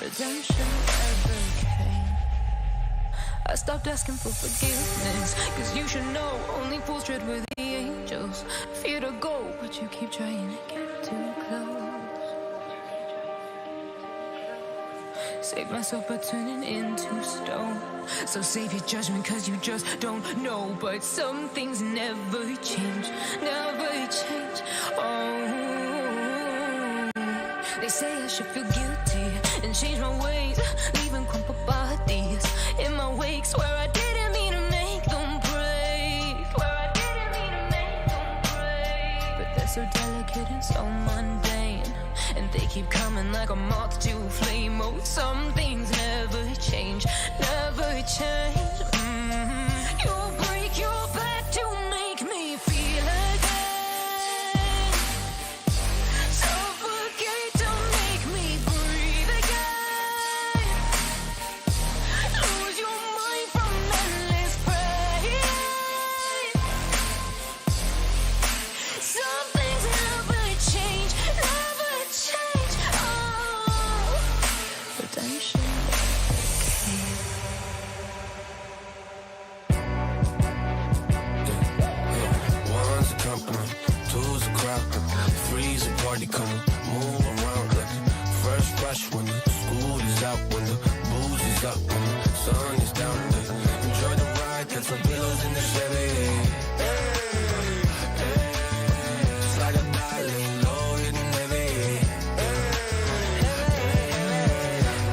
redemption ever came. I stopped asking for forgiveness, cause you should know only fools tread with the angels. Fear to go, but you keep trying to get too close. Save myself by turning into stone. So save your judgment cause you just don't know. But some things never change, never change. Oh, they say I should feel guilty and change my ways, leaving crumpled bodies in my wake. Swear I didn't mean to make them break. Swear I didn't mean to make them break. But they're so delicate and so mundane, and they keep coming like a moth to a flame. Oh, some things never change, never change. You break your back to make me feel again. Suffocate to make me breathe again. Lose your mind from endless pain. Some things never change, never change. Oh, redemption. One's a company, two's a crowd, three's a party coming, move around like first rush when the school is out, when the booze is up, when the sun is down. Enjoy the ride, got some pillows in the Chevy. Just like a darling, low hitting heavy.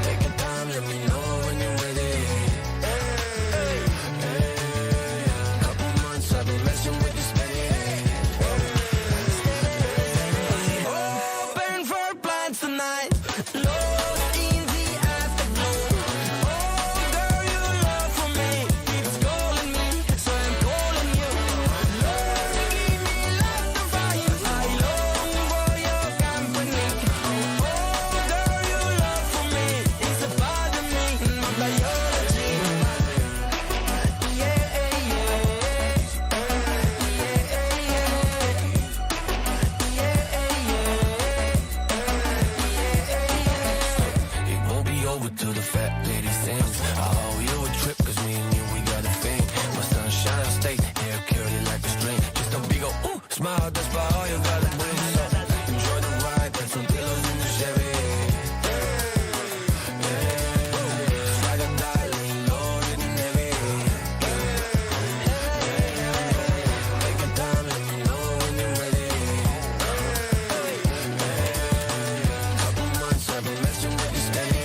Take your time, let me know when you're ready. Couple months I've been messing with this steady. Open for plans tonight. Lost in the afterglow. Oh, girl, your love for me keeps calling me, so I'm calling you. Lord, give me love to find. I long for your company. Oh, girl, your love for me is a part of me, my biology. Yeah, it won't be over till the fat lady sings. I owe you a trip, cause me and you, we got a thing. My sunshine state, hair curly like a string. Just a big ol' ooh, smile, that's about all you gotta bring. So enjoy the ride, got some pillows in the Chevy. Just like a darling, loaded and heavy. Take your time, let me know when you're ready. Couple months I've been messing with this steady.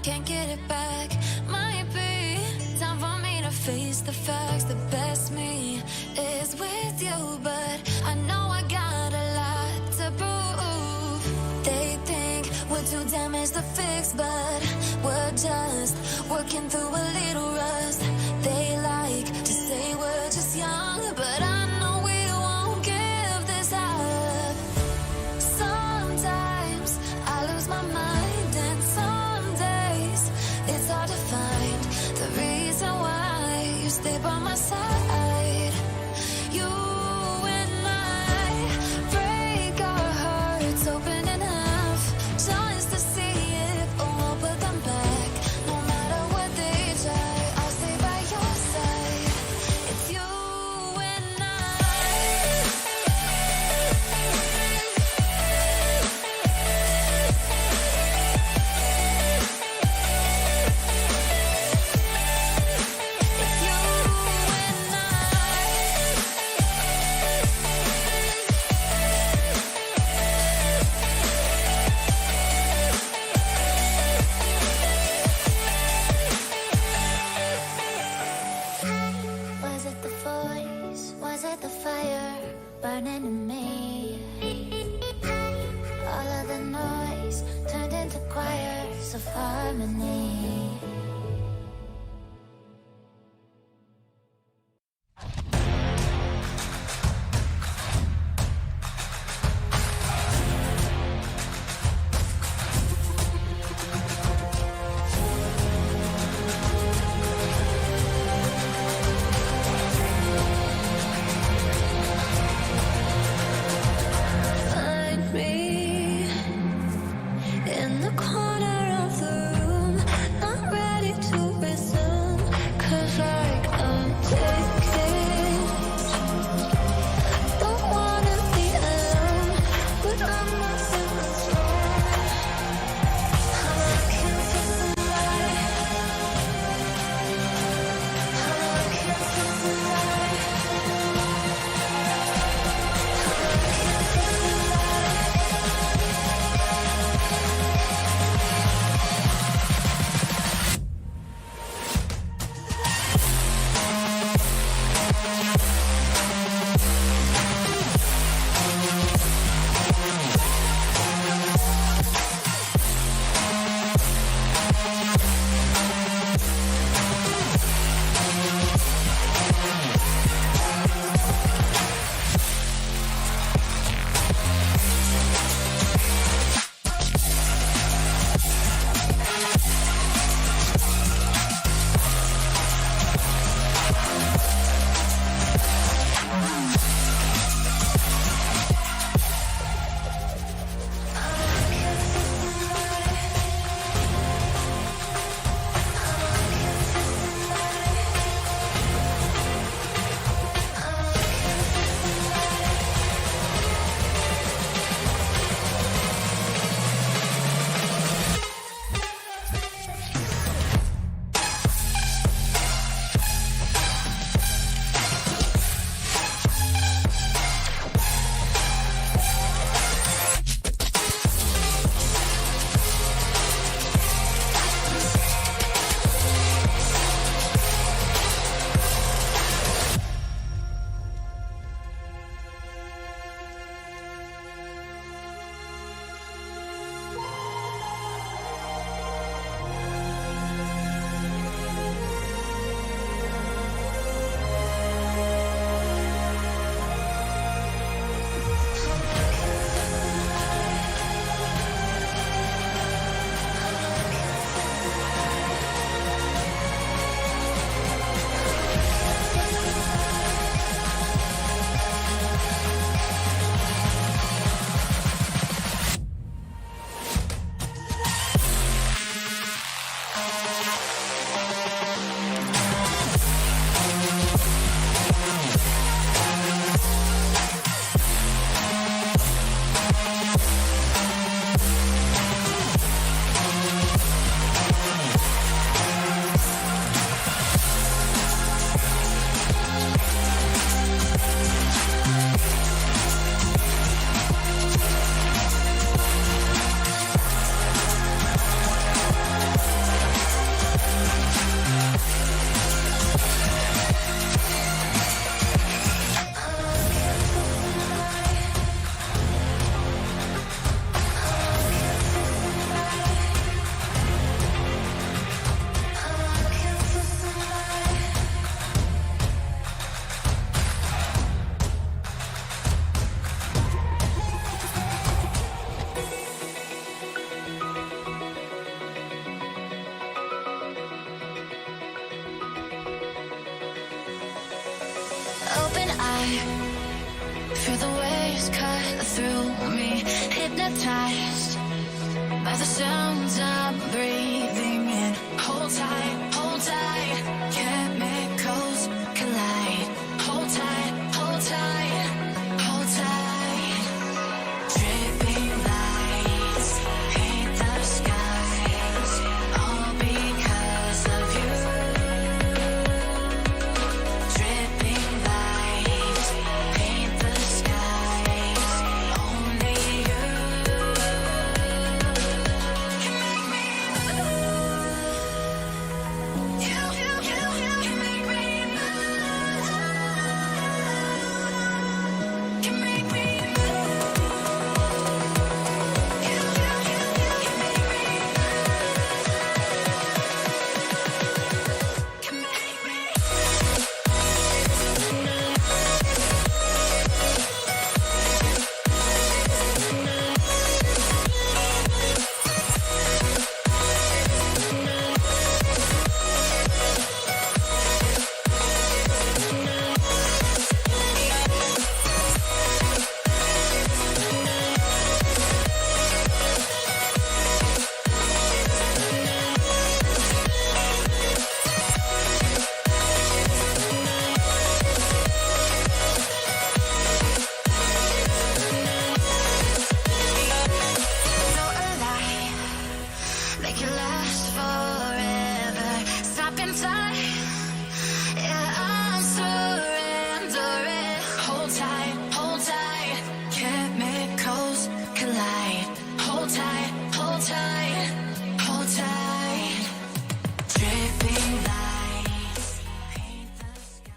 can't get it back. Might be time for me to face the facts. The best me is with you, but I know I got a lot to prove. They think we're too damaged to fix, but we're just working through a little rust. They like to say we're just young, but I know we won't give this up. Sometimes I lose my mind, and some days it's hard to find the reason why you stay by my side. You and I break our hearts open in half just to see if we'll put them back. No matter what they try, I'll stay by your side. It's you and it's you and Was it the voice? Was it the fire burning in me? All of the noise turned into choirs of harmony. Find me in the corner of the room, not ready to resume, 'cause like I'm taking. Don't wanna be alone, but I'm not super strong. I'm looking for somebody. I'm looking for somebody. I'm looking for somebody. Open eye, feel the waves cut through me. Hypnotized by the sounds I'm breathing in. Hold tight, hold tight. Chemicals collide. Hold tight, hold tight, hold tight. Dripping lights paint the skies, all because of you. Dripping lights paint the skies, only you can make me move. You can make me move. Can make me move. You can make me move. Can make me. So alive, make it last forever. Stop in time, yeah, I'm surrendering. Hold tight, hold tight. Chemicals collide. Hold tight, hold tight, hold tight. Dripping lights paint the sky.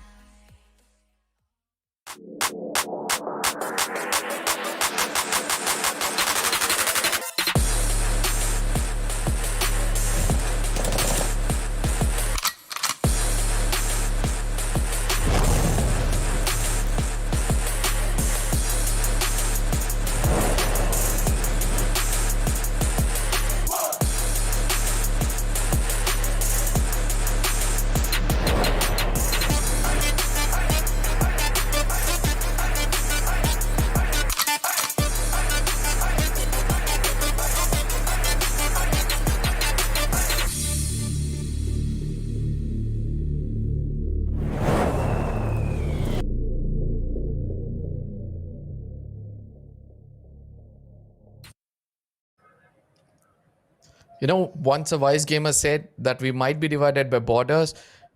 Once a wise gamer said that we might be divided by borders,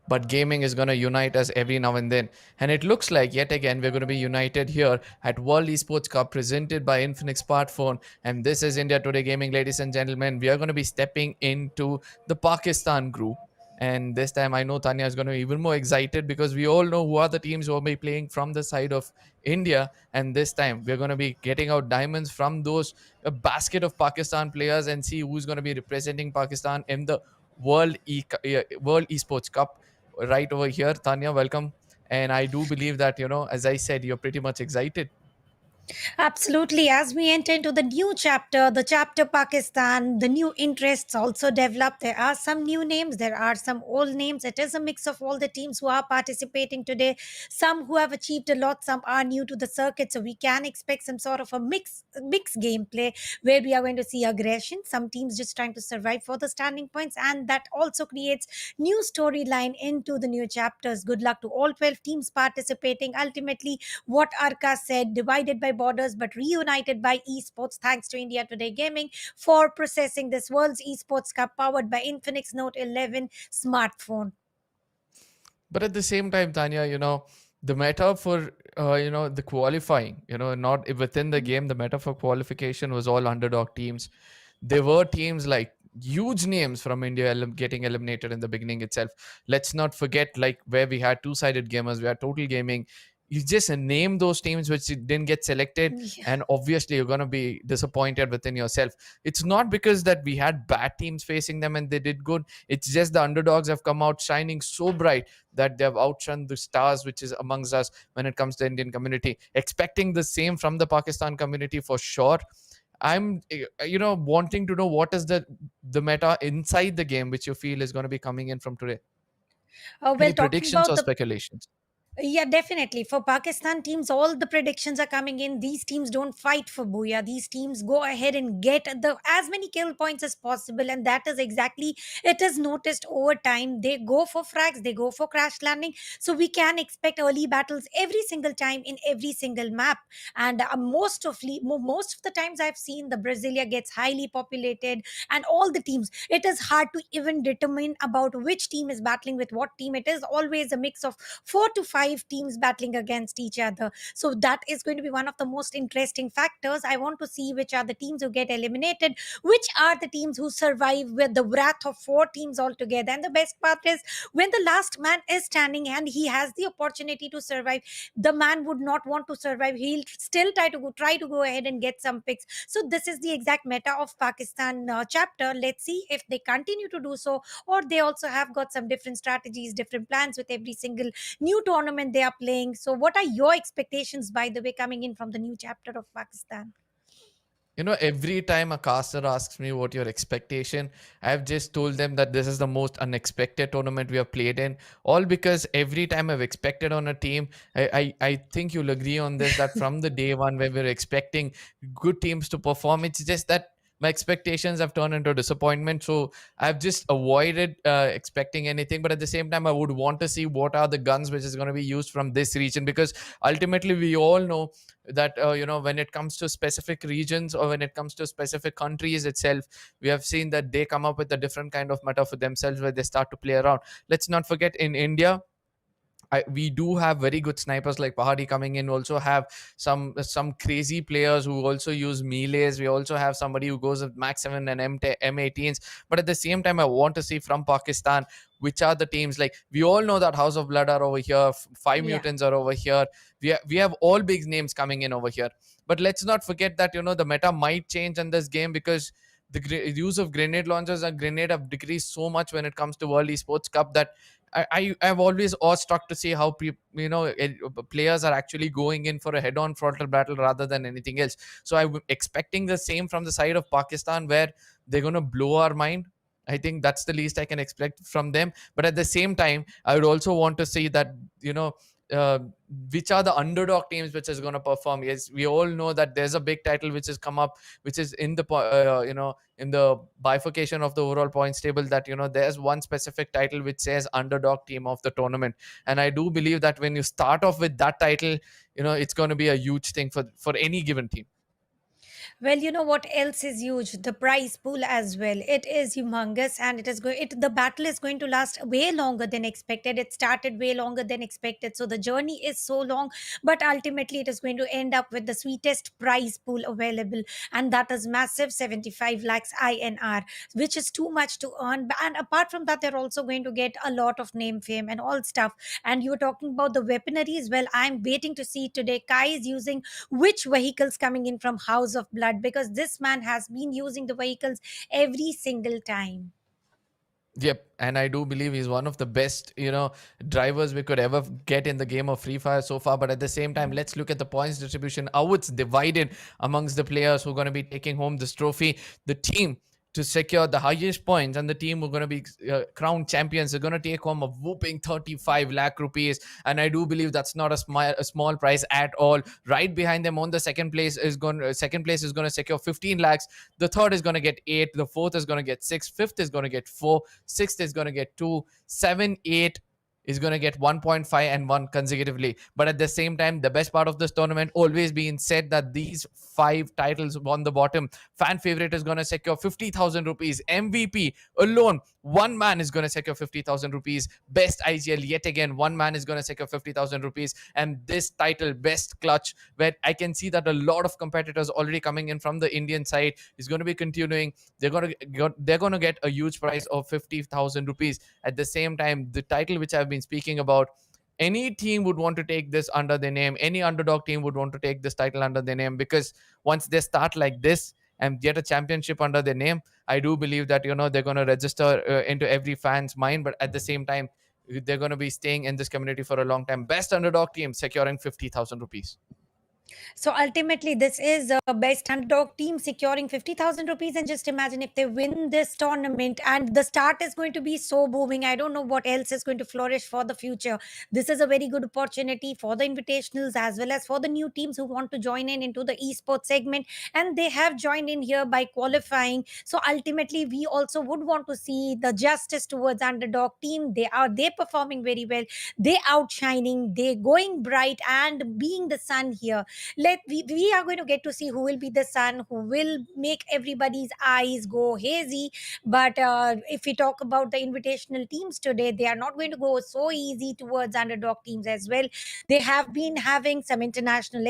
but gaming is going to unite us every now and then. And it looks like yet again we're going to be united here at World Esports Cup presented by Infinix Smartphone. And this is India Today Gaming, ladies and gentlemen. We are going to be stepping into the Pakistan group. And this time I know Tanya is going to be even more excited because we all know who are the teams who will be playing from the side of India. And this time we're going to be getting out diamonds from those basket of Pakistan players and see who's going to be representing Pakistan in the World Esports Cup right over here. Tanya, welcome. And I do believe that, as I said, you're pretty much excited. Absolutely. As we enter into the chapter Pakistan, the new interests also develop. There are some new names, there are some old names. It is a mix of all the teams who are participating today. Some who have achieved a lot, some are new to the circuit. So we can expect some sort of a mix gameplay where we are going to see aggression. Some teams just trying to survive for the standing points, and that also creates new storyline into the new chapters. Good luck to all 12 teams participating. Ultimately, what Arka said, divided by borders but reunited by esports. Thanks to India Today Gaming for processing this World's Esports Cup powered by Infinix Note 11 smartphone. But at the same time, Tanya, the meta for the qualifying, not within the game, the meta for qualification was all underdog teams. There were teams like huge names from India getting eliminated in the beginning itself. Let's not forget, like, where we had two-sided gamers, we had Total Gaming. You just name those teams which didn't get selected, and obviously you're going to be disappointed within yourself. It's not because that we had bad teams facing them and they did good. It's just the underdogs have come out shining so bright that they have outshone the stars which is amongst us when it comes to the Indian community. Expecting the same from the Pakistan community for sure. I'm wanting to know what is the meta inside the game which you feel is going to be coming in from today. Any Talking predictions about or the speculations? Yeah, definitely. For Pakistan teams, all the predictions are coming in. These teams don't fight for Booyah. These teams go ahead and get the as many kill points as possible, and that is exactly it is noticed over time. They go for frags, they go for crash landing, so we can expect early battles every single time in every single map. And most of the times I've seen the Brasilia gets highly populated, and all the teams. It is hard to even determine about which team is battling with what team. It is always a mix of 4 to 5 teams battling against each other. So that is going to be one of the most interesting factors. I want to see which are the teams who get eliminated, which are the teams who survive with the wrath of 4 teams altogether. And the best part is when the last man is standing and he has the opportunity to survive, the man would not want to survive. He'll still try to go ahead and get some picks. So this is the exact meta of Pakistan chapter. Let's see if they continue to do so, or they also have got some different strategies, different plans with every single new tournament they are playing. So, what are your expectations, by the way, coming in from the new chapter of Pakistan? Every time a caster asks me what your expectation, I've just told them that this is the most unexpected tournament we have played in. All because every time I've expected on a team, I think you'll agree on this, that from the day one when we're expecting good teams to perform, it's just that my expectations have turned into disappointment. So I've just avoided expecting anything. But at the same time, I would want to see what are the guns which is going to be used from this region, because ultimately we all know that when it comes to specific regions or when it comes to specific countries itself, we have seen that they come up with a different kind of meta for themselves where they start to play around. Let's not forget, in India, we do have very good snipers like Pahadi coming in. Also have some crazy players who also use melees. We also have somebody who goes with Max 7 and M18s. But at the same time, I want to see from Pakistan which are the teams. Like, we all know that House of Blood are over here, Five Yeah. Mutants are over here. We have all big names coming in over here. But let's not forget that the meta might change in this game, because the use of grenade launchers and grenade have decreased so much when it comes to World Esports Cup, that I've always awestruck to see how players are actually going in for a head-on frontal battle rather than anything else. So I'm expecting the same from the side of Pakistan, where they're gonna blow our mind. I think that's the least I can expect from them. But at the same time, I would also want to see that uh, which are the underdog teams which is going to perform. Yes, we all know that there's a big title which has come up, which is in the in the bifurcation of the overall points table, that there's one specific title which says underdog team of the tournament. And I do believe that when you start off with that title, it's going to be a huge thing for any given team. Well, you know what else is huge? The prize pool as well. It is humongous, and it is going. It the battle is going to last way longer than expected. It started way longer than expected, so the journey is so long. But ultimately, it is going to end up with the sweetest prize pool available, and that is massive 75 lakhs INR, which is too much to earn. And apart from that, they're also going to get a lot of name, fame, and all stuff. And you were talking about the weaponry as well. I'm waiting to see today. Kai is using which vehicles coming in from House of Blood, because this man has been using the vehicles every single time. Yep, and I do believe he's one of the best, drivers we could ever get in the game of Free Fire so far. But at the same time, let's look at the points distribution, how it's divided amongst the players who are going to be taking home this trophy. The team to secure the highest points and the team who are going to be crowned champions are going to take home a whooping 35 lakh rupees. And I do believe that's not a small price at all. Right behind them on the second place is going to secure 15 lakhs. The third is going to get 8, the fourth is going to get 6, fifth is going to get 4, sixth is going to get 2, 7, 8 is going to get 1.5 and 1 consecutively. But at the same time, the best part of this tournament always being said that these 5 titles on the bottom, fan favorite is going to secure 50,000 rupees. MVP alone, one man is going to secure 50,000 rupees. Best IGL, yet again, one man is going to secure 50,000 rupees. And this title, best clutch, where I can see that a lot of competitors already coming in from the Indian side, is going to be continuing. They're going to get a huge prize of 50,000 rupees. At the same time, the title which I've been speaking about, any team would want to take this under their name. Any underdog team would want to take this title under their name, because once they start like this and get a championship under their name, I do believe that they're going to register into every fan's mind. But at the same time, they're going to be staying in this community for a long time. Best underdog team securing 50,000 rupees. So ultimately, this is a best underdog team securing 50,000 rupees. And just imagine if they win this tournament, and the start is going to be so booming. I don't know what else is going to flourish for the future. This is a very good opportunity for the invitationals as well as for the new teams who want to join in into the esports segment. And they have joined in here by qualifying. So ultimately, we also would want to see the justice towards underdog team. They performing very well. They outshining. They going bright and being the sun here. We are going to get to see who will be the sun, who will make everybody's eyes go hazy. But if we talk about the invitational teams today, they are not going to go so easy towards underdog teams as well. They have been having some international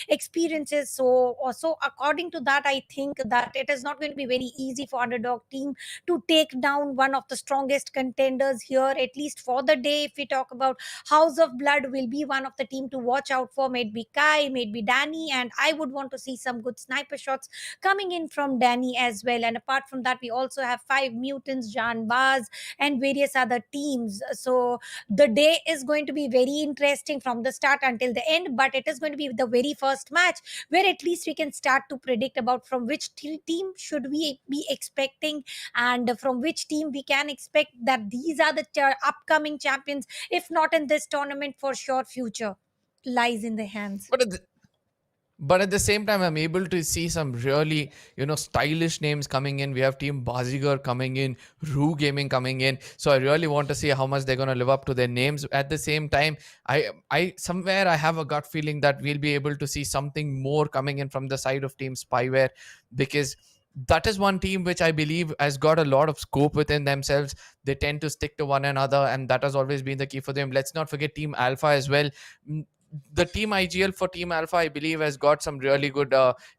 experiences. So according to that, I think that it is not going to be very easy for underdog team to take down one of the strongest contenders here, at least for the day. If we talk about House of Blood, will be one of the team to watch out for. Maybe Kai, maybe Danny, and I would want to see some good sniper shots coming in from Danny as well. And apart from that, we also have five Mutants, Janbaz, and various other teams. So the day is going to be very interesting from the start until the end. But it is going to be the very first match where at least we can start to predict about from which team should we be expecting, and from which team we can expect that these are the upcoming champions. If not in this tournament, for sure future lies in their hands. But at the same time, I'm able to see some really, stylish names coming in. We have Team Bazigar coming in, ROOH Gaming coming in. So I really want to see how much they're going to live up to their names. At the same time, I somewhere I have a gut feeling that we'll be able to see something more coming in from the side of Team Spyware, because that is one team which I believe has got a lot of scope within themselves. They tend to stick to one another, and that has always been the key for them. Let's not forget Team Alpha as well. The team IGL for Team Alpha, I believe, has got some really good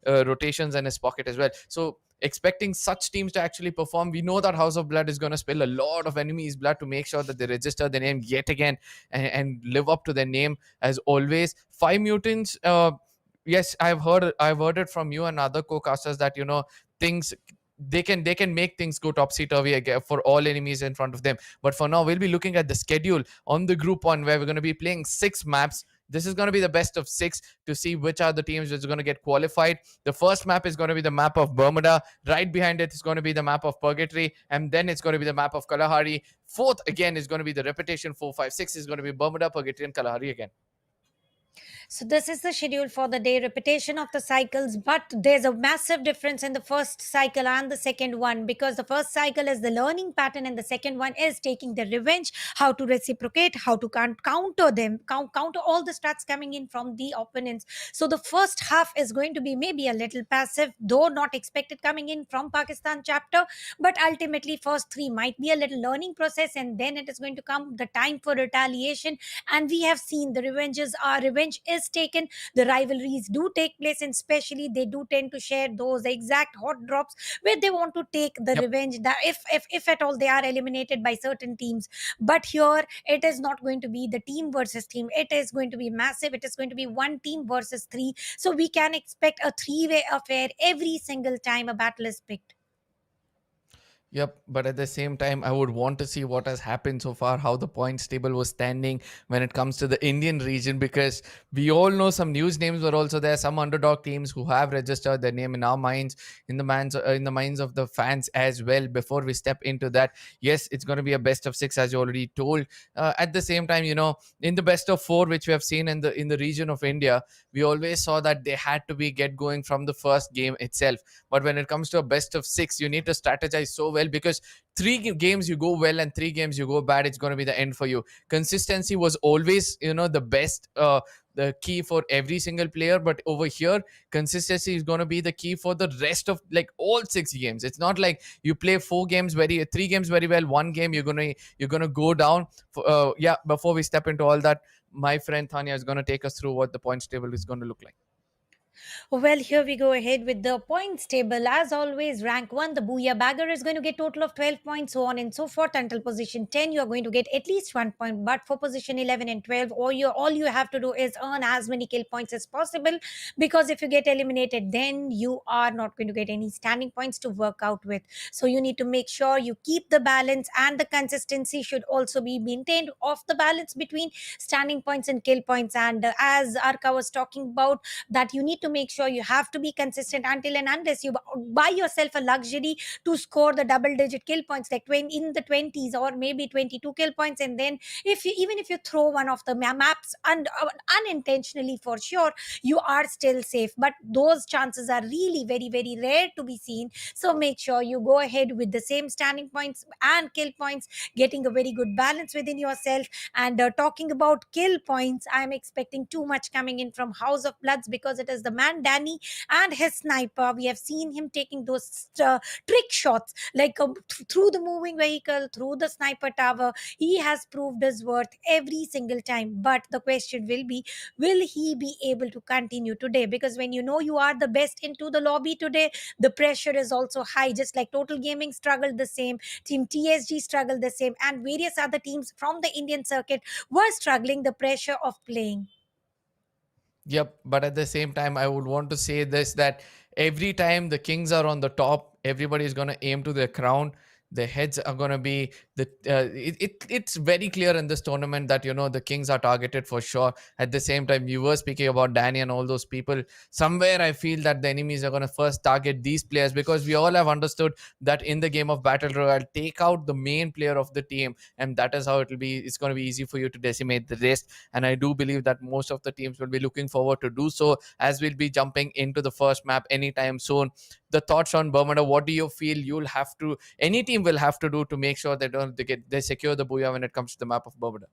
rotations in his pocket as well. So expecting such teams to actually perform, we know that House of Blood is going to spill a lot of enemies' blood to make sure that they register their name yet again, and live up to their name as always. Five Mutants, yes, I've heard it from you and other co-casters that things, they can make things go topsy-turvy for all enemies in front of them. But for now, we'll be looking at the schedule on the group one, where we're going to be playing 6 maps. This is going to be the best of 6 to see which are the teams that's going to get qualified. The first map is going to be the map of Bermuda. Right behind it is going to be the map of Purgatory. And then it's going to be the map of Kalahari. Fourth, again, is going to be the Repetition. 4, 5, 6 is going to be Bermuda, Purgatory, and Kalahari again. So this is the schedule for the day, repetition of the cycles, but there's a massive difference in the first cycle and the second one, because the first cycle is the learning pattern and the second one is taking the revenge, how to reciprocate, how to counter them, counter all the strats coming in from the opponents. So the first half is going to be maybe a little passive, though not expected coming in from Pakistan chapter, but ultimately first 3 might be a little learning process, and then it is going to come the time for retaliation. And we have seen the revenge is taken, the rivalries do take place, and especially they do tend to share those exact hot drops where they want to take the Yep. revenge, that if at all they are eliminated by certain teams. But here it is not going to be the team versus team, it is going to be massive, it is going to be one team versus 3. So we can expect a 3-way affair every single time a battle is picked. Yep, but at the same time, I would want to see what has happened so far, how the points table was standing when it comes to the Indian region, because we all know some news names were also there, some underdog teams who have registered their name in our minds, in the minds of the fans as well. Before we step into that, yes, it's going to be a best of 6, as you already told. At the same time, in the best of 4, which we have seen in the region of India, we always saw that they had to be get going from the first game itself. But when it comes to a best of 6, you need to strategize so well, because 3 games you go well and 3 games you go bad, it's going to be the end for you. Consistency was always, the best, the key for every single player. But over here, consistency is going to be the key for the rest of like all 6 games. It's not like you play 3 games very well, 1 game you're gonna go down. Before we step into all that, my friend Tanya is going to take us through what the points table is going to look like. Well, here we go ahead with the points table. As always, rank 1, the Booyah Bagger is going to get total of 12 points, so on and so forth. Until position 10, you are going to get at least 1 point. But for position 11 and 12, all you have to do is earn as many kill points as possible, because if you get eliminated, then you are not going to get any standing points to work out with. So you need to make sure you keep the balance, and the consistency should also be maintained of the balance between standing points and kill points. And as Arka was talking about, that you need to make sure you have to be consistent until and unless you buy yourself a luxury to score the double digit kill points, like in the 20s or maybe 22 kill points. And then if you, even if you throw one of the maps unintentionally, for sure you are still safe, but those chances are really very very rare to be seen. So make sure you go ahead with the same standing points and kill points, getting a very good balance within yourself. And talking about kill points, I am expecting too much coming in from House of Bloods, because it is the man Danny and his sniper. We have seen him taking those trick shots, like through the moving vehicle, through the sniper tower. He has proved his worth every single time. But the question will be, will he be able to continue today? Because when you know you are the best into the lobby today, the pressure is also high. Just like Total Gaming struggled the same, Team TSG struggled the same, and various other teams from the Indian circuit were struggling the pressure of playing. Yep, but at the same time, I would want to say this, that every time the Kings are on the top, everybody is going to aim to their crown. Their heads are going to be the. It's very clear in this tournament that the Kings are targeted for sure. At the same time, you were speaking about Danny and all those people. Somewhere I feel that the enemies are going to first target these players, because we all have understood that in the game of Battle Royale, take out the main player of the team, and that is how it will be. It's going to be easy for you to decimate the rest. And I do believe that most of the teams will be looking forward to do so, as we'll be jumping into the first map anytime soon. The thoughts on Bermuda, what do you feel any team will have to do to make sure they secure the booyah when it comes to the map of Bermuda?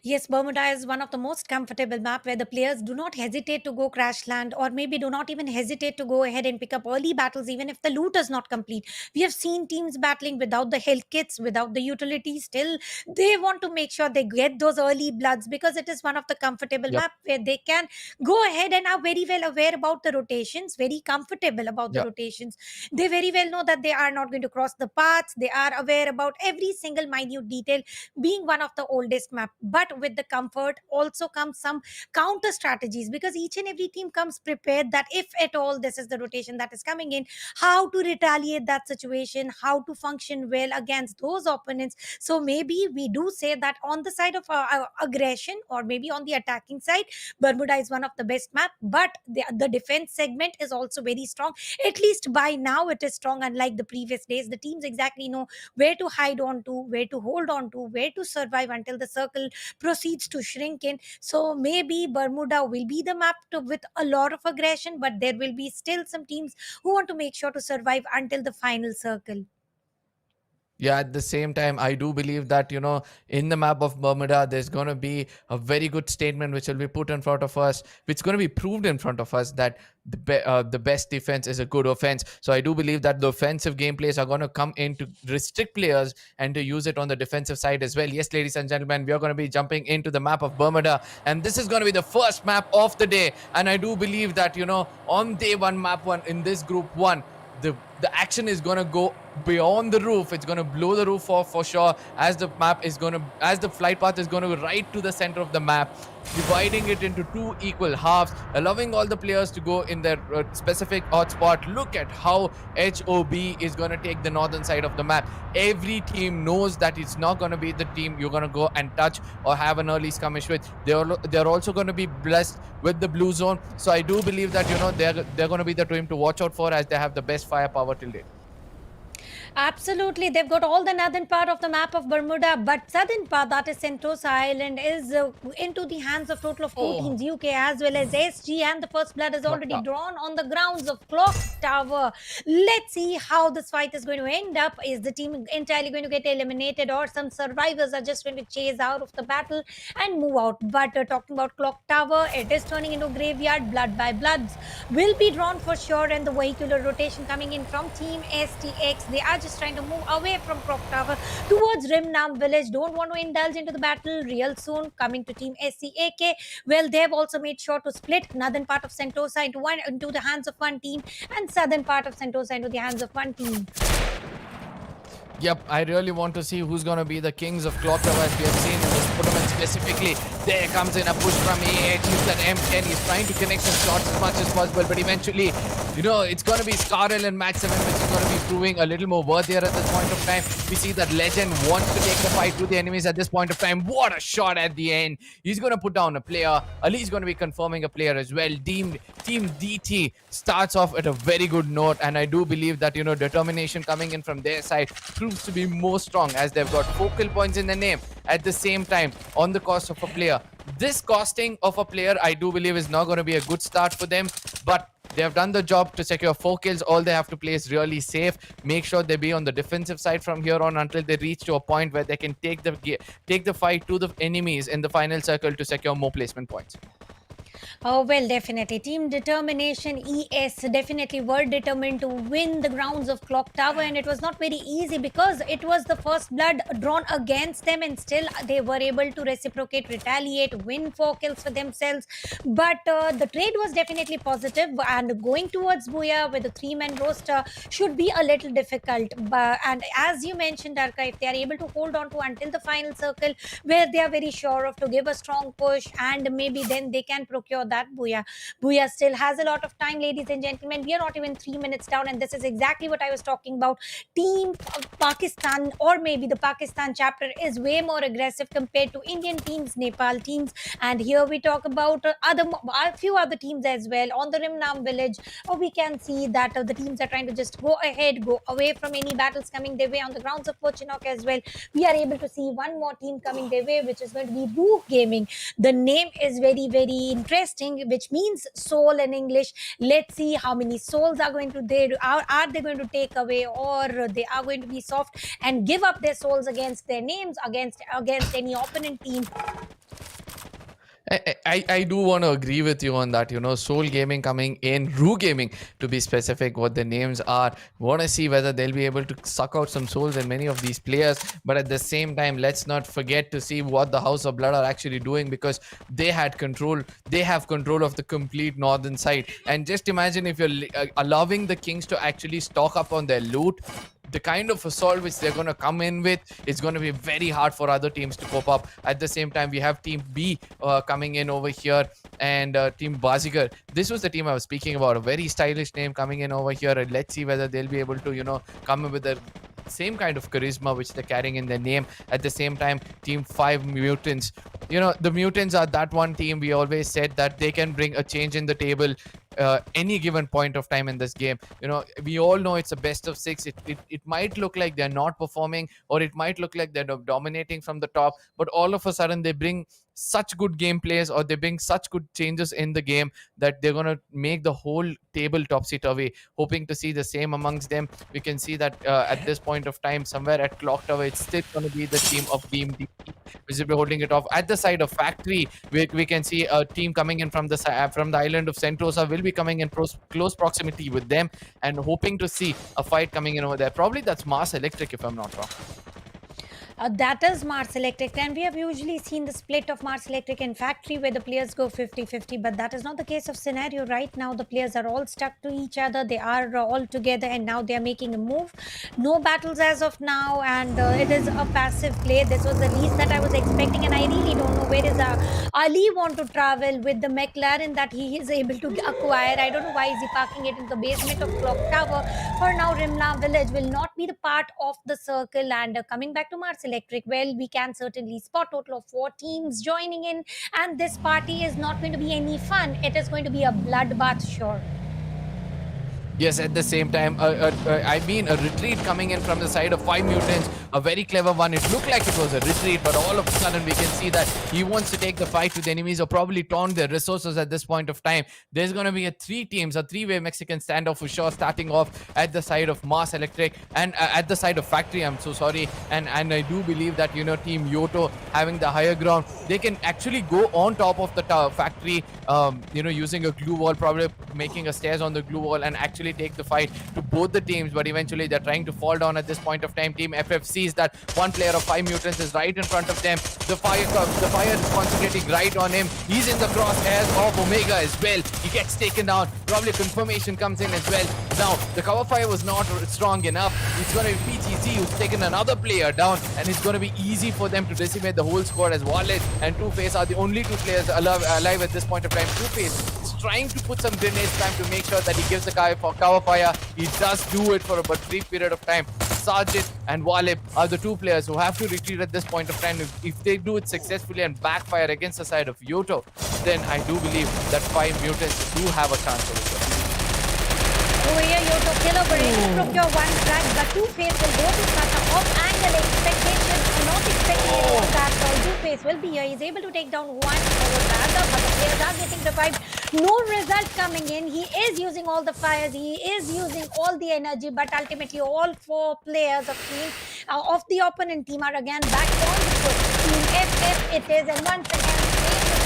Yes, Bermuda is one of the most comfortable map, where the players do not hesitate to go crash land, or maybe do not even hesitate to go ahead and pick up early battles even if the loot is not complete. We have seen teams battling without the health kits, without the utilities. Still, they want to make sure they get those early bloods, because it is one of the comfortable Yep. map where they can go ahead and are very well aware about the rotations, very comfortable about the Yep. rotations. They very well know that they are not going to cross the paths. They are aware about every single minute detail, being one of the oldest map. But with the comfort also comes some counter strategies, because each and every team comes prepared that if at all this is the rotation that is coming in, how to retaliate that situation, how to function well against those opponents. So maybe we do say that on the side of aggression, or maybe on the attacking side, Bermuda is one of the best map, but the defense segment is also very strong. At least by now it is strong, unlike the previous days. The teams exactly know where to hide on to, where to hold on to, where to survive until the circle proceeds to shrink in. So maybe Bermuda will be the map with a lot of aggression, but there will be still some teams who want to make sure to survive until the final circle. Yeah, at the same time, I do believe that, in the map of Bermuda, there's going to be a very good statement which will be put in front of us, which is going to be proved in front of us, that the best defense is a good offense. So I do believe that the offensive gameplays are going to come in to restrict players and to use it on the defensive side as well. Yes, ladies and gentlemen, we are going to be jumping into the map of Bermuda, and this is going to be the first map of the day. And I do believe that, on day one, map one, in this group one, the action is going to go beyond the roof. It's going to blow the roof off for sure, as the flight path is going to be right to the center of the map, dividing it into two equal halves, allowing all the players to go in their specific hotspot. Look at how HOB is going to take the northern side of the map. Every team knows that it's not going to be the team you're going to go and touch or have an early skirmish with. They're also going to be blessed with the blue zone. So I do believe that, they're going to be the team to watch out for, as they have the best firepower till date. Absolutely, they've got all the northern part of the map of Bermuda, but southern part, that is Sentosa Island, is into the hands of total of two teams, UK as well as SG, and the first blood is already drawn on the grounds of Clock Tower. Let's see how this fight is going to end up. Is the team entirely going to get eliminated, or some survivors are just going to chase out of the battle and move out? But talking about Clock Tower, it is turning into graveyard. Blood by bloods will be drawn for sure, and the vehicular rotation coming in from Team STX. They are just trying to move away from Clock Tower towards Rimnam village. Don't want to indulge into the battle real soon. Coming to Team SCAK. Well, they've also made sure to split northern part of Sentosa into the hands of one team, and southern part of Sentosa into the hands of one team. Yep, I really want to see who's going to be the kings of Clock Tower, as we have seen in this tournament specifically. There comes in a push from AH. He's at M10. He's trying to connect some shots as much as possible, but eventually, it's going to be Scarrel and Max 7, which is going to be proving a little more worthier at this point of time. We see that Legend wants to take the fight to the enemies at this point of time. What a shot at the end. He's going to put down a player. Ali's going to be confirming a player as well. Team DT starts off at a very good note, and I do believe that, determination coming in from their side proves to be more strong, as they've got focal points in their name at the same time on the cost of a player. This costing of a player, I do believe, is not going to be a good start for them, but they have done the job to secure 4 kills. All they have to play is really safe. Make sure they be on the defensive side from here on until they reach to a point where they can take the fight to the enemies in the final circle to secure more placement points. Oh, well, definitely. Team Determination ES definitely were determined to win the grounds of Clock Tower, and it was not very easy because it was the first blood drawn against them, and still they were able to reciprocate, retaliate, win 4 kills for themselves. But the trade was definitely positive, and going towards Booyah with a 3-man roster should be a little difficult. And as you mentioned, Arka, if they are able to hold on to until the final circle, where they are very sure of to give a strong push, and maybe then they can procure that Booyah. Booyah still has a lot of time, ladies and gentlemen. We are not even 3 minutes down, and this is exactly what I was talking about. Team Pakistan, or maybe the Pakistan chapter, is way more aggressive compared to Indian teams, Nepal teams, and here we talk about a few other teams as well. On the Rimnam village, we can see that the teams are trying to just go ahead, go away from any battles coming their way. On the grounds of Pochinok as well, we are able to see one more team coming their way, which is going to be ROOH Gaming. The name is very, very interesting, which means soul in English. Let's see how many souls are they going to take away, or they are going to be soft and give up their souls against their names, against any opponent team. I do want to agree with you on that. Soul Gaming coming in, ROOH Gaming to be specific, what the names are. Want to see whether they'll be able to suck out some souls in many of these players. But at the same time, let's not forget to see what the House of Blood are actually doing, because they have control of the complete northern side. And just imagine if you're allowing the Kings to actually stock up on their loot. The kind of assault which they're going to come in with is going to be very hard for other teams to cope up. At the same time, we have Team B coming in over here, and Team BAZIGAR. This was the team I was speaking about. A very stylish name coming in over here, and let's see whether they'll be able to, come in with the same kind of charisma which they're carrying in their name. At the same time, Team 5 Mutants. The Mutants are that one team we always said that they can bring a change in the table any given point of time in this game. We all know it's a best of 6. It might look like they're not performing, or it might look like they're dominating from the top, but all of a sudden they bring such good gameplays, or they bring such good changes in the game that they're going to make the whole table topsy-turvy. Hoping to see the same amongst them. We can see that at this point of time, somewhere at Clock Tower, it's still going to be the team of Team D, which will be holding it off. At the side of Factory, we can see a team coming in from the island of Sentosa will be coming in close proximity with them, and hoping to see a fight coming in over there. Probably that's Mars Electric, if I'm not wrong. That is Mars Electric, and we have usually seen the split of Mars Electric and Factory where the players go 50-50, but that is not the case of scenario right now. The players are all stuck to each other. They are all together, and now they are making a move. No battles as of now, and it is a passive play. This was the least that I was expecting, and I really don't know where is Ali want to travel with the McLaren that he is able to acquire. I don't know why is he parking it in the basement of Clock Tower. For now, Rimla Village will not be the part of the circle, and coming back to Mars Electric, well, we can certainly spot total of 4 teams joining in, and this party is not going to be any fun. It is going to be a bloodbath, sure. Yes, at the same time, I mean a retreat coming in from the side of 5 Mutants. A very clever one. It looked like it was a retreat, but all of a sudden we can see that he wants to take the fight to the enemies, or probably taunt their resources at this point of time. There's going to be a 3-way Mexican standoff for sure, starting off at the side of Mars Electric and at the side of Factory. I'm so sorry. And I do believe that, Team YOTO having the higher ground, they can actually go on top of the Factory, using a glue wall, probably making a stairs on the glue wall, and actually actually take the fight to both the teams, but eventually they're trying to fall down at this point of time. Team FF sees that one player of 5 Mutants is right in front of them. The fire is concentrating right on him. He's in the crosshairs of Omega as well. He gets taken down. Probably confirmation comes in as well. Now, the cover fire was not strong enough. It's going to be PGC who's taken another player down, and it's going to be easy for them to decimate the whole squad, as Wallet and Two-Face are the only two players alive at this point of time. Two-Face is trying to put some grenades time to make sure that he gives the cover fire. He does do it for a brief period of time. Sergeant and Walip are the two players who have to retreat at this point of time. If they do it successfully and backfire against the side of YOTO, then I do believe that 5 Mutants do have a chance over here. Over here, YOTO killer were able to procure one frag, but Two-Face will go to such an off-angle expectation. Not expecting that Two-Face will be here. He's able to take down one over the other, but the players are getting revived. No result coming in. He is using all the fires. He is using all the energy, but ultimately all 4 players of the opponent team are again back on the foot. Team FF it is, and once again,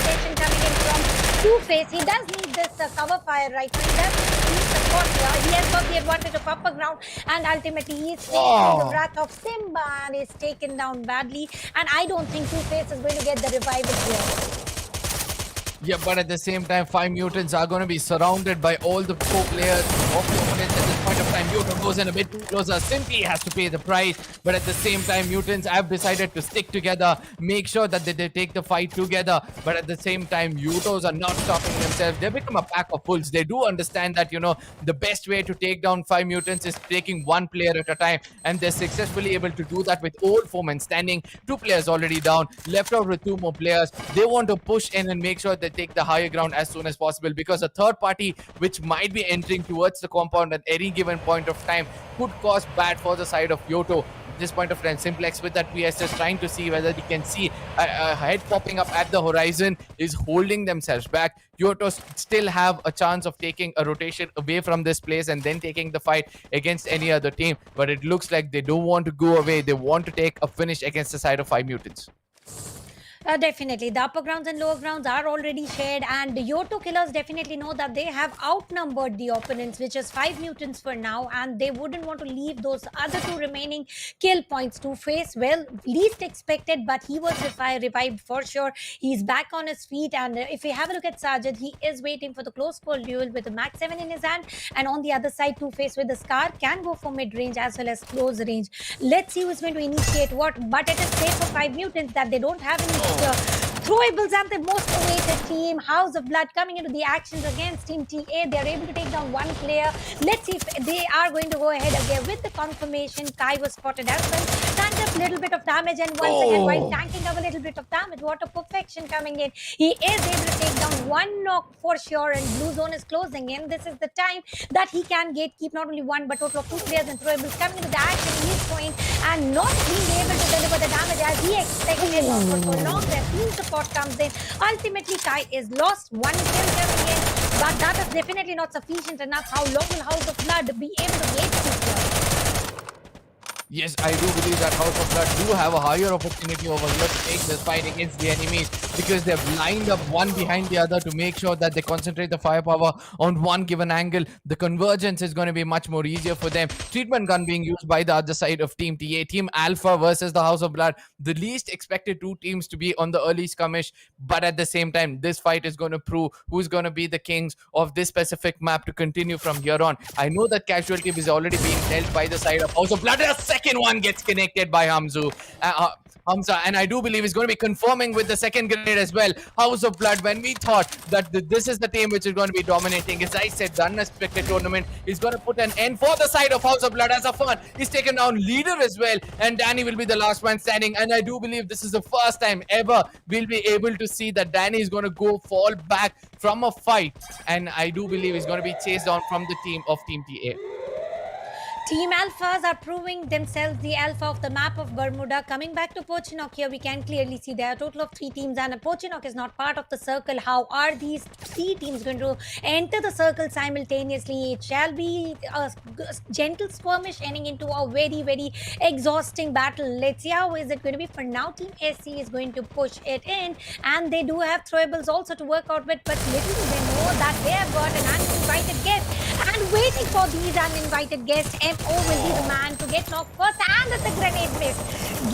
station coming in from Two-Face. He does need this cover fire right now. He does need support here. He has got the advantage of upper ground, and ultimately he is facing the wrath of Simba and is taken down badly. And I don't think Two-Face is going to get the revival here. Yeah, but at the same time, 5 Mutants are going to be surrounded by all the 4 players of the opponents at this point of time. YOTO goes in a bit too closer, simply has to pay the price. But at the same time, Mutants have decided to stick together, make sure that they take the fight together. But at the same time, YOTOs are not stopping themselves. They become a pack of wolves. They do understand that, the best way to take down 5 Mutants is taking one player at a time. And they're successfully able to do that with all 4 men standing. 2 players already down, left out with 2 more players. They want to push in and make sure that take the higher ground as soon as possible, because a third party which might be entering towards the compound at any given point of time could cause bad for the side of YOTO. At this point of time, Simplex with that PSS trying to see whether he can see a head popping up at the horizon is holding themselves back. YOTO still have a chance of taking a rotation away from this place and then taking the fight against any other team, but it looks like they don't want to go away. They want to take a finish against the side of 5 Mutants. Definitely. The upper grounds and lower grounds are already shared, and the YOTO killers definitely know that they have outnumbered the opponents, which is 5 Mutants for now, and they wouldn't want to leave those other 2 remaining kill points to face. Well, least expected, but he was revived for sure. He's back on his feet, and if we have a look at Sajid, he is waiting for the close call duel with the Max 7 in his hand, and on the other side, Two-Face with the Scar can go for mid-range as well as close range. Let's see who's going to initiate what, but it is safe for 5 Mutants that they don't have any throwables, and the most awaited team, House of Blood, coming into the actions against Team TA. They are able to take down one player. Let's see if they are going to go ahead again with the confirmation. Kai was spotted as well. Tanked up a little bit of damage, and once again, while tanking up a little bit of damage, Water Perfection coming in. He is able to take down one knock for sure, and Blue Zone is closing in. This is the time that he can gatekeep not only one, but total of 2 players and throwables coming into the action in his point, and not being able to deliver the damage as he expected. For so long, their team support comes in. Ultimately, Kai is lost. 1 kill coming in, but that is definitely not sufficient enough. How long will House of Blood be able to gatekeep here? Yes, I do believe that House of Blood do have a higher opportunity over here to take this fight against the enemies, because they've lined up one behind the other to make sure that they concentrate the firepower on one given angle. The convergence is going to be much more easier for them. Treatment gun being used by the other side of Team TA. Team Alpha versus the House of Blood. The least expected 2 teams to be on the early skirmish, but at the same time, this fight is going to prove who's going to be the kings of this specific map to continue from here on. I know that casualty is already being dealt by the side of House of Blood. Second one gets connected by Hamza, and I do believe he's going to be confirming with the second grenade as well. House of Blood, when we thought that this is the team which is going to be dominating, as I said, the unexpected tournament is going to put an end for the side of House of Blood. As a fun, he's taken down Leader as well, and Danny will be the last man standing. And I do believe this is the first time ever we'll be able to see that Danny is going to fall back from a fight, and I do believe he's going to be chased down from the team of Team TA. Team Alphas are proving themselves the alpha of the map of Bermuda. Coming back to Pochinok here, we can clearly see there are a total of 3 teams, and Pochinok is not part of the circle. How are these 3 teams going to enter the circle simultaneously? It shall be a gentle skirmish ending into a very, very exhausting battle. Let's see how is it going to be. For now, Team SC is going to push it in, and they do have throwables also to work out with, but little do they know that they have got an uninvited guest. And waiting for these uninvited guests. MO will be the man to get knocked first, and the grenade miss.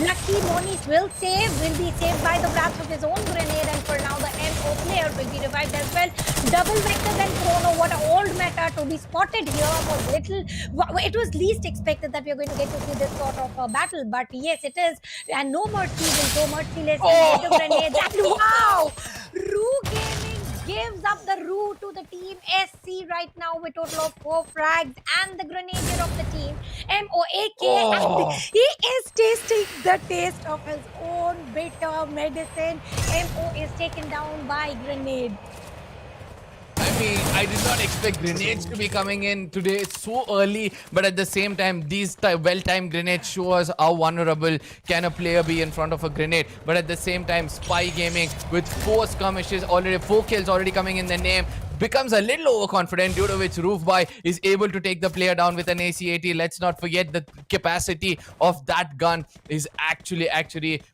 Lucky Moniz will be saved by the blast of his own grenade, and for now the MO player will be revived as well. Double vector then chrono. What an old meta to be spotted here was little. It was least expected that we are going to get to see this sort of battle, but yes, it is. And no mercy will go merciless and get the grenades. And wow! ROOH Gaming gives up the ROOH to the team SC right now with total of 4 frags, and the grenadier of the team MOAK, and he is tasting the taste of his own bitter medicine. MO is taken down by grenade. I mean, I did not expect grenades to be coming in today so early, but at the same time, these well-timed grenades show us how vulnerable can a player be in front of a grenade. But at the same time, Spy Gaming with 4 skirmishes already, 4 kills already coming in their name, becomes a little overconfident, due to which Roofboy is able to take the player down with an AC-80. Let's not forget the capacity of that gun is actually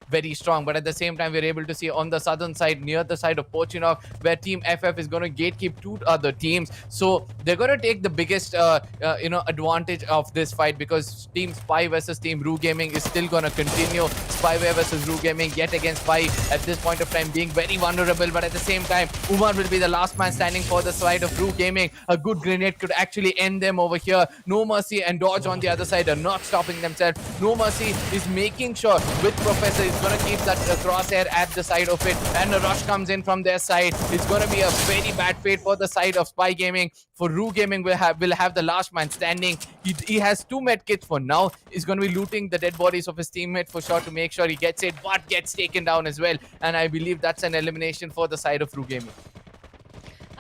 very strong. But at the same time, we're able to see on the southern side, near the side of Pochinok, where Team FF is going to gatekeep 2 other teams. So they're going to take the biggest advantage of this fight, because Team Spy versus Team ROOH Gaming is still going to continue. Spyware versus ROOH Gaming, yet again Spy at this point of time being very vulnerable. But at the same time, Umar will be the last man standing for the side of ROOH Gaming. A good grenade could actually end them over here. No Mercy and Dodge on the other side are not stopping themselves. No Mercy is making sure with Professor is going to keep that crosshair at the side of it, and a rush comes in from their side. It's going to be a very bad fate for the side of Spy Gaming. For ROOH Gaming will have the last man standing. He has 2 medkits for now. He's going to be looting the dead bodies of his teammate for sure to make sure he gets it, but gets taken down as well. And I believe that's an elimination for the side of ROOH Gaming.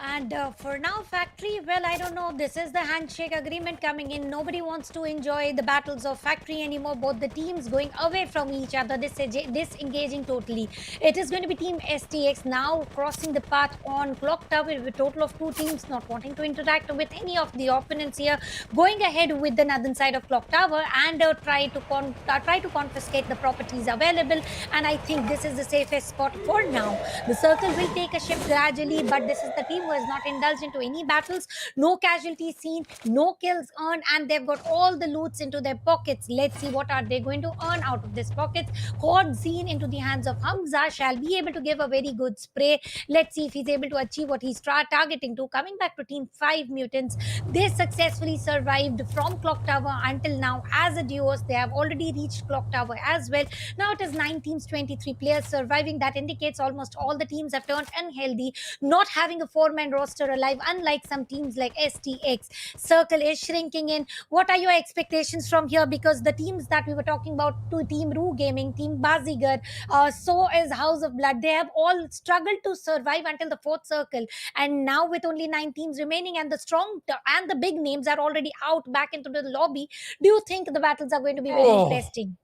And for now, Factory, well, I don't know. This is the handshake agreement coming in. Nobody wants to enjoy the battles of Factory anymore. Both the teams going away from each other, disengaging totally. It is going to be Team STX now crossing the path on Clock Tower with a total of 2 teams not wanting to interact with any of the opponents here. Going ahead with the northern side of Clock Tower and try to confiscate the properties available. And I think this is the safest spot for now. The circle will take a shift gradually, but this is the team who has not indulged into any battles. No casualties seen, no kills earned, and they've got all the loots into their pockets. Let's see what are they going to earn out of these pockets. Horde seen into the hands of Hamza shall be able to give a very good spray. Let's see if he's able to achieve what he's targeting to. Coming back to Team 5 Mutants, they successfully survived from Clock Tower until now as a duos. They have already reached Clock Tower as well. Now it is 9 teams, 23 players surviving. That indicates almost all the teams have turned unhealthy, not having a 4-man roster alive, unlike some teams like STX. Circle is shrinking in. What are your expectations from here? Because the teams that we were talking about, to Team ROOH Gaming, Team BAZIGAR, so is House of Blood, they have all struggled to survive until the 4th circle. And now with only 9 teams remaining and the strong and the big names are already out back into the lobby, do you think the battles are going to be very interesting?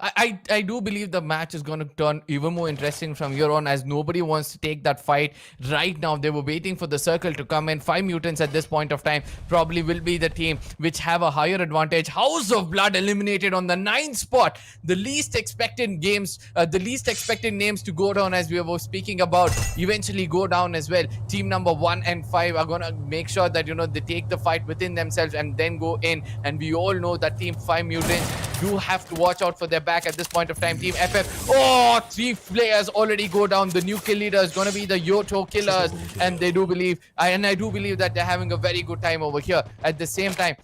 I do believe the match is going to turn even more interesting from here on, as nobody wants to take that fight right now. They were waiting for the circle to come in. 5 Mutants at this point of time probably will be the team which have a higher advantage. House of Blood eliminated on the 9th spot. The least expected names to go down, as we were speaking about, eventually go down as well. Team number 1 and 5 are going to make sure that, they take the fight within themselves and then go in. And we all know that Team 5 Mutants do have to watch out for their back at this point of time. Team FF, 3 players already go down. The new kill leader is going to be the YOTO killers, and I do believe that they're having a very good time over here. At the same time,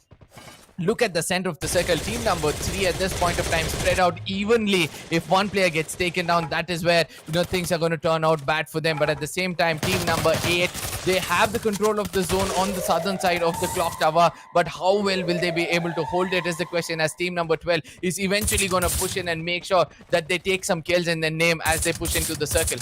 look at the center of the circle. Team number 3 at this point of time spread out evenly. If one player gets taken down, that is where things are going to turn out bad for them. But at the same time, team number 8, they have the control of the zone on the southern side of the clock tower, but how well will they be able to hold it is the question, as team number 12 is eventually going to push in and make sure that they take some kills in their name as they push into the circle.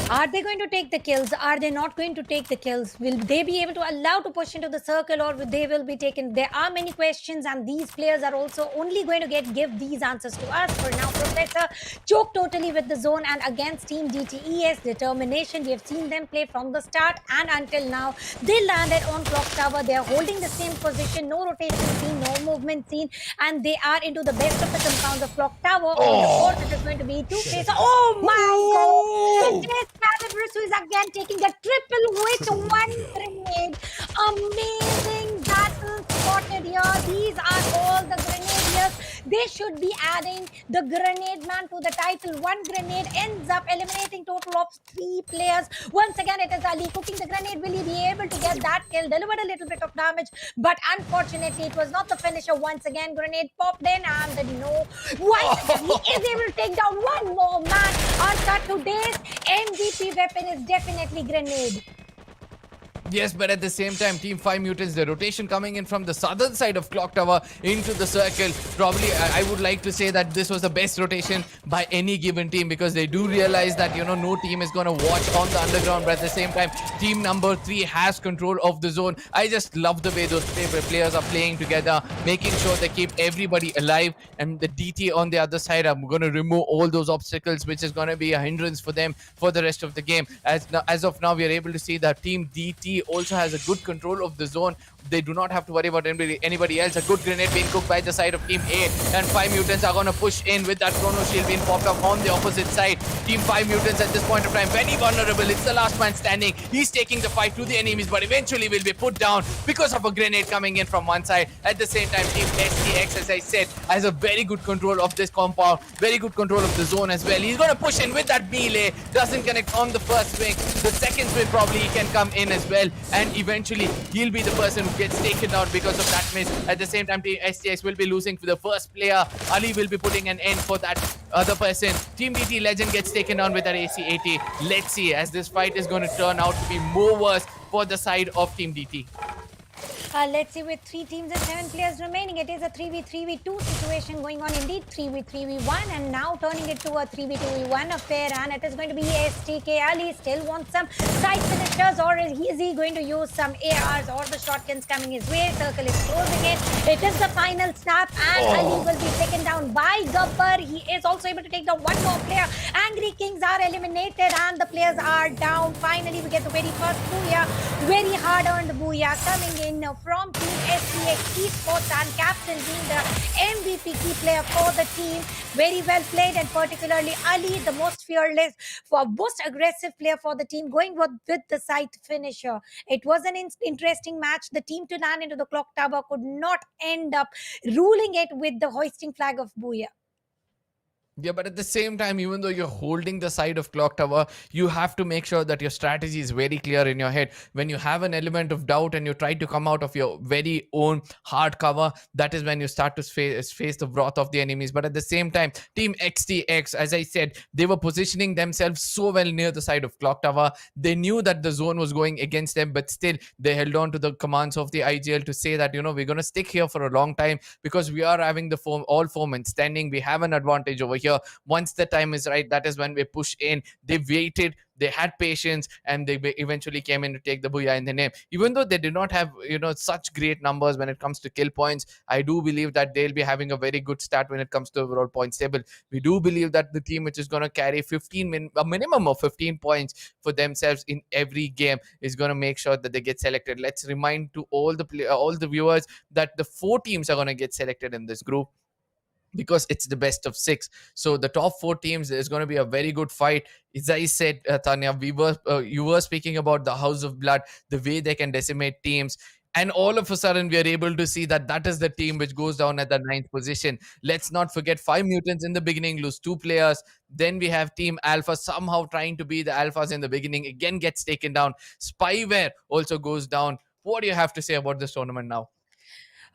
Are they going to take the kills? Are they not going to take the kills? Will they be able to allow to push into the circle, or they will be taken? There are many questions, and these players are also only going to give these answers to us. For now, Professor choked totally with the zone, and against Team DTES, determination. We have seen them play from the start and until now. They landed on Clock Tower. They are holding the same position. No rotation seen, no movement seen, and they are into the best of the compounds of Clock Tower. Of course, it is going to be 2 phases. Oh my God! Calibers, who is again taking a triple with one grenade. Amazing battle spotted here. These are all the grenadiers. They should be adding the grenade man to the title. One grenade ends up eliminating total of 3 players. Once again, it is Ali cooking the grenade. Will he be able to get that kill? Delivered a little bit of damage, but unfortunately, it was not the finisher. Once again, grenade popped in, and the no. Once again, he is able to take down one more man. Our today's MVP weapon is definitely grenade. Yes, but at the same time, Team 5 Mutants, the rotation coming in from the southern side of Clock Tower into the circle. Probably, I would like to say that this was the best rotation by any given team, because they do realize that, no team is going to watch on the underground. But at the same time, team number 3 has control of the zone. I just love the way those players are playing together, making sure they keep everybody alive. And the DT on the other side, I'm going to remove all those obstacles, which is going to be a hindrance for them for the rest of the game. As of now, we are able to see that Team DT also has a good control of the zone. They do not have to worry about anybody else. A good grenade being cooked by the side of Team A, and 5 Mutants are going to push in with that chrono shield being popped up on the opposite side. Team 5 Mutants at this point of time very vulnerable. It's the last man standing. He's taking the fight to the enemies, but eventually will be put down because of a grenade coming in from one side. At the same time, Team STX, as I said, has a very good control of this compound, very good control of the zone as well. He's going to push in with that melee. Doesn't connect on the first swing. The second swing probably he can come in as well, and eventually he'll be the person who gets taken out because of that miss. At the same time, Team STX will be losing for the first player. Ali will be putting an end for that other person. Team DT Legend gets taken down with that AC-80. Let's see as this fight is going to turn out to be more worse for the side of Team DT. Let's see, with 3 teams and 7 players remaining, it is a 3v3v2 situation going on indeed. 3v3v1, and now turning it to a 3v2v1 affair, and it is going to be STK. Ali still wants some side finishers, or is he going to use some ARs or the shotguns coming his way? Circle is closing it. It is the final snap, and Ali will be taken down by Gabbar. He is also able to take down one more player. Angry Kings are eliminated, and the players are down. Finally, we get the very first booyah. Very hard-earned booyah coming in from Team STX Esports, and captain being the MVP key player for the team. Very well played, and particularly Ali, the most fearless, most aggressive player for the team, going with the side finisher. It was an interesting match. The team to land into the clock tower could not end up ruling it with the hoisting flag of Booyah. Yeah, but at the same time, even though you're holding the side of Clock Tower, you have to make sure that your strategy is very clear in your head. When you have an element of doubt and you try to come out of your very own hard cover, that is when you start to face the wrath of the enemies. But at the same time, Team XTX, as I said, they were positioning themselves so well near the side of Clock Tower. They knew that the zone was going against them, but still they held on to the commands of the IGL to say that, we're going to stick here for a long time because we are having all four men standing. We have an advantage over here. Once the time is right, that is when we push in. They waited, they had patience, and they eventually came in to take the booyah in the name. Even though they did not have such great numbers when it comes to kill points, I do believe that they'll be having a very good start when it comes to overall points table. We do believe that the team which is going to carry a minimum of 15 points for themselves in every game is going to make sure that they get selected. Let's remind to all the viewers that the 4 teams are going to get selected in this group, because it's the best of 6. So the top 4 teams, is going to be a very good fight. As I said, Tanya, you were speaking about the House of Blood, the way they can decimate teams. And all of a sudden, we are able to see that is the team which goes down at the 9th position. Let's not forget 5 Mutants in the beginning lose 2 players. Then we have Team Alpha somehow trying to be the Alphas in the beginning, again gets taken down. Spyware also goes down. What do you have to say about this tournament now?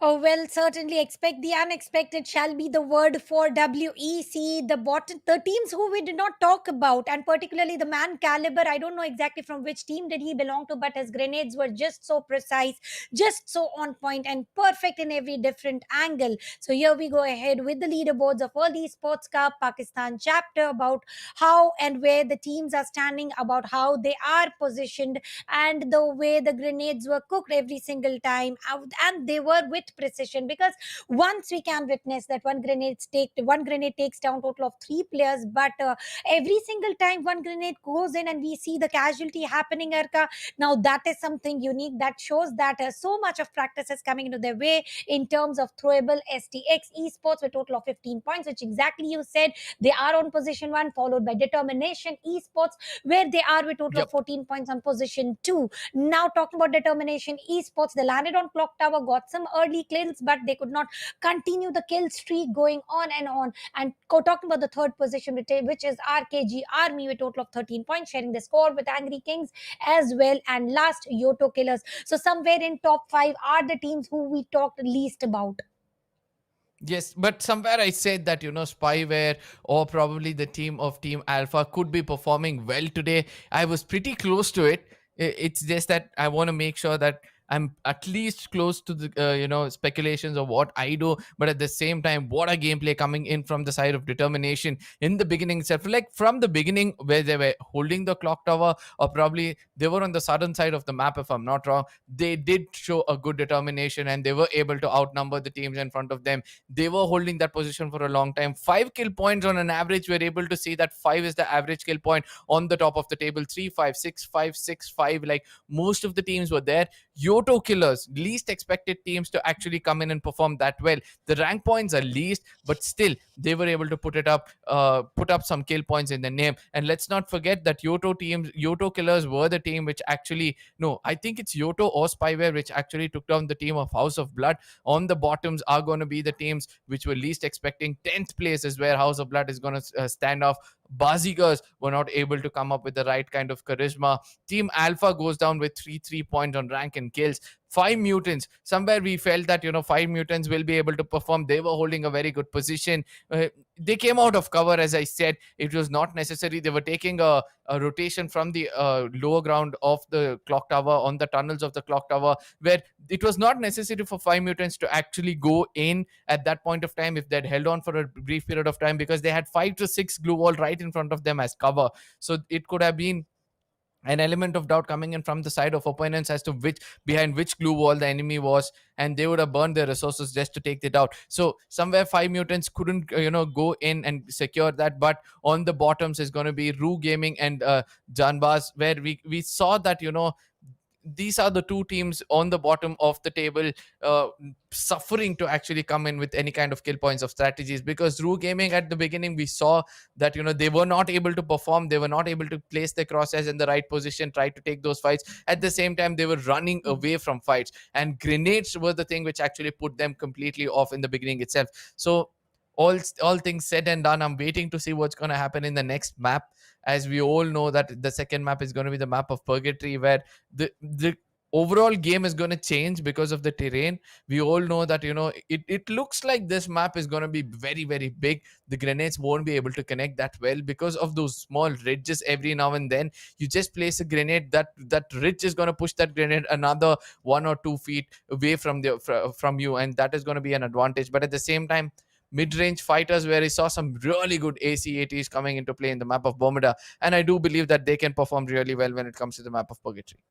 Oh, well, certainly expect the unexpected shall be the word for WEC. The teams who we did not talk about, and particularly the man Caliber. I don't know exactly from which team did he belong to, but his grenades were just so precise, just so on point, and perfect in every different angle. So here we go ahead with the leaderboards of World Esports Cup Pakistan chapter, about how and where the teams are standing, about how they are positioned, and the way the grenades were cooked every single time. And they were with exact precision, because once we can witness that one grenade takes down total of three players, but every single time one grenade goes in and we see the casualty happening, Arka. Now that is something unique that shows that so much of practice is coming into their way in terms of throwable. STX Esports with total of 15 points, which exactly you said, they are on position 1, followed by Determination Esports, where they are with total of Yep. 14 points on position 2. Now talking about Determination Esports, they landed on clock tower, got some early kills, but they could not continue the kill streak going on and on. And talking about the third position, which is RKG Army with total of 13 points, sharing the score with Angry Kings as well. And last, YOTO Killers. So somewhere in top 5 are the teams who we talked least about. Yes, but somewhere I said that, Spyware or probably the team of Team Alpha could be performing well today. I was pretty close to it. It's just that I want to make sure that I'm at least close to the, speculations of what I do. But at the same time, what a gameplay coming in from the side of Determination in the beginning itself. Like from the beginning, where they were holding the clock tower, or probably they were on the southern side of the map, if I'm not wrong, they did show a good determination and they were able to outnumber the teams in front of them. They were holding that position for a long time. 5 kill points on an average. We're able to see that 5 is the average kill point on the top of the table. 3, 5, 6, 5, 6, 5. Like most of the teams were there. YOTO Killers, least expected teams to actually come in and perform that well. The rank points are least, but still they were able to put up some kill points in the name. And let's not forget that YOTO Killers were the team which actually, no, I think it's YOTO or Spyware which actually took down the team of House of Blood. On the bottoms are going to be the teams which were least expecting. 10th place is where House of Blood is going to stand off. BAZIGARs were not able to come up with the right kind of charisma. Team Alpha goes down with 3 points on rank and kills. 5 Mutants, somewhere we felt that 5 Mutants will be able to perform. They were holding a very good position. They came out of cover, as I said. It was not necessary. They were taking a rotation from the lower ground of the clock tower, on the tunnels of the clock tower, where it was not necessary for 5 Mutants to actually go in at that point of time if they'd held on for a brief period of time, because they had 5 to 6 glue wall right in front of them as cover. So it could have been an element of doubt coming in from the side of opponents as to behind which glue wall the enemy was, and they would have burned their resources just to take it out. So somewhere 5 Mutants couldn't go in and secure that. But on the bottoms is going to be ROOH Gaming and Janbaz, where we saw that these are the two teams on the bottom of the table, suffering to actually come in with any kind of kill points of strategies, because ROOH Gaming at the beginning we saw that they were not able to perform. They were not able to place their crosshairs in the right position, try to take those fights. At the same time, they were running away from fights, and grenades were the thing which actually put them completely off in the beginning itself. So all things said and done, I'm waiting to see what's going to happen in the next map. As we all know that the second map is going to be the map of Purgatory, where the overall game is going to change because of the terrain. We all know that it looks like this map is going to be very, very big. The grenades won't be able to connect that well because of those small ridges. Every now and then you just place a grenade, that ridge is going to push that grenade another 1 or 2 feet away from you, and that is going to be an advantage. But at the same time, mid-range fighters, where I saw some really good ACATs coming into play in the map of Bermuda, and I do believe that they can perform really well when it comes to the map of Purgatory.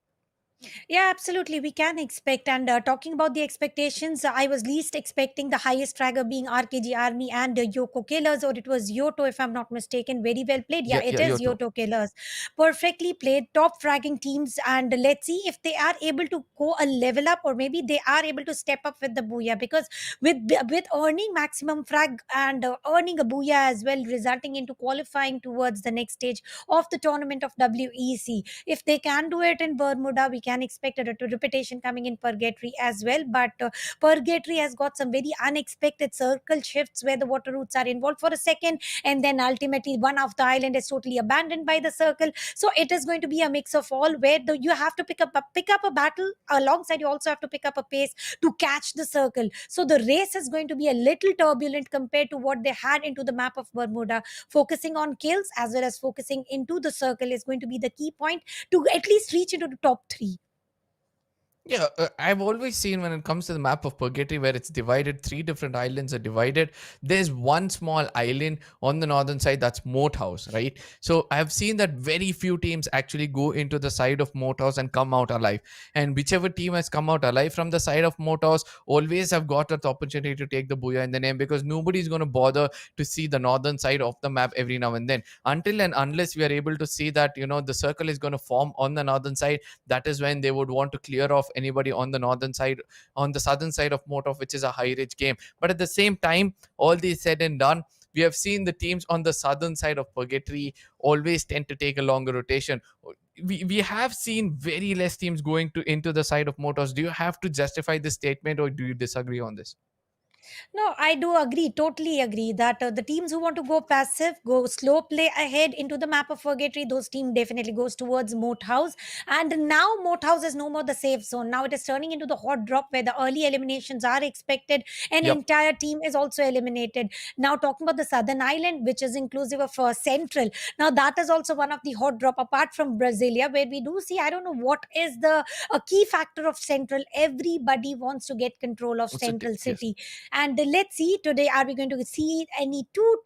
Yeah, absolutely. We can expect. And talking about the expectations, I was least expecting the highest fragger being RKG Army and Yoko Killers, or it was YOTO, if I'm not mistaken. Very well played. Yeah, Yeah, it yeah, is YOTO. YOTO Killers. Perfectly played, top fragging teams. And let's see if they are able to go a level up, or maybe they are able to step up with the booyah. Because with earning maximum frag and earning a booyah as well, resulting into qualifying towards the next stage of the tournament of WEC. If they can do it in Bermuda, we can expect a reputation coming in Purgatory as well. But Purgatory has got some very unexpected circle shifts where the water routes are involved for a second, and then ultimately one of the island is totally abandoned by the circle. So it is going to be a mix of all, where you have to pick up a battle alongside. You also have to pick up a pace to catch the circle. So the race is going to be a little turbulent compared to what they had into the map of Bermuda. Focusing on kills as well as focusing into the circle is going to be the key point to at least reach into the top 3. Yeah, I've always seen when it comes to the map of Purgatory where it's divided, three different islands are divided. There's one small island on the northern side that's Moat House, right? So I've seen that very few teams actually go into the side of Moat House and come out alive. And whichever team has come out alive from the side of Moat House always have got that opportunity to take the booyah in the name, because nobody's going to bother to see the northern side of the map every now and then. Until and unless we are able to see that, the circle is going to form on the northern side, that is when they would want to clear off anybody on the northern side, on the southern side of Moat, which is a high ridge game. But at the same time, all this said and done, we have seen the teams on the southern side of Purgatory always tend to take a longer rotation. We have seen very less teams going to into the side of Motors. Do you have to justify this statement, or do you disagree on this? No, I do agree, totally agree that the teams who want to go passive, go slow play ahead into the map of Purgatory, those team definitely goes towards Moat House. And now Moat House is no more the safe zone. Now it is turning into the hot drop where the early eliminations are expected. An Yep. entire team is also eliminated. Now talking about the Southern Island, which is inclusive of Central. Now that is also one of the hot drop apart from Brasilia, where we do see, I don't know what is the a key factor of Central. Everybody wants to get control of What's it? Central Yes. City, and let's see today, are we going to see any two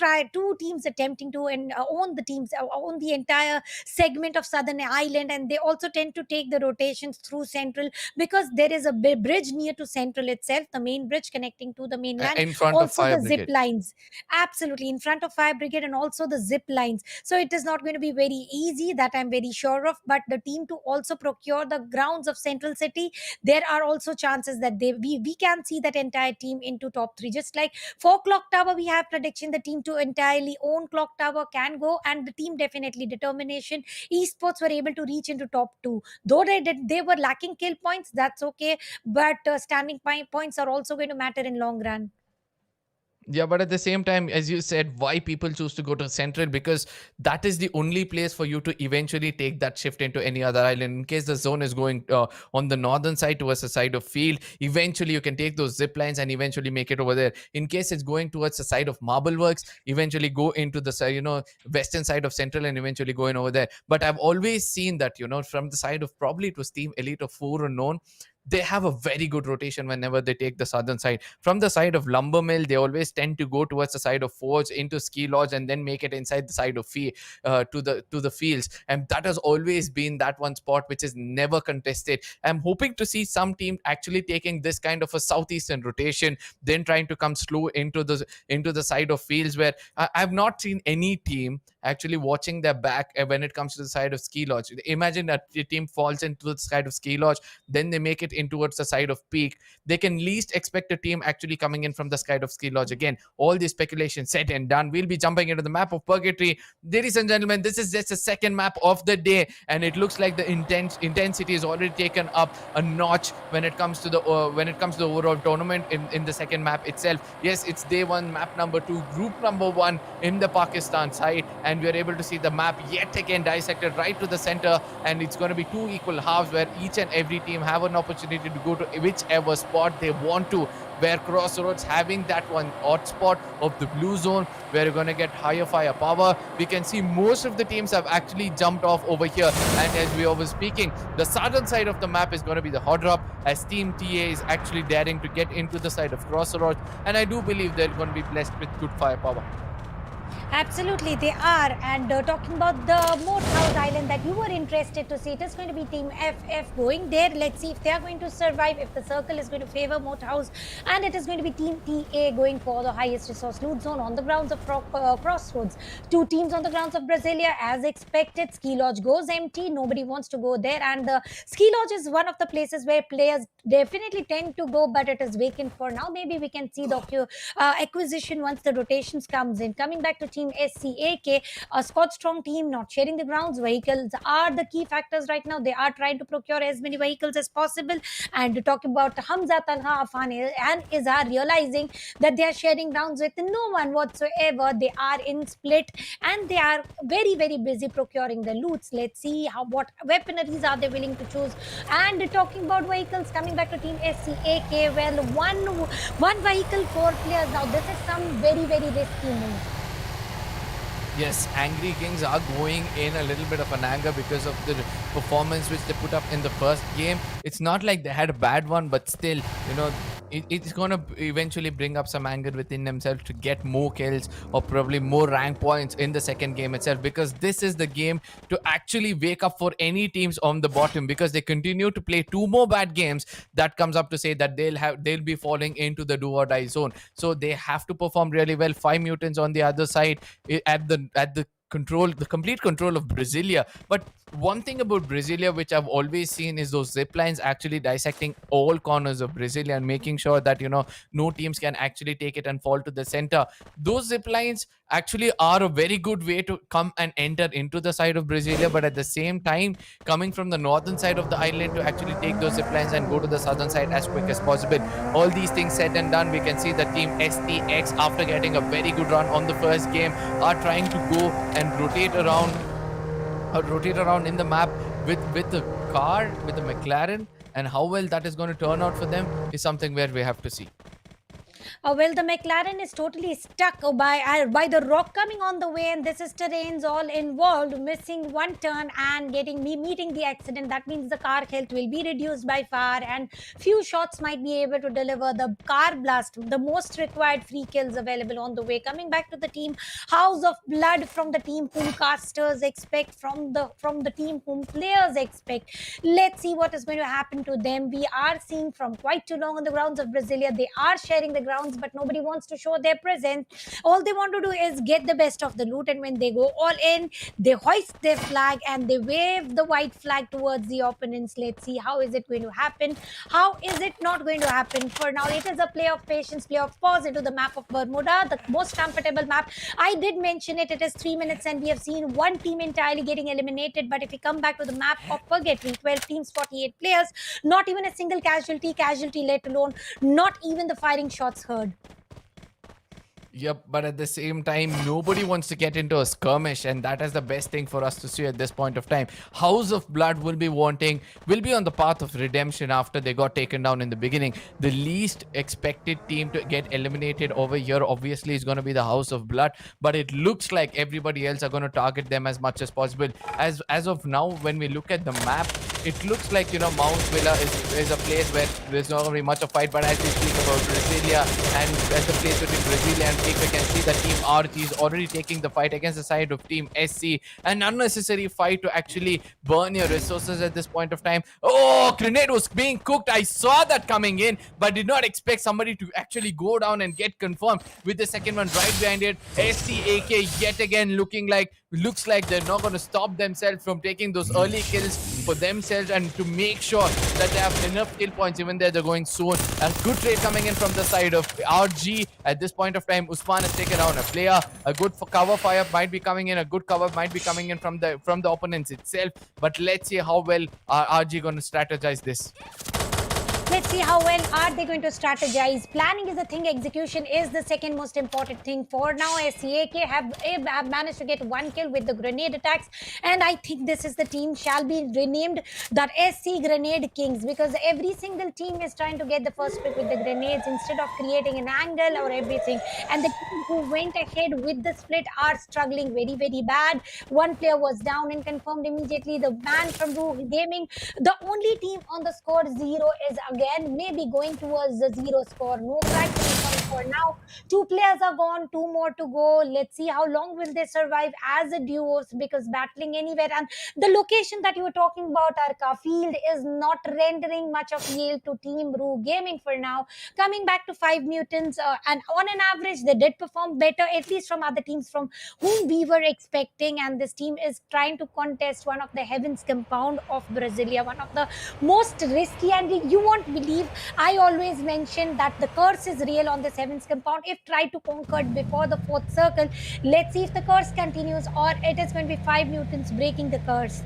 teams attempting to and own the teams, own the entire segment of Southern Island, and they also tend to take the rotations through Central, because there is a bridge near to Central itself, the main bridge connecting to the mainland, In front of also Fire the zip Brigade. lines, absolutely in front of Fire Brigade, and also the zip lines. So it is not going to be very easy, that I'm very sure of. But the team to also procure the grounds of Central City, there are also chances that we can see that entire team into top three. Just like for Clock Tower, we have prediction the team to entirely own Clock Tower can go, and the team definitely determination. Esports were able to reach into top two, though they were lacking kill points. That's okay, but standing points are also going to matter in long run. Yeah, but at the same time, as you said, why people choose to go to Central, because that is the only place for you to eventually take that shift into any other island. In case the zone is going on the northern side towards the side of field, eventually you can take those zip lines and eventually make it over there. In case it's going towards the side of Marble Works, eventually go into the side, western side of Central, and eventually go in over there. But I've always seen that, from the side of, probably it was Team Elite or 4 Unknown, they have a very good rotation whenever they take the southern side. From the side of Lumber Mill, they always tend to go towards the side of Forge into Ski Lodge, and then make it inside the side of to the fields. And that has always been that one spot which is never contested. I'm hoping to see some team actually taking this kind of a southeastern rotation, then trying to come slow into the side of fields, where I've not seen any team actually watching their back when it comes to the side of Ski Lodge. Imagine that the team falls into the side of Ski Lodge, then they make it in towards the side of Peak. They can least expect a team actually coming in from the side of Ski Lodge. Again, all the speculation said and done. We'll be jumping into the map of Purgatory. Ladies and gentlemen, this is just the second map of the day, and it looks like the intensity is already taken up a notch when it comes to the overall tournament in the second map itself. Yes, it's day one, map number 2, group number 1 in the Pakistan side, and we are able to see the map yet again dissected right to the center, and it's going to be 2 equal halves where each and every team have an opportunity to go to whichever spot they want to, where Crossroads having that one hot spot of the blue zone where you're going to get higher firepower. We can see most of the teams have actually jumped off over here, and as we were speaking, the southern side of the map is going to be the hot drop, as Team TA is actually daring to get into the side of Crossroads, and I do believe they're going to be blessed with good firepower. Absolutely, they are. And talking about the Moat House Island that you were interested to see, it is going to be Team FF going there. Let's see if they are going to survive, if the circle is going to favor Moat House, and it is going to be Team TA going for the highest resource loot zone on the grounds of Crossroads. 2 teams on the grounds of Brasilia, as expected. Ski Lodge goes empty. Nobody wants to go there, and the Ski Lodge is one of the places where players definitely tend to go, but it is vacant for now. Maybe we can see the acquisition once the rotations comes in. Coming back to Team SCAK, a Scott Strong team not sharing the grounds. Vehicles are the key factors right now. They are trying to procure as many vehicles as possible. And talking about Hamza, Talha, Afan, and Izhar, realizing that they are sharing grounds with no one whatsoever. They are in split, and they are very, very busy procuring the loots. Let's see what weaponaries are they willing to choose. And talking about vehicles, coming back to Team SCAK, well, one vehicle, 4 players. Now this is some very, very risky move. Yes, Angry Kings are going in a little bit of an anger because of the performance which they put up in the first game. It's not like they had a bad one, but still, it's going to eventually bring up some anger within themselves to get more kills or probably more rank points in the second game itself, because this is the game to actually wake up for any teams on the bottom, because they continue to play two more bad games. That comes up to say that they'll be falling into the do or die zone. So they have to perform really well. Five Mutants on the other side, at the control, the complete control of Brasilia. But one thing about Brasilia which I've always seen is those zip lines actually dissecting all corners of Brasilia and making sure that no teams can actually take it and fall to the center. Those zip lines actually are a very good way to come and enter into the side of Brasilia, but at the same time, coming from the northern side of the island to actually take those zip lines and go to the southern side as quick as possible. All these things said and done, we can see the team STX, after getting a very good run on the first game, are trying to go and rotate around in the map with the car, with the McLaren, and how well that is going to turn out for them is something where we have to see. Well, the McLaren is totally stuck by the rock coming on the way, and this is terrains all involved, missing one turn and meeting the accident. That means the car health will be reduced by far, and few shots might be able to deliver the car blast, the most required free kills available on the way. Coming back to the team, House of Blood from the team whom casters expect, from the team whom players expect. Let's see what is going to happen to them. We are seeing from quite too long on the grounds of Brasilia. They are sharing the grounds, but nobody wants to show their presence. All they want to do is get the best of the loot, and when they go all in, they hoist their flag and they wave the white flag towards the opponents. Let's see how is it going to happen. How is it not going to happen? For now, it is a play of patience, play of pause into the map of Bermuda, the most comfortable map. I did mention it. It is 3 minutes, and we have seen one team entirely getting eliminated. But if we come back to the map of Purgatory, 12 teams, 48 players, not even a single casualty, let alone not even the firing shots heard. Yep, but at the same time, nobody wants to get into a skirmish, and that is the best thing for us to see at this point of time. House of Blood will be on the path of redemption after they got taken down in the beginning. The least expected team to get eliminated over here, obviously, is going to be the House of Blood, but it looks like everybody else are going to target them as much as possible. As of now, when we look at the map, it looks like, Mount Villa is a place where there's not very much a fight, but as we speak about Brasilia, and as the place between Brasilia and Pick, we can see that Team RG is already taking the fight against the side of Team SC. An unnecessary fight to actually burn your resources at this point of time. Oh, grenade was being cooked. I saw that coming in, but did not expect somebody to actually go down and get confirmed with the second one right behind it. SCAK yet again looks like they're not going to stop themselves from taking those early kills for themselves, and to make sure that they have enough kill points even though they're going soon. A good trade coming in from the side of RG. At this point of time, Usman has taken down a player. A good cover fire might be coming in. A good cover might be coming in from the opponents itself. But let's see how well RG going to strategize this. Let's see how well are they going to strategize. Planning is the thing, execution is the second most important thing. For now, SCAK have managed to get one kill with the grenade attacks, and I think this is the team shall be renamed the SC Grenade Kings, because every single team is trying to get the first pick with the grenades instead of creating an angle or everything. And the team who went ahead with the split are struggling very, very bad. One player was down and confirmed immediately. The man from ROOH Gaming, the only team on the score 0, is again maybe going towards the 0 score. No prize for now. 2 players are gone, 2 more to go. Let's see how long will they survive as a duos, because battling anywhere, and the location that you were talking about, Arka Field, is not rendering much of yield to Team ROOH Gaming for now. Coming back to 5 Mutants, and on an average they did perform better, at least from other teams from whom we were expecting, and this team is trying to contest one of the heavens compound of Brasilia, one of the most risky, and you won't believe, I always mention that the curse is real on this heavens compound if tried to conquer it before the 4th circle. Let's see if the curse continues, or it is going to be 5 Mutants breaking the curse.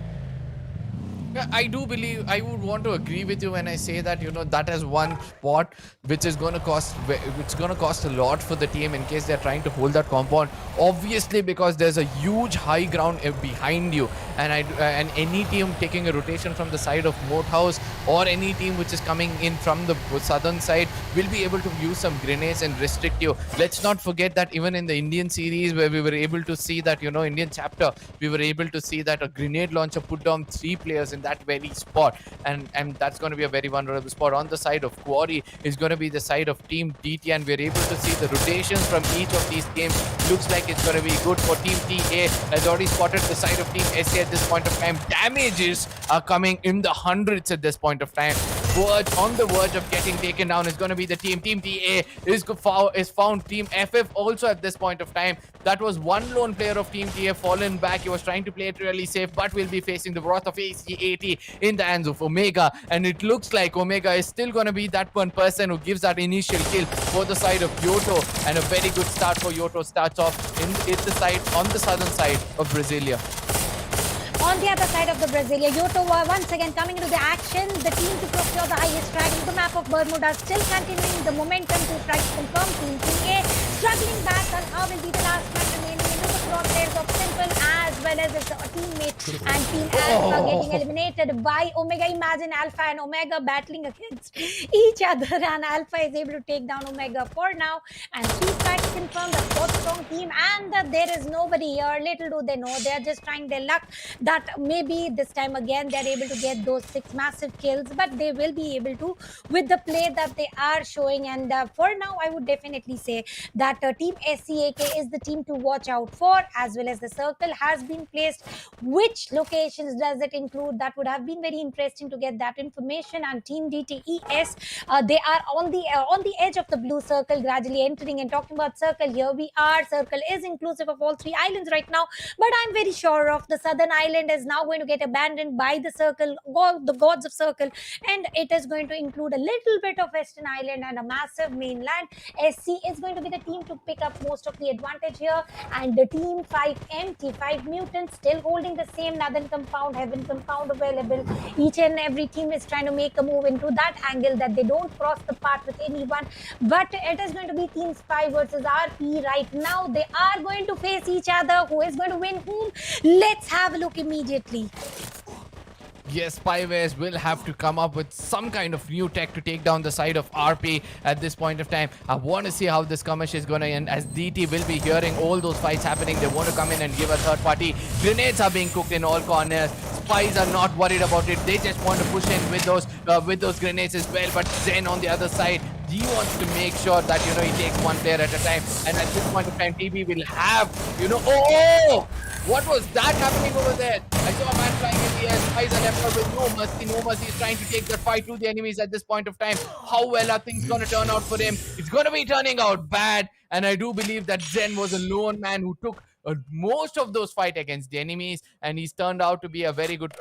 Yeah, I do believe I would want to agree with you when I say that that is one spot which is going to cost a lot for the team in case they're trying to hold that compound. Obviously, because there's a huge high ground behind you, and any team taking a rotation from the side of Moat House or any team which is coming in from the southern side will be able to use some grenades and restrict you. Let's not forget that even in the Indian series where we were able to see that Indian chapter, we were able to see that a grenade launcher put down 3 players in that very spot, and that's going to be a very vulnerable spot. On the side of Quarry is going to be the side of Team DT, and we're able to see the rotations from each of these games. Looks like it's going to be good for Team TA. Has already spotted the side of Team SA at this point of time. Damages are coming in the hundreds at this point of time. On the verge of getting taken down is going to be the team. Team TA is found. Team FF also at this point of time. That was one lone player of Team TA fallen back. He was trying to play it really safe, but will be facing the wrath of AC80 in the hands of Omega. And it looks like Omega is still going to be that one person who gives that initial kill for the side of YOTO. And a very good start for YOTO starts off on the southern side of Brasilia. On the other side of the Brasilia, YOTO once again coming into the action. The team to procure the highest strike into the map of Bermuda still continuing the momentum to try to confirm Team TA. Struggling back on how will be the last man remaining into the crosshairs of Simple as well as his teammate and Team Alpha getting eliminated by Omega. Imagine Alpha and Omega battling against each other, and Alpha is able to take down Omega for now. And 3 strikes confirmed, a 4th strong team, and there is nobody here. Little do they know, they are just trying their luck that maybe this time again they're able to get those 6 massive kills, but they will be able to with the play that they are showing. And for now, I would definitely say that Team SCAK is the team to watch out for, as well as the circle has been placed. Which locations does it include? That would have been very interesting to get that information. And Team DTES, they are on the edge of the blue circle, gradually entering. And talking about circle, here we are. Circle is inclusive of all 3 islands right now, but I'm very sure of the southern island is now going to get abandoned by the circle, or the gods of circle, and it is going to include a little bit of western island and a massive mainland. SC is going to be the team to pick up most of the advantage here, and the Team 5MT, 5 mutants, still holding the same northern compound, heaven compound available. Each and every team is trying to make a move into that angle that they don't cross the path with anyone, but it is going to be Team Spy versus RP right now. They are going to face each other. Who is going to win whom? Let's have a look immediately. Yes, Spywares will have to come up with some kind of new tech to take down the side of RP at this point of time. I want to see how this skirmish is going to end, as DT will be hearing all those fights happening. They want to come in and give a third party. Grenades are being cooked in all corners. Spies are not worried about it. They just want to push in with those grenades as well. But Zen on the other side, he wants to make sure that he takes one player at a time. And at this point of time, TB will have oh! What was that happening over there? I saw a man flying in the air. Spies are left out with no mercy. No mercy. He's trying to take that fight to the enemies at this point of time. How well are things going to turn out for him? It's going to be turning out bad. And I do believe that Zen was a lone man who took most of those fights against the enemies. And he's turned out to be a very good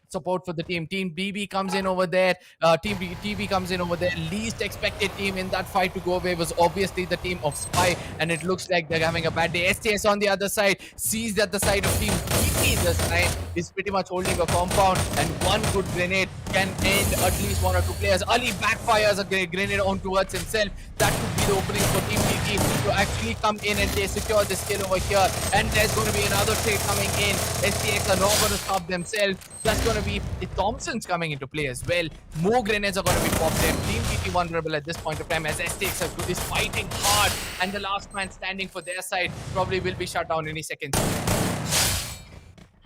support for the team. Team BB comes in over there. Team TV comes in over there. Least expected team in that fight to go away was obviously the team of Spy, and it looks like they're having a bad day. STS on the other side sees that the side of Team BB this time is pretty much holding a compound, and one good grenade can end at least 1 or 2 players. Ali backfires a grenade on towards himself. That could be the opening for Team BB to actually come in and they secure this kill over here. And there's going to be another trade coming in. STX are not going to stop themselves. That's going to be the Thompsons coming into play as well. More grenades are going to be popped in. Team BB vulnerable at this point of time, as STX is fighting hard, and the last man standing for their side probably will be shut down any second.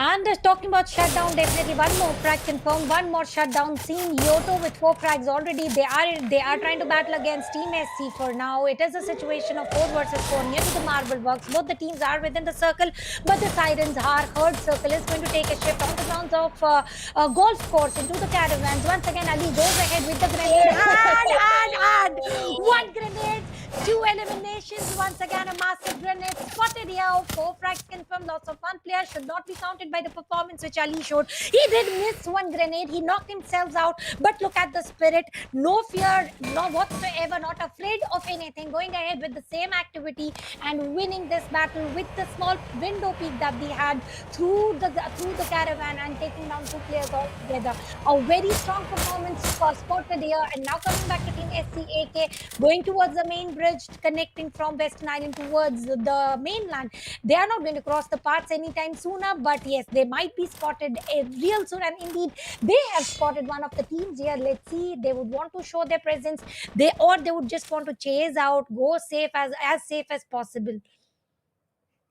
And talking about shutdown, definitely one more frag confirmed, one more shutdown seen. YOTO with 4 frags already. They are trying to battle against Team SC for now. It is a situation of 4 versus 4 near to the Marble Works. Both the teams are within the circle, but the sirens are heard. Circle is going to take a shift on the grounds of golf course into the caravans. Once again, Ali goes ahead with the grenade. And 1 grenade, 2 eliminations. Once again, a massive grenade spotted idea of 4 frags confirmed. Loss of one player should not be counted by the performance which Ali showed. He did miss one grenade. He knocked himself out. But look at the spirit. No fear, no whatsoever. Not afraid of anything. Going ahead with the same activity and winning this battle with the small window peak that they had through the caravan and taking down 2 players altogether. A very strong performance spotted here. And now coming back to Team SCAK, going towards the main bridge, connecting from Western Island towards the mainland. They are not going to cross the paths anytime sooner, but yes, they might be spotted real soon. And indeed, they have spotted one of the teams here. Let's see, they would want to show their presence. They would just want to chase out, go safe as safe as possible.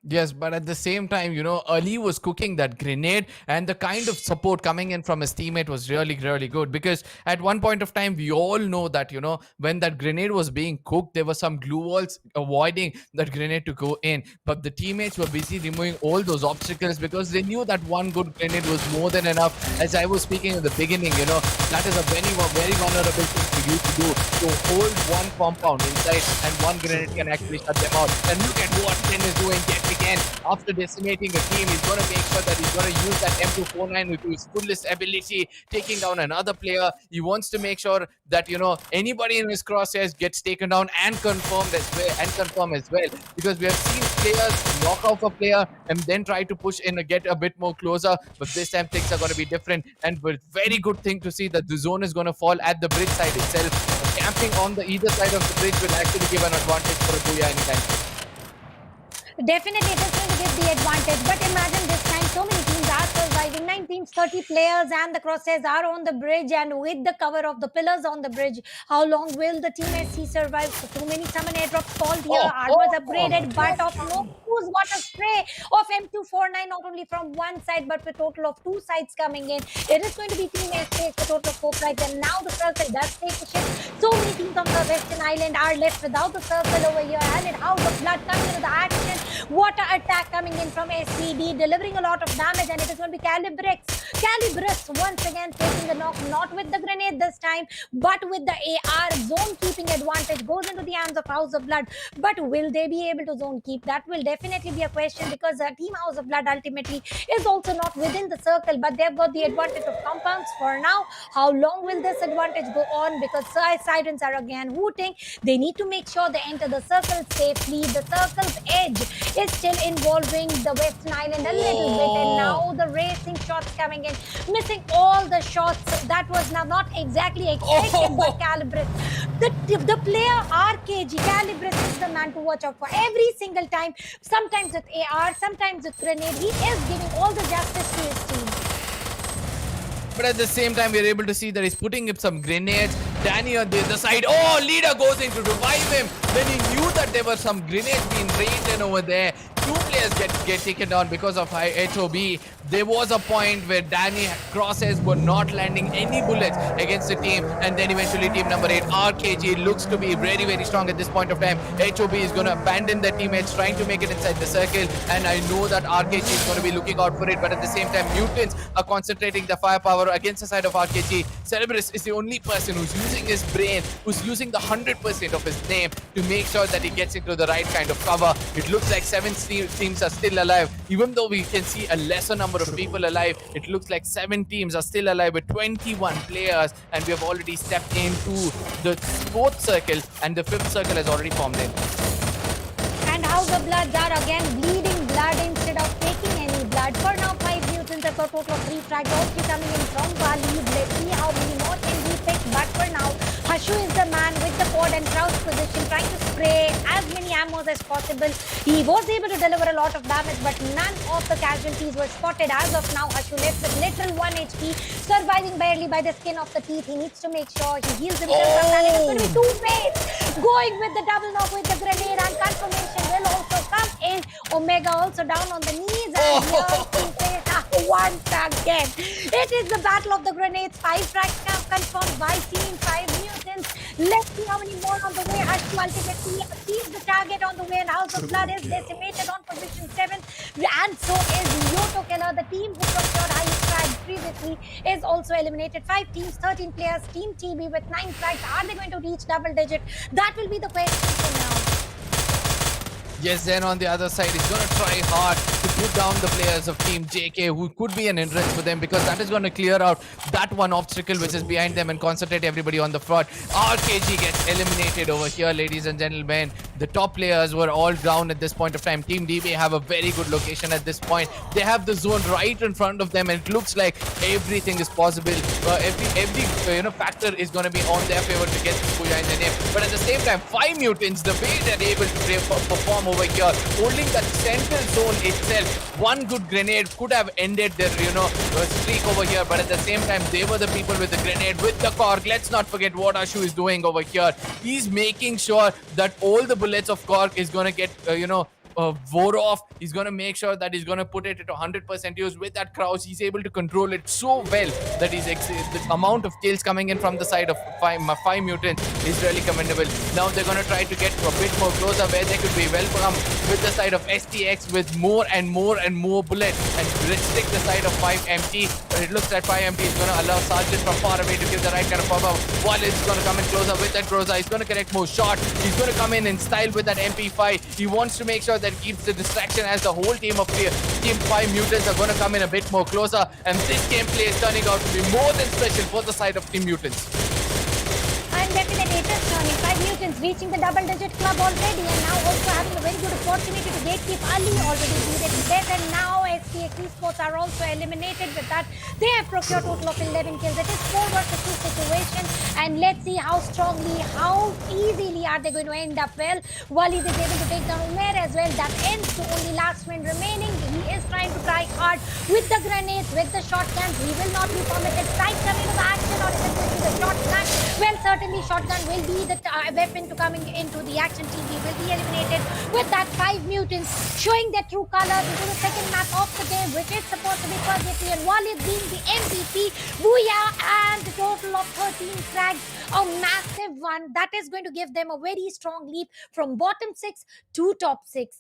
Yes, but at the same time, Ali was cooking that grenade, and the kind of support coming in from his teammate was really, really good. Because at one point of time, we all know that, when that grenade was being cooked, there were some glue walls avoiding that grenade to go in. But the teammates were busy removing all those obstacles because they knew that one good grenade was more than enough. As I was speaking in the beginning, that is a very, very vulnerable thing for you to do. To hold one compound inside, and one grenade can actually shut them out. And look at what Ken is doing yet again. After decimating a team, he's going to make sure that he's going to use that M249 with his fullest ability, taking down another player. He wants to make sure that, anybody in his crosshairs gets taken down and confirm as well. Because we have seen players knock off a player and then try to push in and get a bit more closer. But this time things are going to be different. And it's very good thing to see that the zone is going to fall at the bridge side itself. Camping on the either side of the bridge will actually give an advantage for a Booyah anytime soon. Definitely, it is going to give the advantage. But imagine this time, so many teams are surviving. 9 teams, 30 players, and the crosshairs are on the bridge. And with the cover of the pillars on the bridge, how long will the Team SC survive? So too many summon airdrops called here. Armors upgraded, but of no use. What a spray of M249, not only from one side, but with total of 2 sides coming in. It is going to be Team SC, a total of 4 sides. And now the circle does take the shift. So many teams on the Western Island are left without the circle over here. And it House of Blood coming into the action. Water attack coming in from SCD, delivering a lot of damage, and it is going to be Calibrus once again taking the knock, not with the grenade this time, but with the AR. Zone keeping advantage goes into the hands of House of Blood. But will they be able to zone keep? That will definitely be a question, because Team House of Blood ultimately is also not within the circle, but they've got the advantage of compounds for now. How long will this advantage go on? Because sirens are again hooting. They need to make sure they enter the circle safely. The circle's edge is still involving the Western Island a little bit, and now the racing shots coming in, missing all the shots. That was now not exactly expected by Calibrus. The player RKG, Calibrus is the man to watch out for every single time. Sometimes with AR, sometimes with grenade. He is giving all the justice to his team. But at the same time, we're able to see that he's putting up some grenades. Danny on the other side. Oh, leader goes in to revive him when he knew that there were some grenades being rained in over there. 2 players get taken down because of high HOB. There was a point where Danny crosshairs were not landing any bullets against the team, and then eventually team number 8, RKG, looks to be very, very strong at this point of time. HOB is going to abandon their teammates, trying to make it inside the circle, and I know that RKG is going to be looking out for it, but at the same time, Mutants are concentrating the firepower against the side of RKG. Cerberus is the only person who's using his brain, who's using the 100% of his name to make sure that he gets into the right kind of cover. It looks like 7 teams are still alive. Even though we can see a lesser number of people alive, it looks like 7 teams are still alive with 21 players, and we have already stepped into the 4th circle, and the 5th circle has already formed in. And House of Bloods are again bleeding blood instead of taking any blood. For now, 5 mutants have got a total of 3 frags, all 3 coming in from Bali. Let's see how many more can be picked, but for now, Hashu is the man with the pod and crouch position, trying to spray as many ammos as possible. He was able to deliver a lot of damage, but none of the casualties were spotted as of now. Hashu left with literal 1 HP, surviving barely by the skin of the teeth. He needs to make sure he heals himself up, and it's going to be 2 ways. Going with the double knock with the grenade, and confirmation will also come in. Omega also down on the knees, and here he says once again. It is the battle of the grenades. 5 frags confirmed by team, 5 mutants. Let's see how many more on the way. Hashu ultimately achieves the target on the way, and House of Blood is decimated on position 7. And so is YOTO Killer. The team who procured highest frags previously is also eliminated. 5 teams, 13 players. Team TB with 9 frags. Are they going to reach double digit? That will be the question for now. Yes, then on the other side, he's going to try hard to put down the players of Team JK, who could be an hindrance for them, because that is going to clear out that one obstacle which is behind them and concentrate everybody on the front. RKG gets eliminated over here, ladies and gentlemen. The top players were all down at this point of time. Team DB have a very good location at this point. They have the zone right in front of them, and it looks like everything is possible. Every factor is going to be on their favor to get this booyah in the name. But at the same time, 5 Mutants, the way they're able to perform over here, holding that central zone itself, one good grenade could have ended their streak over here. But at the same time, they were the people with the grenade, with the Korg. Let's not forget what Ashu is doing over here. He's making sure that all the bullets of Korg is going to get wore off. He's going to make sure that he's going to put it at 100% use. With that Kraus, he's able to control it so well that the amount of kills coming in from the side of 5 Mutants is really commendable. Now they're going to try to get a bit more closer, where they could be welcome with the side of STX with more and more and more bullets, and restrict the side of 5MT. But it looks like 5MT is going to allow Sergeant from far away to give the right kind of cover. Wallace is going to come in closer with that Groza. He's going to connect more shots. He's going to come in style with that MP5. He wants to make sure that he keeps the distraction, as the whole team of Team 5 Mutants are going to come in a bit more closer. And this gameplay is turning out to be more than special for the side of Team Mutants. And definitely it is turning. 5 Mutants reaching the double-digit club already, and now also having a very good opportunity to gatekeep Ali, already needed death, and now STX Esports are also eliminated. With that, they have procured a total of 11 kills. It is 4 versus 2 situation, and let's see how strongly, how easily are they going to end up. Well, Walid is able to take down Umair as well. That ends to only last man remaining. He is trying to try hard with the grenades, with the shotguns. He will not be permitted. Strike coming into the action, or is it going to be the shotgun? Well, certainly shotgun will be the weapon to coming into the action. TV will be eliminated. With that, 5 Mutants showing their true colors into the second map of the game, which is supposed to be Purgatory, and Walid being the MVP. Booyah, and a total of 13 frags, a massive one. That is going to give them a very strong leap from bottom 6 to top 6.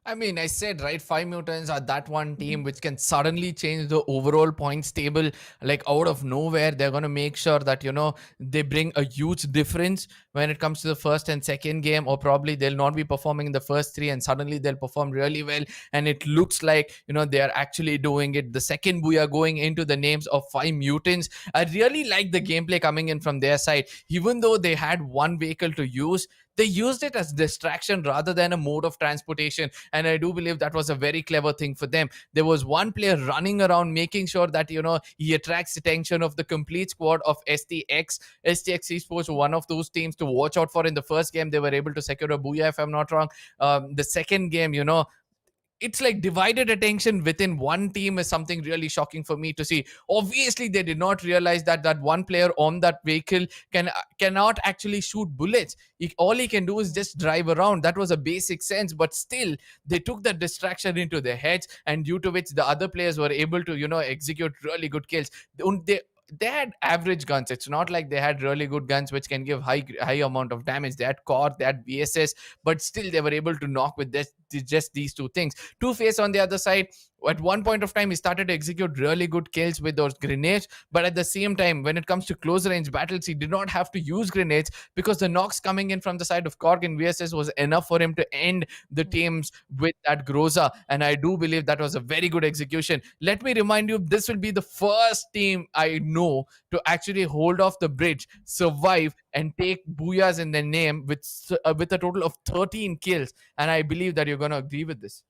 I mean, I said, right, 5 Mutants are that one team which can suddenly change the overall points table, like out of nowhere. They're going to make sure that, they bring a huge difference when it comes to the first and second game, or probably they'll not be performing in the first 3 and suddenly they'll perform really well. And it looks like, they are actually doing it. The second booyah going into the names of 5 Mutants. I really like the gameplay coming in from their side. Even though they had one vehicle to use, they used it as distraction rather than a mode of transportation, and I do believe that was a very clever thing for them. There was one player running around making sure that he attracts attention of the complete squad of STX Esports, one of those teams to watch out for. In the first game, they were able to secure a booyah, if I'm not wrong. The second game, it's like divided attention within one team is something really shocking for me to see. Obviously, they did not realize that one player on that vehicle cannot actually shoot bullets. All he can do is just drive around. That was a basic sense, but still, they took that distraction into their heads, and due to which the other players were able to execute really good kills. They had average guns. It's not like they had really good guns which can give high amount of damage. They had core, they had VSS, but still they were able to knock with just these two things. Two-Face on the other side, at one point of time, he started to execute really good kills with those grenades, but at the same time, when it comes to close range battles, he did not have to use grenades, because the knocks coming in from the side of Korg and VSS was enough for him to end the teams with that Groza, and I do believe that was a very good execution. Let me remind you, this will be the first team I know to actually hold off the bridge, survive, and take booyahs in their name with a total of 13 kills, and I believe that you're going to agree with this.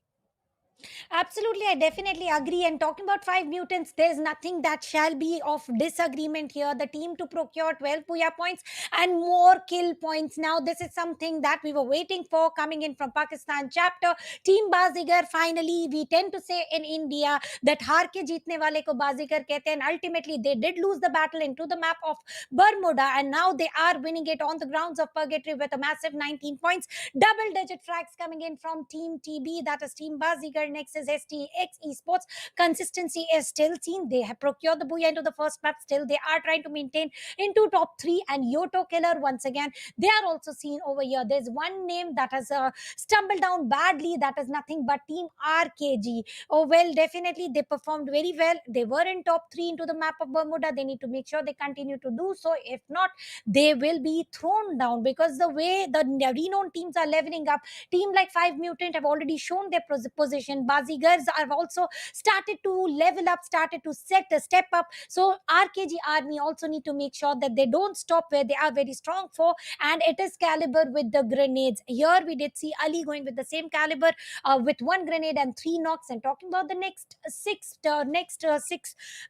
Absolutely, I definitely agree. And talking about 5 Mutants, there's nothing that shall be of disagreement here. The team to procure 12 Puya points and more kill points. Now, this is something that we were waiting for coming in from Pakistan chapter. Team Bazigar, finally, we tend to say in India that हार के जीतने वाले को बाजीगर कहते हैं. And ultimately, they did lose the battle into the map of Bermuda, and now they are winning it on the grounds of Purgatory with a massive 19 points. Double-digit frags coming in from Team TB, that is Team Bazigar. next is STX Esports. Consistency is still seen. They have procured the Booyah into the first map. Still, they are trying to maintain into top three. And YOTO Killer, once again, they are also seen over here. There's one name that has stumbled down badly. That is nothing but Team RKG. Oh, well, definitely they performed very well. They were in top three into the map of Bermuda. They need to make sure they continue to do so. If not, they will be thrown down, because the way the renowned teams are leveling up, team like 5 Mutant have already shown their position. Bazigars have also started to level up, started to set a step up. So RKG Army also need to make sure that they don't stop where they are very strong for, and it is caliber with the grenades. Here we did see Ali going with the same caliber with one grenade and three knocks. And talking about the next six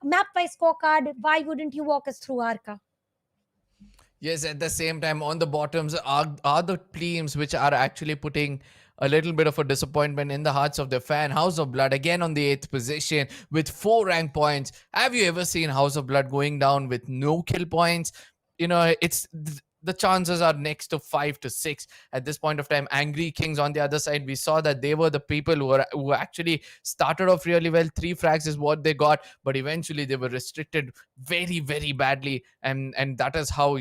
map wise scorecard, why wouldn't you walk us through, Arka? Yes, at the same time, on the bottoms are the teams which are actually putting a little bit of a disappointment in the hearts of their fan. House of Blood again on the 8th position with 4 rank points. Have you ever seen House of Blood going down with no kill points? It's the chances are next to 5 to 6 at this point of time. Angry Kings on the other side, we saw that they were the people who actually started off really well. 3 frags is what they got, but eventually they were restricted very, very badly, and that is how,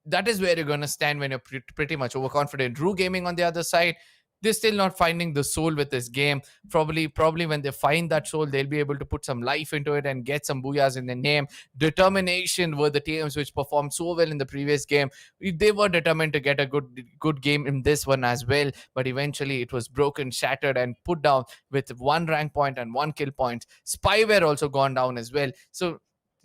that is where you're going to stand when you're pretty much overconfident. Roo Gaming on the other side, they're still not finding the soul with this game. Probably when they find that soul, they'll be able to put some life into it and get some booyahs in their name. Determination were the teams which performed so well in the previous game. They were determined to get a good game in this one as well, but eventually it was broken, shattered, and put down with 1 rank point and 1 kill point. Spyware also gone down as well. So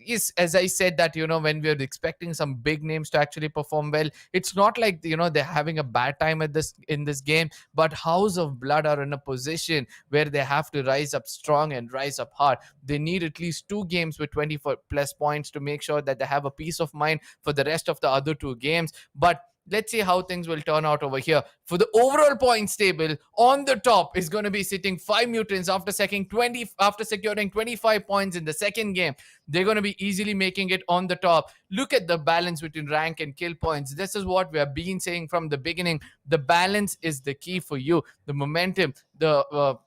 yes, as I said, that when we're expecting some big names to actually perform well, it's not like they're having a bad time in this game. But House of Blood are in a position where they have to rise up strong and rise up hard. They need at least 2 games with 24 plus points to make sure that they have a peace of mind for the rest of the other 2 games. But let's see how things will turn out over here. For the overall points table, on the top is going to be sitting 5 Mutants after securing 25 points in the second game. They're going to be easily making it on the top. Look at the balance between rank and kill points. This is what we have been saying from the beginning. The balance is the key for you. The momentum, the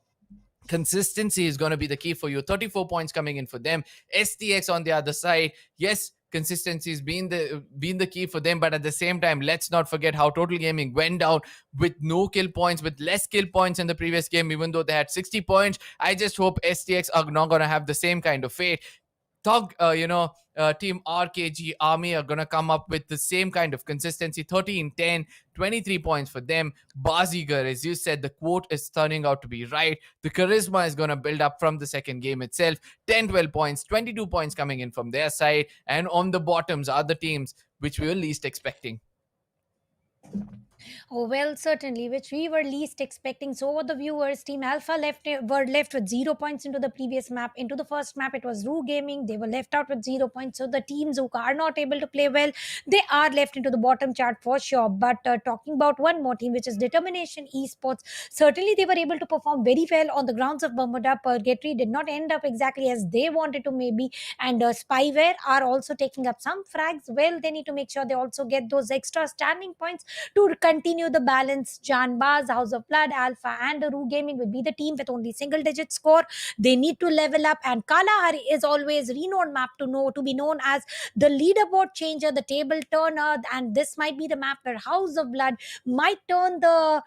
consistency is going to be the key for you. 34 points coming in for them. STX on the other side, yes, consistency has been the key for them, but at the same time, let's not forget how Total Gaming went down with no kill points, with less kill points in the previous game, even though they had 60 points. I just hope STX are not going to have the same kind of fate. Team RKG Army are going to come up with the same kind of consistency. 13-10, 23 points for them. Bazigar, as you said, the quote is turning out to be right. The charisma is going to build up from the second game itself. 10-12 points, 22 points coming in from their side. And on the bottoms are the teams which we were least expecting. Oh, well, certainly, which we were least expecting. So, the viewers, Team Alpha were left with 0 points into the previous map. Into the first map, it was Roo Gaming. They were left out with 0 points. So, the teams who are not able to play well, they are left into the bottom chart for sure. But talking about one more team, which is Determination Esports, certainly they were able to perform very well on the grounds of Bermuda. Purgatory did not end up exactly as they wanted to, maybe. And Spyware are also taking up some frags. Well, they need to make sure they also get those extra standing points to continue the balance. Janbaz, House of Blood, Alpha, and Roo Gaming will be the team with only single-digit score. They need to level up, and Kalahari is always renowned map to be known as the leaderboard changer, the table turner, and this might be the map where House of Blood might turn the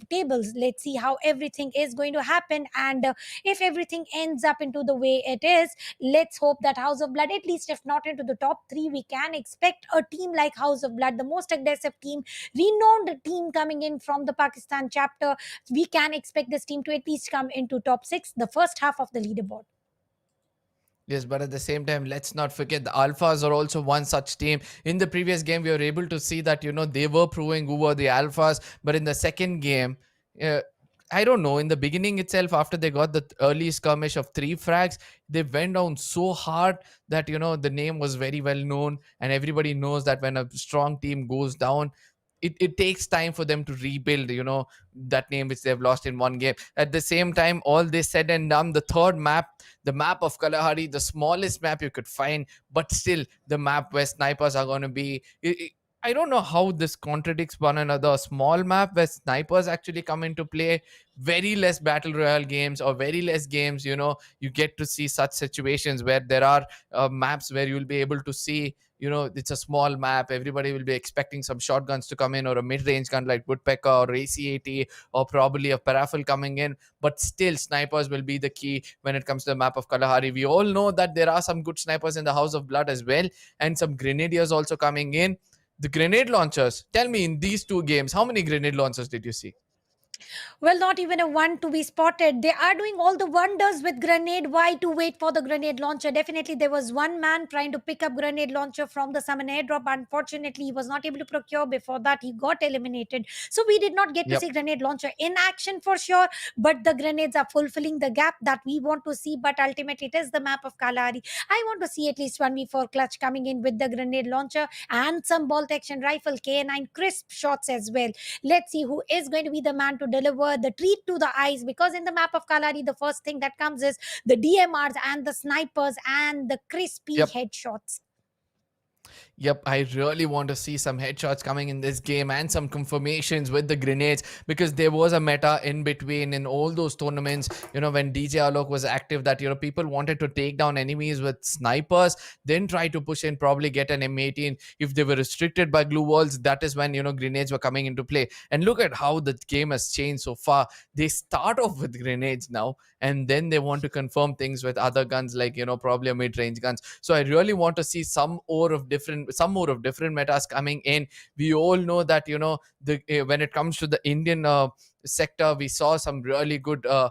tables. Let's see how everything is going to happen, and if everything ends up into the way it is, let's hope that House of Blood, at least if not into the top 3, we can expect a team like House of Blood, the most aggressive team, renowned team coming in from the Pakistan chapter. We can expect this team to at least come into top 6, the first half of the leaderboard. Yes, but at the same time, let's not forget the Alphas are also one such team. In the previous game, we were able to see that, they were proving who were the Alphas. But in the second game, I don't know, in the beginning itself, after they got the early skirmish of 3 frags, they went down so hard that, the name was very well known. And everybody knows that when a strong team goes down, it takes time for them to rebuild, that name which they've lost in one game. At the same time, all this said and done, the third map, the map of Kalahari, the smallest map you could find, but still the map where snipers are going to be... I don't know how this contradicts one another. A small map where snipers actually come into play, very less battle royale games or very less games. You get to see such situations where there are maps where you'll be able to see. It's a small map. Everybody will be expecting some shotguns to come in, or a mid-range gun like Woodpecker or AC-80, or probably a Parafel coming in. But still, snipers will be the key when it comes to the map of Kalahari. We all know that there are some good snipers in the House of Blood as well, and some grenadiers also coming in. The grenade launchers. Tell me, in these two games, how many grenade launchers did you see? Well, not even a one to be spotted. They are doing all the wonders with grenade. Why to wait for the grenade launcher? Definitely, there was one man trying to pick up grenade launcher from the summon airdrop. Unfortunately, he was not able to procure. Before that, he got eliminated. So we did not get to Yep. see grenade launcher in action for sure. But the grenades are fulfilling the gap that we want to see. But ultimately, it is the map of Kalahari. I want to see at least 1v4 clutch coming in with the grenade launcher and some bolt action rifle, K9 crisp shots as well. Let's see who is going to be the man to deliver the treat to the eyes, because in the map of Kalari, the first thing that comes is the DMRs and the snipers and the crispy Yep. headshots. Yep, I really want to see some headshots coming in this game and some confirmations with the grenades, because there was a meta in between in all those tournaments, when DJ Alok was active, that, people wanted to take down enemies with snipers, then try to push in, probably get an M18. If they were restricted by glue walls, that is when, grenades were coming into play. And look at how the game has changed so far. They start off with grenades now, and then they want to confirm things with other guns, like, probably a mid-range guns. So I really want to see some more of different metas coming in. We all know that, when it comes to the Indian sector, we saw some really good uh,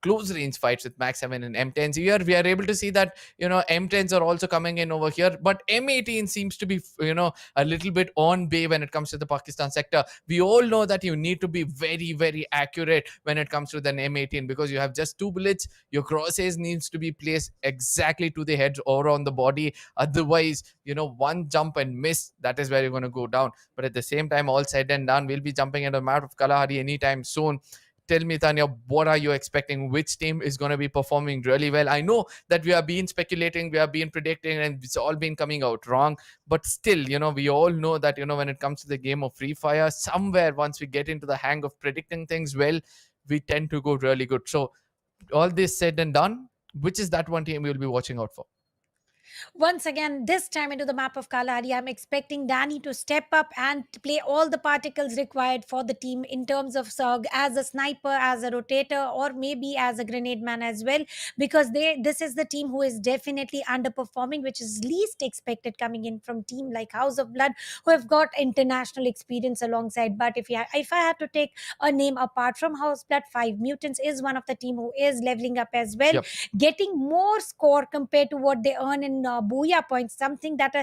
close range fights with Max 7 and M10s. Here we are able to see that, M10s are also coming in over here, but M18 seems to be, a little bit on bay when it comes to the Pakistan sector. We all know that you need to be very, very accurate when it comes to the M18, because you have just two bullets. Your crosshairs needs to be placed exactly to the head or on the body. Otherwise, one jump and miss, that is where you're going to go down. But at the same time, all said and done, we'll be jumping into the map of Kalahari anytime soon. Tell me, Tanya, what are you expecting? Which team is going to be performing really well? I know that we have been speculating, we have been predicting, and it's all been coming out wrong. But still, we all know that, when it comes to the game of Free Fire, somewhere once we get into the hang of predicting things well, we tend to go really good. So, all this said and done, which is that one team we'll be watching out for? Once again, this time into the map of Kalahari, I'm expecting Danny to step up and play all the particles required for the team in terms of as a sniper, as a rotator, or maybe as a grenade man as well, because this is the team who is definitely underperforming, which is least expected coming in from team like House of Blood, who have got international experience alongside. But if I had to take a name apart from House Blood, 5 Mutants is one of the team who is leveling up as well, Yep. getting more score compared to what they earn in booyah points, something that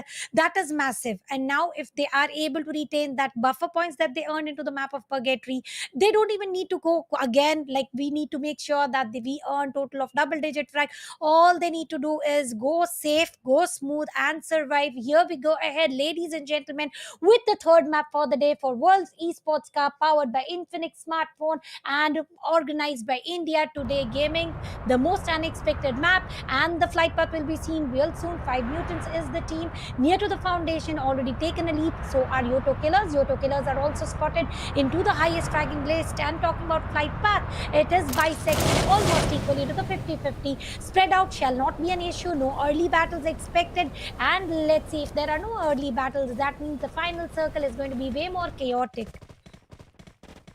is massive. And now if they are able to retain that buffer points that they earn into the map of Purgatory, they don't even need to go again. Like, we need to make sure that we earn total of double digit frag. All they need to do is go safe, go smooth, and survive. Here we go ahead, ladies and gentlemen, with the third map for the day for World Esports Cup, powered by Infinix Smartphone and organized by India Today Gaming. The most unexpected map, and the flight path will be seen real soon. 5 Mutants is the team near to the foundation, already taken a leap. So are YOTO Killers. YOTO Killers are also spotted into the highest fragging list. And talking about flight path, it is bisected almost equally to the 50-50. Spread out shall not be an issue. No early battles expected. And let's see, if there are no early battles, that means the final circle is going to be way more chaotic.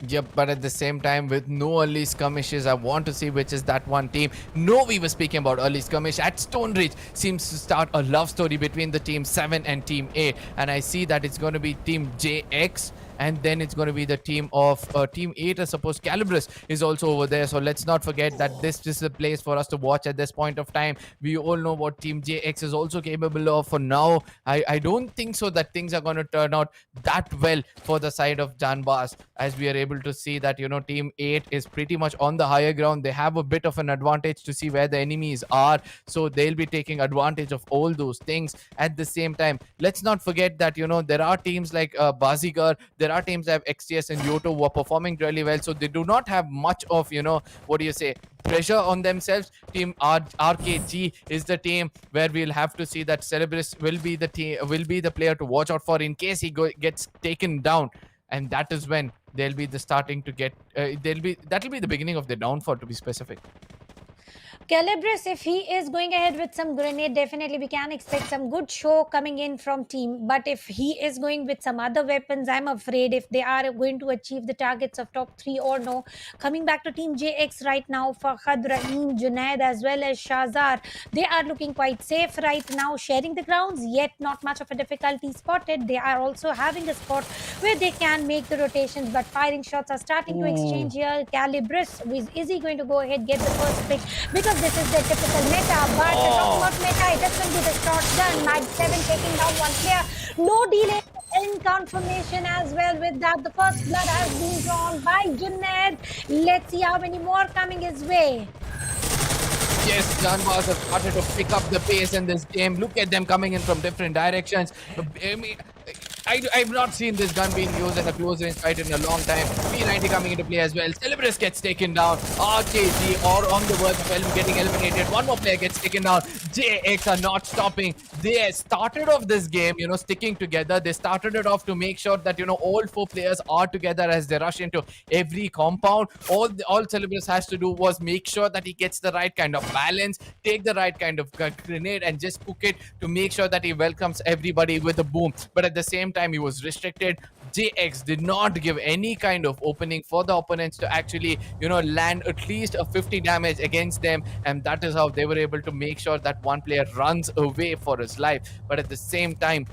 Yep, but at the same time, with no early skirmishes, I want to see which is that one team. No, we were speaking about early skirmish at Stone Ridge. Seems to start a love story between the Team 7 and Team 8. And I see that it's going to be Team JX, and then it's going to be the team of Team 8. I suppose Calibris is also over there. So let's not forget that this is a place for us to watch at this point of time. We all know what Team JX is also capable of. For now, I don't think so that things are going to turn out that well for the side of Janbaz, as we are able to see that, Team 8 is pretty much on the higher ground. They have a bit of an advantage to see where the enemies are. So they'll be taking advantage of all those things. At the same time, let's not forget that, there are teams like BAZIGAR. There are teams that have XTS and YOTO who are performing really well, so they do not have much of, what do you say, pressure on themselves. Team RKG is the team where we'll have to see that Celebris will be the player to watch out for in case he gets taken down, and that is when they'll be the starting to get that'll be the beginning of the downfall, to be specific. Calibris, if he is going ahead with some grenade, definitely we can expect some good show coming in from team. But if he is going with some other weapons, I'm afraid if they are going to achieve the targets of top 3 or no. Coming back to Team JX right now, Fahad, Rahim, Junaid as well as Shazar, they are looking quite safe right now, sharing the grounds, yet not much of a difficulty spotted. They are also having a spot where they can make the rotations, but firing shots are starting to exchange here. Calibris, is he going to go ahead, get the first pick? Because this is the typical meta, but talking about meta, it is going to be the shotgun. Mag 7 taking down one player. No delay in confirmation as well with that. The first blood has been drawn by Junaid. Let's see how many more coming his way. Yes, Janbaz have started to pick up the pace in this game. Look at them coming in from different directions. I mean, I've not seen this gun being used in a close range fight in a long time. P90 coming into play as well. Celebris gets taken down. RKG or on the verge of getting eliminated. One more player gets taken down. JX are not stopping. They started off this game, sticking together. They started it off to make sure that, all 4 players are together as they rush into every compound. All Celebris has to do was make sure that he gets the right kind of balance, take the right kind of grenade and just cook it to make sure that he welcomes everybody with a boom. But at the same time, he was restricted. JX did not give any kind of opening for the opponents to actually, land at least a 50 damage against them, and that is how they were able to make sure that one player runs away for his life. But at the same time,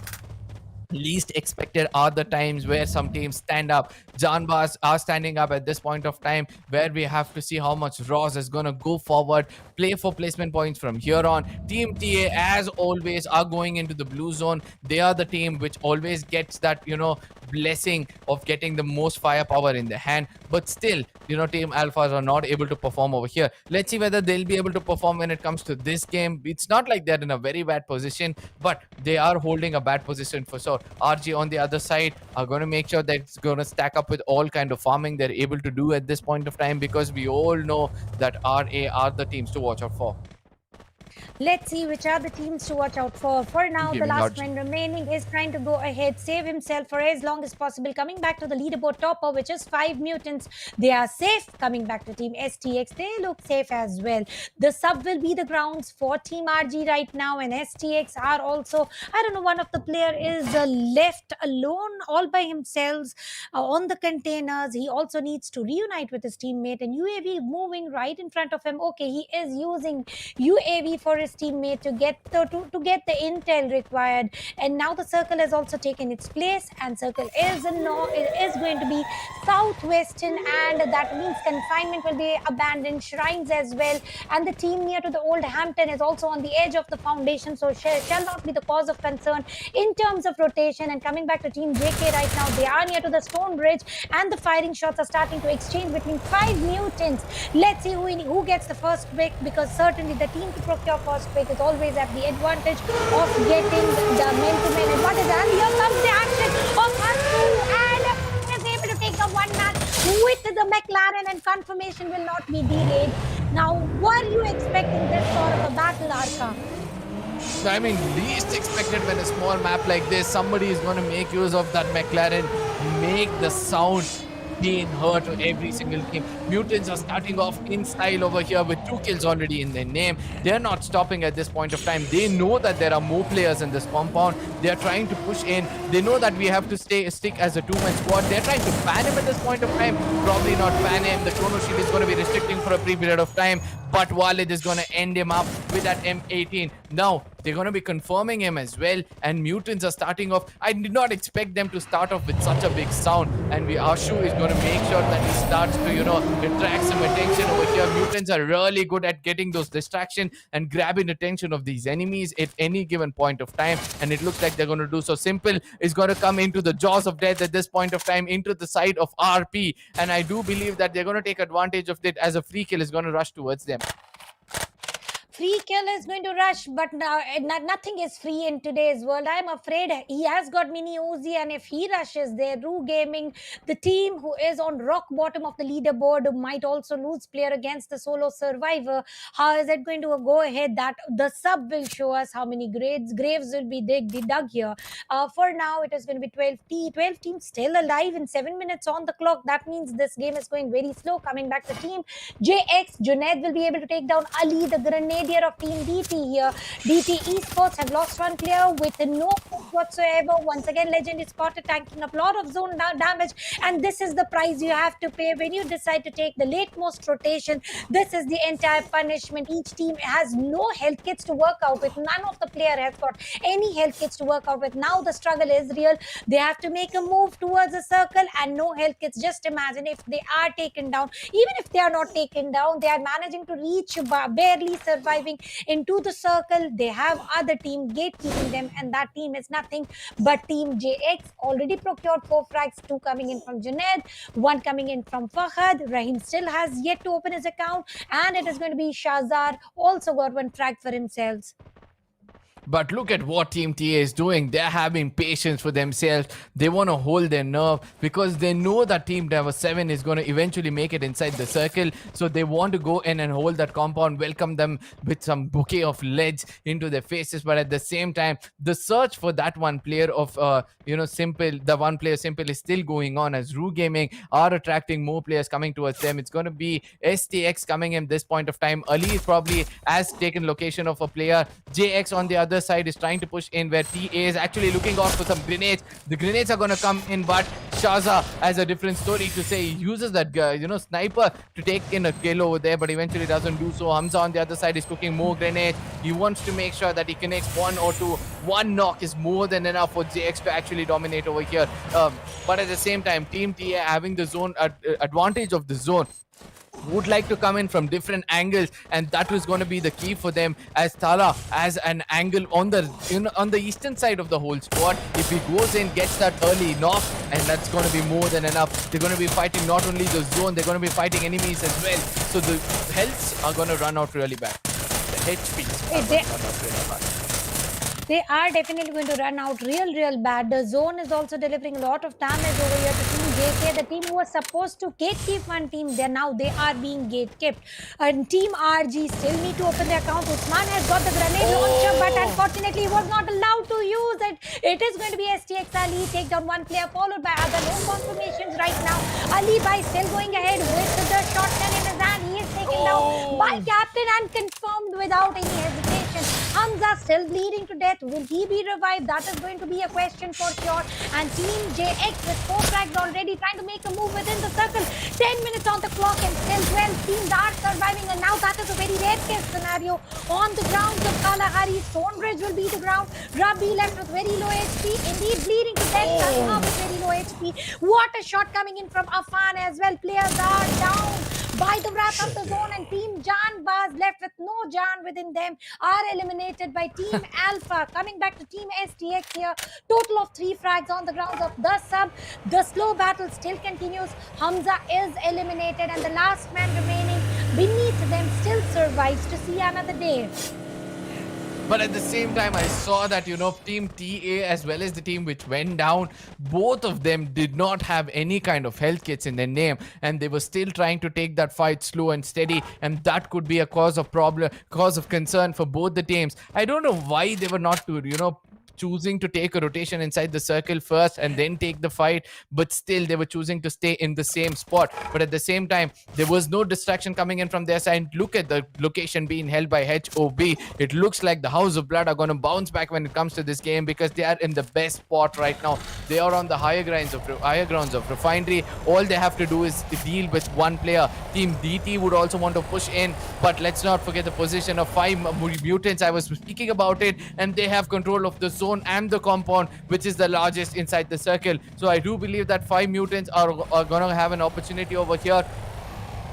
least expected are the times where some teams stand up. Janbaz are standing up at this point of time, where we have to see how much Roz is going to go forward, play for placement points from here on. Team TA, as always, are going into the blue zone. They are the team which always gets that, blessing of getting the most firepower in their hand. But still, Team Alphas are not able to perform over here. Let's see whether they'll be able to perform when it comes to this game. It's not like they're in a very bad position, but they are holding a bad position for sure. RG on the other side are going to make sure that it's going to stack up with all kind of farming they're able to do at this point of time, because we all know that RA are the teams to watch out for. Let's see which are the teams to watch out for. For now, the last man remaining is trying to go ahead, save himself for as long as possible. Coming back to the leaderboard topper, which is 5 mutants. They are safe. Coming back to Team STX, they look safe as well. The sub will be the grounds for Team RG right now, and STX are also, I don't know, one of the player is left alone all by himself on the containers. He also needs to reunite with his teammate, and UAV moving right in front of him. Okay, he is using UAV for his teammate to get the intel required, and now the circle has also taken its place, and circle is going to be southwestern, and that means confinement will be abandoned, shrines as well, and the team near to the old Hampton is also on the edge of the foundation, so shall not be the cause of concern in terms of rotation. And coming back to Team JK right now, they are near to the stone bridge, and the firing shots are starting to exchange between 5 mutants. Let's see who gets the first pick, because certainly the team to procure first pick is always at the advantage of getting the man-to-man advantage. And here comes the action of Hasu, and is able to take the one match with the McLaren, and confirmation will not be delayed. Now, were you expecting this sort of a battle, Arka? I mean, least expected when a small map like this, somebody is going to make use of that McLaren, make the sound being heard to every single team. Mutants are starting off in style over here with 2 kills already in their name. They're not stopping at this point of time. They know that there are more players in this compound. They're trying to push in. They know that we have to stick as a 2-man squad. They're trying to ban him at this point of time. Probably not ban him. The chrono shield is going to be restricting for a brief period of time, but Walid is going to end him up with that M18. Now, they're going to be confirming him as well, and Mutants are starting off. I did not expect them to start off with such a big sound, and Ashu is going to make sure that he starts to, attract some attention over here. Mutants are really good at getting those distraction and grabbing attention of these enemies at any given point of time, and it looks like they're going to do so. Simple is going to come into the jaws of death at this point of time, into the side of RP, and I do believe that they're going to take advantage of it as a free kill is going to rush towards them. free kill is going to rush, but now nothing is free in today's world. I'm afraid he has got mini Uzi, and if he rushes there, Roo Gaming, the team who is on rock bottom of the leaderboard, might also lose player against the solo survivor. How is it going to go ahead? That the sub will show us how many graves will be dug here. For now, it is going to be 12 teams still alive in 7 minutes on the clock. That means this game is going very slow. Coming back to team JX, Junaid will be able to take down Ali, the grenadier of team DT here. DT Esports have lost one player with no hope whatsoever. Once again, Legend is spotted tanking up a lot of zone damage, and this is the price you have to pay when you decide to take the late most rotation. This is the entire punishment. Each team has no health kits to work out with. None of the player has got any health kits to work out with. Now the struggle is real. They have to make a move towards a circle and no health kits. Just imagine if they are taken down. Even if they are not taken down, they are managing to reach, barely surviving into the circle. They have other team gatekeeping them, and that team is nothing but team JX. Already procured 4 frags, 2 coming in from Junaid, 1 coming in from Fahad. Rahim still has yet to open his account, and it is going to be Shahzar, also got 1 frag for himself. But look at what Team TA is doing. They're having patience for themselves. They want to hold their nerve because they know that Team Driver 7 is going to eventually make it inside the circle. So they want to go in and hold that compound, welcome them with some bouquet of leads into their faces. But at the same time, the search for that one player of, Simple, the one player Simple is still going on, as Roo Gaming are attracting more players coming towards them. It's going to be STX coming in this point of time. Ali probably has taken location of a player. JX on the other side is trying to push in, where TA is actually looking out for some grenades. The grenades are going to come in, but Shaza has a different story to say. He uses that sniper to take in a kill over there, but eventually doesn't do so. Hamza on the other side is cooking more grenades. He wants to make sure that he connects 1 or 2. 1 knock is more than enough for JX to actually dominate over here. But at the same time, Team TA having the zone advantage of the zone, would like to come in from different angles, and that was going to be the key for them, as Thala has an angle on the eastern side of the whole squad. If he goes in, gets that early knock, and that's going to be more than enough. They're going to be fighting not only the zone, they're going to be fighting enemies as well. So the healths are going to run out really bad. The HPs are going to run out really bad. They are definitely going to run out real bad. The zone is also delivering a lot of damage over here to Team JK. The team who was supposed to gatekeep one team, they are being gatekept. And Team RG still need to open their account. Usman has got the grenade launcher, but unfortunately he was not allowed to use it. It is going to be STX Ali take down 1 player, followed by other no confirmations right now. Ali Bhai still going ahead with the shotgun in his hand. He is taken down by Captain and confirmed without any hesitation. Hamza still bleeding to death. Will he be revived? That is going to be a question for sure. And Team JX with 4 frags already trying to make a move within the circle. 10 minutes on the clock and still 12 teams are surviving. And now that is a very rare case scenario. On the grounds of Kalahari, Stonebridge will be the ground. Rabi left with very low HP. Indeed bleeding to death. Somehow with very low HP. What a shot coming in from Afan as well. Players are down by the wrath of the zone, and Team Janbaz left with no Jan within them are eliminated by Team Alpha. Coming back to Team STX here, total of 3 frags on the grounds of the sub. The slow battle still continues. Hamza is eliminated, and the last man remaining beneath them still survives to see another day. But at the same time, I saw that, Team TA as well as the team which went down, both of them did not have any kind of health kits in their name, and they were still trying to take that fight slow and steady, and that could be a cause of concern for both the teams. I don't know why they were not choosing to take a rotation inside the circle first and then take the fight, but still they were choosing to stay in the same spot. But at the same time, there was no distraction coming in from their side. Look at the location being held by HOB. It looks like the House of Blood are going to bounce back when it comes to this game, because they are in the best spot right now. They are on the higher grounds of Refinery. All they have to do is deal with 1 player. Team DT would also want to push in, but let's not forget the position of 5 mutants. I was speaking about it, and they have control of the zone and the compound, which is the largest inside the circle. So I do believe that 5 mutants are going to have an opportunity over here.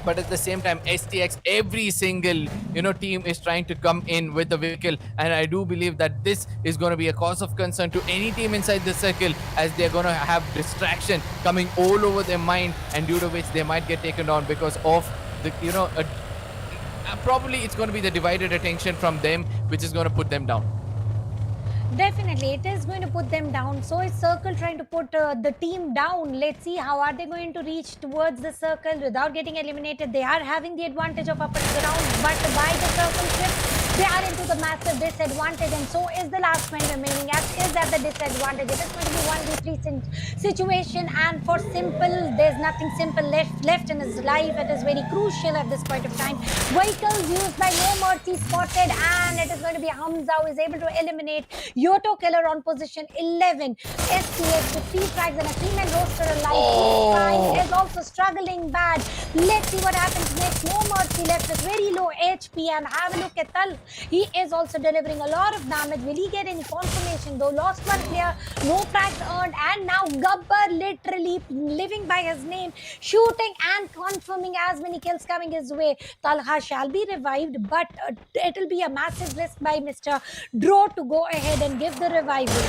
But at the same time, STX, every single team is trying to come in with the vehicle, and I do believe that this is going to be a cause of concern to any team inside the circle, as they're going to have distraction coming all over their mind, and due to which they might get taken down because of the probably it's going to be the divided attention from them, which is going to put them down. Definitely, it is going to put them down. So is Circle trying to put the team down. Let's see how are they going to reach towards the Circle without getting eliminated. They are having the advantage of upper ground, but by the Circle ship, they are into the massive disadvantage, and so is the last man remaining. As is at the disadvantage. It is going to be 1v3 situation, and for Simple, there's nothing Simple left in his life. It is very crucial at this point of time. Vehicles used by No Mercy spotted, and it is going to be Hamza who is able to eliminate YOTO Killer on position 11. STX with 3 frags and a 3-man roster alive. Oh. Spy is also struggling bad. Let's see what happens next. No Mercy left with very low HP, and have a look at Tal. He is also delivering a lot of damage. Will he get any confirmation though? Lost one player, no frags earned, and now Gabbar literally living by his name, shooting and confirming as many kills coming his way. Talha shall be revived, but it will be a massive risk by Mr. Dro to go ahead and give the revival.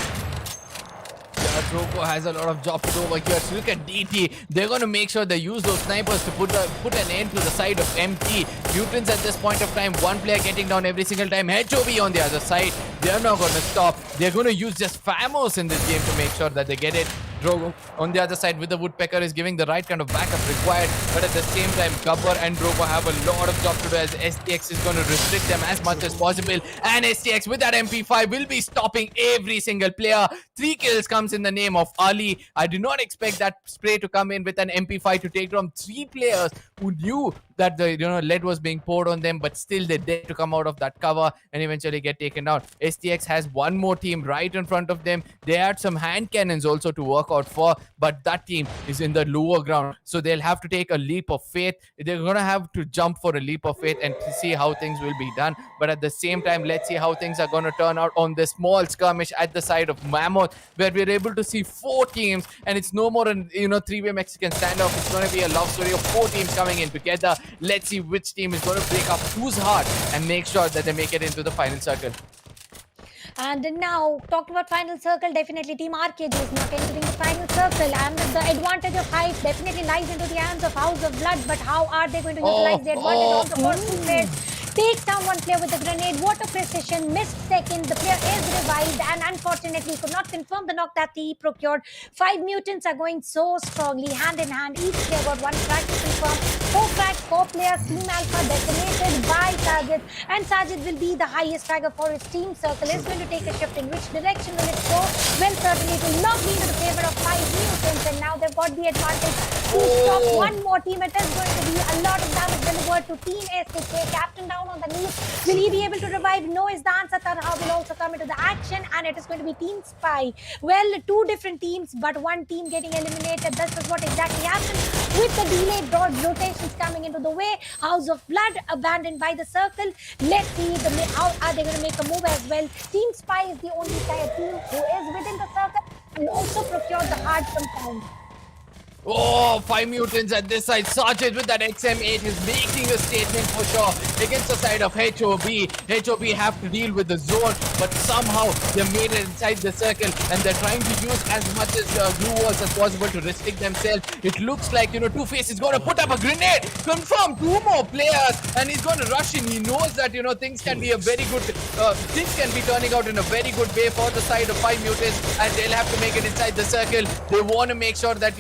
Drogo has a lot of job to do over here. So look at DT. They're going to make sure they use those snipers to put an end to the side of MT. Mutants at this point of time, one player getting down every single time. HOB on the other side. They're not going to stop. They're going to use just Famos in this game to make sure that they get it. Drogo on the other side with the Woodpecker is giving the right kind of backup required, but at the same time Gabbar and Drogo have a lot of job to do as STX is going to restrict them as much as possible, and STX with that MP5 will be stopping every single player. 3 kills comes in the name of Ali. I did not expect that spray to come in with an MP5 to take down 3 players who knew that the lead was being poured on them, but still they dared to come out of that cover and eventually get taken down. STX has one more team right in front of them. They had some hand cannons also to work out for, but that team is in the lower ground, so they'll have to take a leap of faith. They're gonna have to jump for a leap of faith and see how things will be done, but at the same time, let's see how things are gonna turn out on this small skirmish at the side of Mammoth, where we're able to see 4 teams, and it's no more an 3-way Mexican standoff. It's gonna be a love story of 4 teams coming in together. Let's see which team is gonna break up whose heart and make sure that they make it into the final circle. And now, talking about final circle, definitely Team RKG is not entering the final circle, and the advantage of height definitely lies into the hands of House of Blood, but how are they going to utilize the advantage of the first 2 players? Takes down one player with a grenade. What a precision. Missed second. The player is revived, and unfortunately could not confirm the knock that he procured. 5 mutants are going so strongly hand in hand. Each player got 1 frag to confirm. 4 frags, 4 players. Team Alpha decimated by Sajid, and Sajid will be the highest fragger for his team. Circle is going to take a shift. In which direction will it go? Well, certainly it will not be in the favor of 5 mutants, and now they've got the advantage to stop one more team. It is going to be a lot of damage delivered to Team STK. Captain down on the knees. Will he be able to revive? No is the answer. Tarha will also come into the action, and it is going to be Team Spy. Well, 2 different teams, but 1 team getting eliminated. This is what exactly happened with the delayed rotations coming into the way. House of Blood abandoned by the Circle. Let's see how are they going to make a move as well. Team Spy is the only team who is within the Circle and also procured the hard compound. Oh, 5 mutants at this side. Sajid with that XM8 is making a statement for sure against the side of HOB. HOB have to deal with the zone, but somehow they made it inside the circle, and they're trying to use as much as glue walls as possible to restrict themselves. It looks like, Two-Face is going to put up a grenade. Confirm 2 more players, and he's going to rush in. He knows that, things can be things can be turning out in a very good way for the side of 5 mutants, and they'll have to make it inside the circle. They want to make sure that,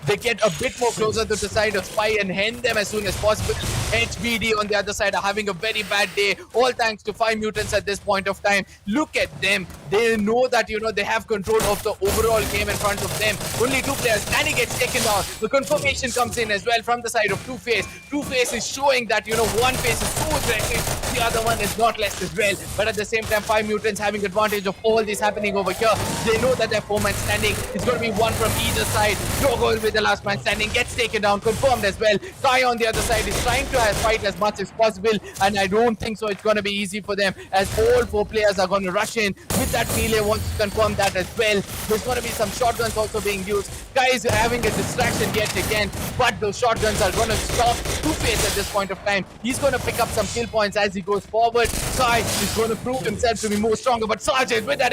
they get a bit more closer to the side of Spy and hand them as soon as possible. HBD on the other side are having a very bad day, all thanks to 5 mutants at this point of time. Look at them. They know that, they have control of the overall game in front of them. Only 2 players. Danny gets taken down. The confirmation comes in as well from the side of Two-Face. Two-Face is showing that, one face is so aggressive, the other one is not less as well. But at the same time, 5 mutants having advantage of all this happening over here. They know that their 4-man standing is going to be 1 from either side. Drogo with the last man standing gets taken down, confirmed as well. Kai on the other side is trying to fight as much as possible, and I don't think so it's going to be easy for them, as all 4 players are going to rush in with that melee. Wants to confirm that as well. There's going to be some shotguns also being used. Kai is having a distraction yet again, but those shotguns are going to stop Two-Face at this point of time. He's going to pick up some kill points as he goes forward. Kai is going to prove himself to be more stronger, but Sergeant with that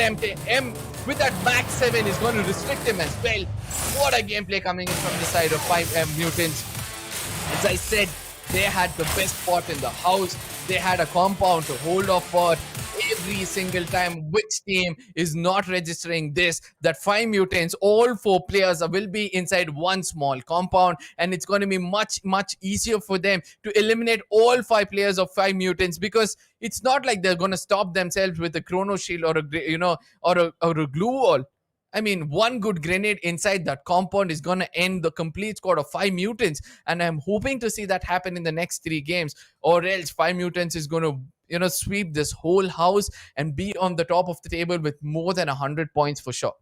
with that Max 7 is going to restrict him as well. What a gameplay coming in from the side of 5 mutants. As I said, they had the best spot in the house. They had a compound to hold off for every single time which team is not registering this, that 5 mutants, all 4 players will be inside one small compound, and it's going to be much easier for them to eliminate all 5 players of 5 mutants, because it's not like they're going to stop themselves with a chrono shield or a glue wall. I mean, one good grenade inside that compound is going to end the complete squad of 5 mutants. And I'm hoping to see that happen in the next 3 games, or else 5 mutants is going to, sweep this whole house and be on the top of the table with more than 100 points for sure.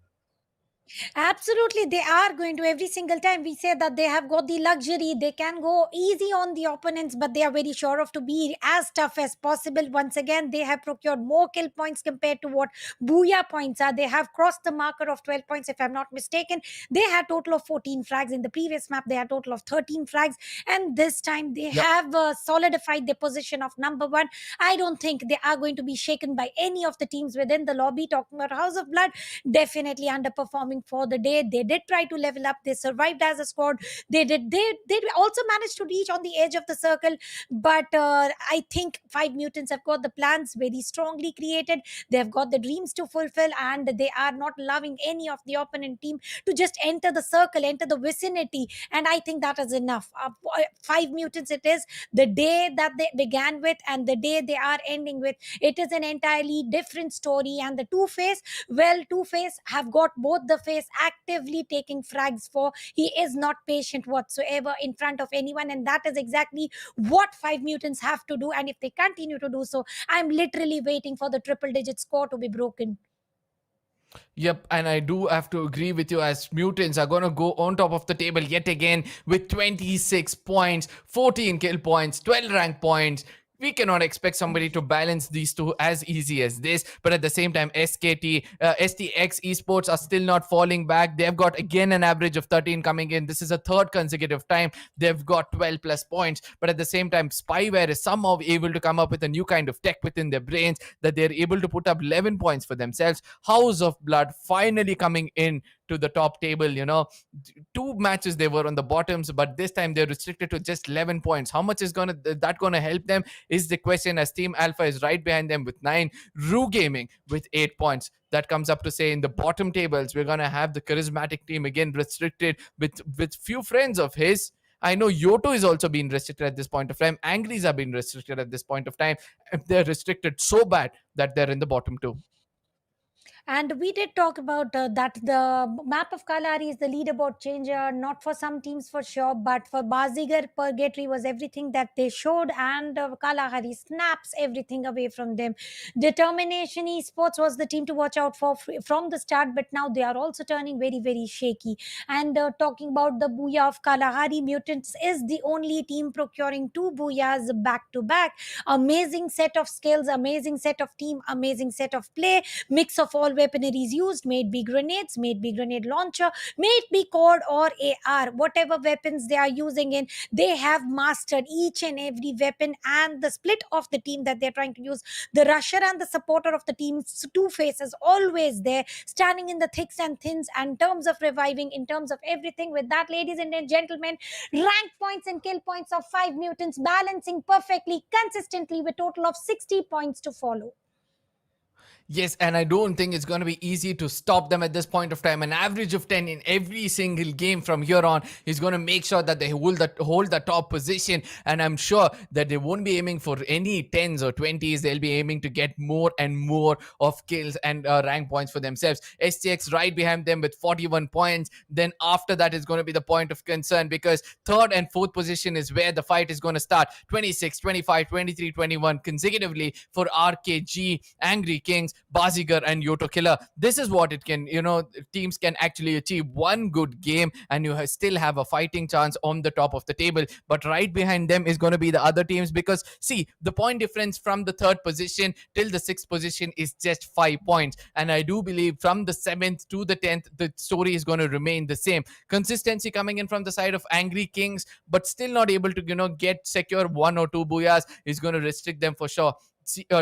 Absolutely, they are going to. Every single time we say that they have got the luxury, they can go easy on the opponents, but they are very sure of to be as tough as possible. Once again, they have procured more kill points compared to what Booyah points are. They have crossed the marker of 12 points, if I'm not mistaken. They had total of 14 frags. In the previous map, they had total of 13 frags. And this time, they Yep. have solidified their position of number one. I don't think they are going to be shaken by any of the teams within the lobby. Talking about House of Blood, definitely underperforming for the day. They did try to level up. They survived as a squad. They also managed to reach on the edge of the circle, but I think 5 mutants have got the plans very strongly created. They've got the dreams to fulfill, and they are not allowing any of the opponent team to just enter the circle, enter the vicinity. And I think that is enough. 5 mutants it is. The day that they began with and the day they are ending with, it is an entirely different story. And the Two-Face, well, Two-Face have got both the face actively taking frags for. He is not patient whatsoever in front of anyone, and that is exactly what 5 mutants have to do. And if they continue to do so, I'm literally waiting for the triple digit score to be broken. Yep, and I do have to agree with you, as mutants are going to go on top of the table yet again with 26 points, 14 kill points, 12 rank points. We cannot expect somebody to balance these two as easy as this. But at the same time, STX Esports are still not falling back. They've got again an average of 13 coming in. This is a third consecutive time they've got 12 plus points. But at the same time, Spyware is somehow able to come up with a new kind of tech within their brains, that they're able to put up 11 points for themselves. House of Blood finally coming in to the top table. 2 matches they were on the bottoms, but this time they're restricted to just 11 points. How much is that gonna help them is the question, as Team Alpha is right behind them with 9, ROOH Gaming with 8 points. That comes up to say in the bottom tables, we're gonna have the charismatic team again restricted with few friends of his. I know YOTO is also being restricted at this point of time. Angries are being restricted at this point of time. They're restricted so bad that they're in the bottom 2. And we did talk about that the map of Kalahari is the leaderboard changer, not for some teams for sure, but for BAZIGAR, Purgatory was everything that they showed, and Kalahari snaps everything away from them. Determination Esports was the team to watch out for from the start, but now they are also turning very, very shaky. And talking about the Booyah of Kalahari, Mutants is the only team procuring 2 Booyahs back to back. Amazing set of skills, amazing set of team, amazing set of play, mix of all weaponaries used, may it be grenades, may it be grenade launcher, may it be cord or AR, whatever weapons they are using in, they have mastered each and every weapon. And the split of the team that they're trying to use, the rusher and the supporter of the team, Two-Face is always there, standing in the thicks and thins, and in terms of reviving, in terms of everything. With that, ladies and gentlemen, rank points and kill points of 5 mutants balancing perfectly consistently with total of 60 points to follow. Yes, and I don't think it's going to be easy to stop them at this point of time. An average of 10 in every single game from here on is going to make sure that they hold the top position. And I'm sure that they won't be aiming for any 10s or 20s. They'll be aiming to get more and more of kills and rank points for themselves. STX right behind them with 41 points. Then after that is going to be the point of concern, because third and fourth position is where the fight is going to start. 26, 25, 23, 21 consecutively for RKG, Angry Kings, BAZIGAR and YOTO Killer. This is what it can, teams can actually achieve. One good game and you still have a fighting chance on the top of the table. But right behind them is going to be the other teams, because see, the point difference from the third position till the sixth position is just 5 points. And I do believe from the 7th to the 10th, the story is going to remain the same. Consistency coming in from the side of Angry Kings, but still not able to, get secure 1 or 2 booyahs is going to restrict them for sure.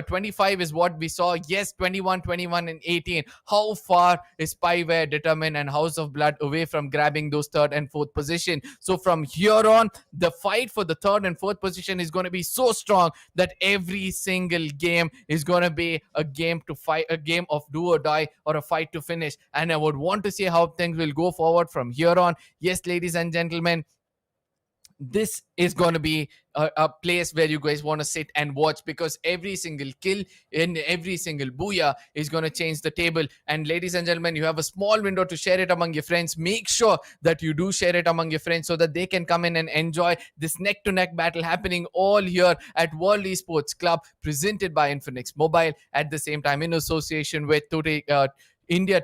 25 is what we saw. Yes, 21, 21, and 18. How far is Spyware, Determined, and House of Blood away from grabbing those third and fourth position? So from here on, the fight for the third and fourth position is going to be so strong that every single game is going to be a game to fight, a game of do or die, or a fight to finish. And I would want to see how things will go forward from here on. Yes, ladies and gentlemen, this is going to be a place where you guys want to sit and watch, because every single kill in every single booyah is going to change the table. And ladies and gentlemen, you have a small window to share it among your friends. Make sure that you do share it among your friends so that they can come in and enjoy this neck to neck battle happening all here at World Esports Club, presented by Infinix Mobile, at the same time in association with today India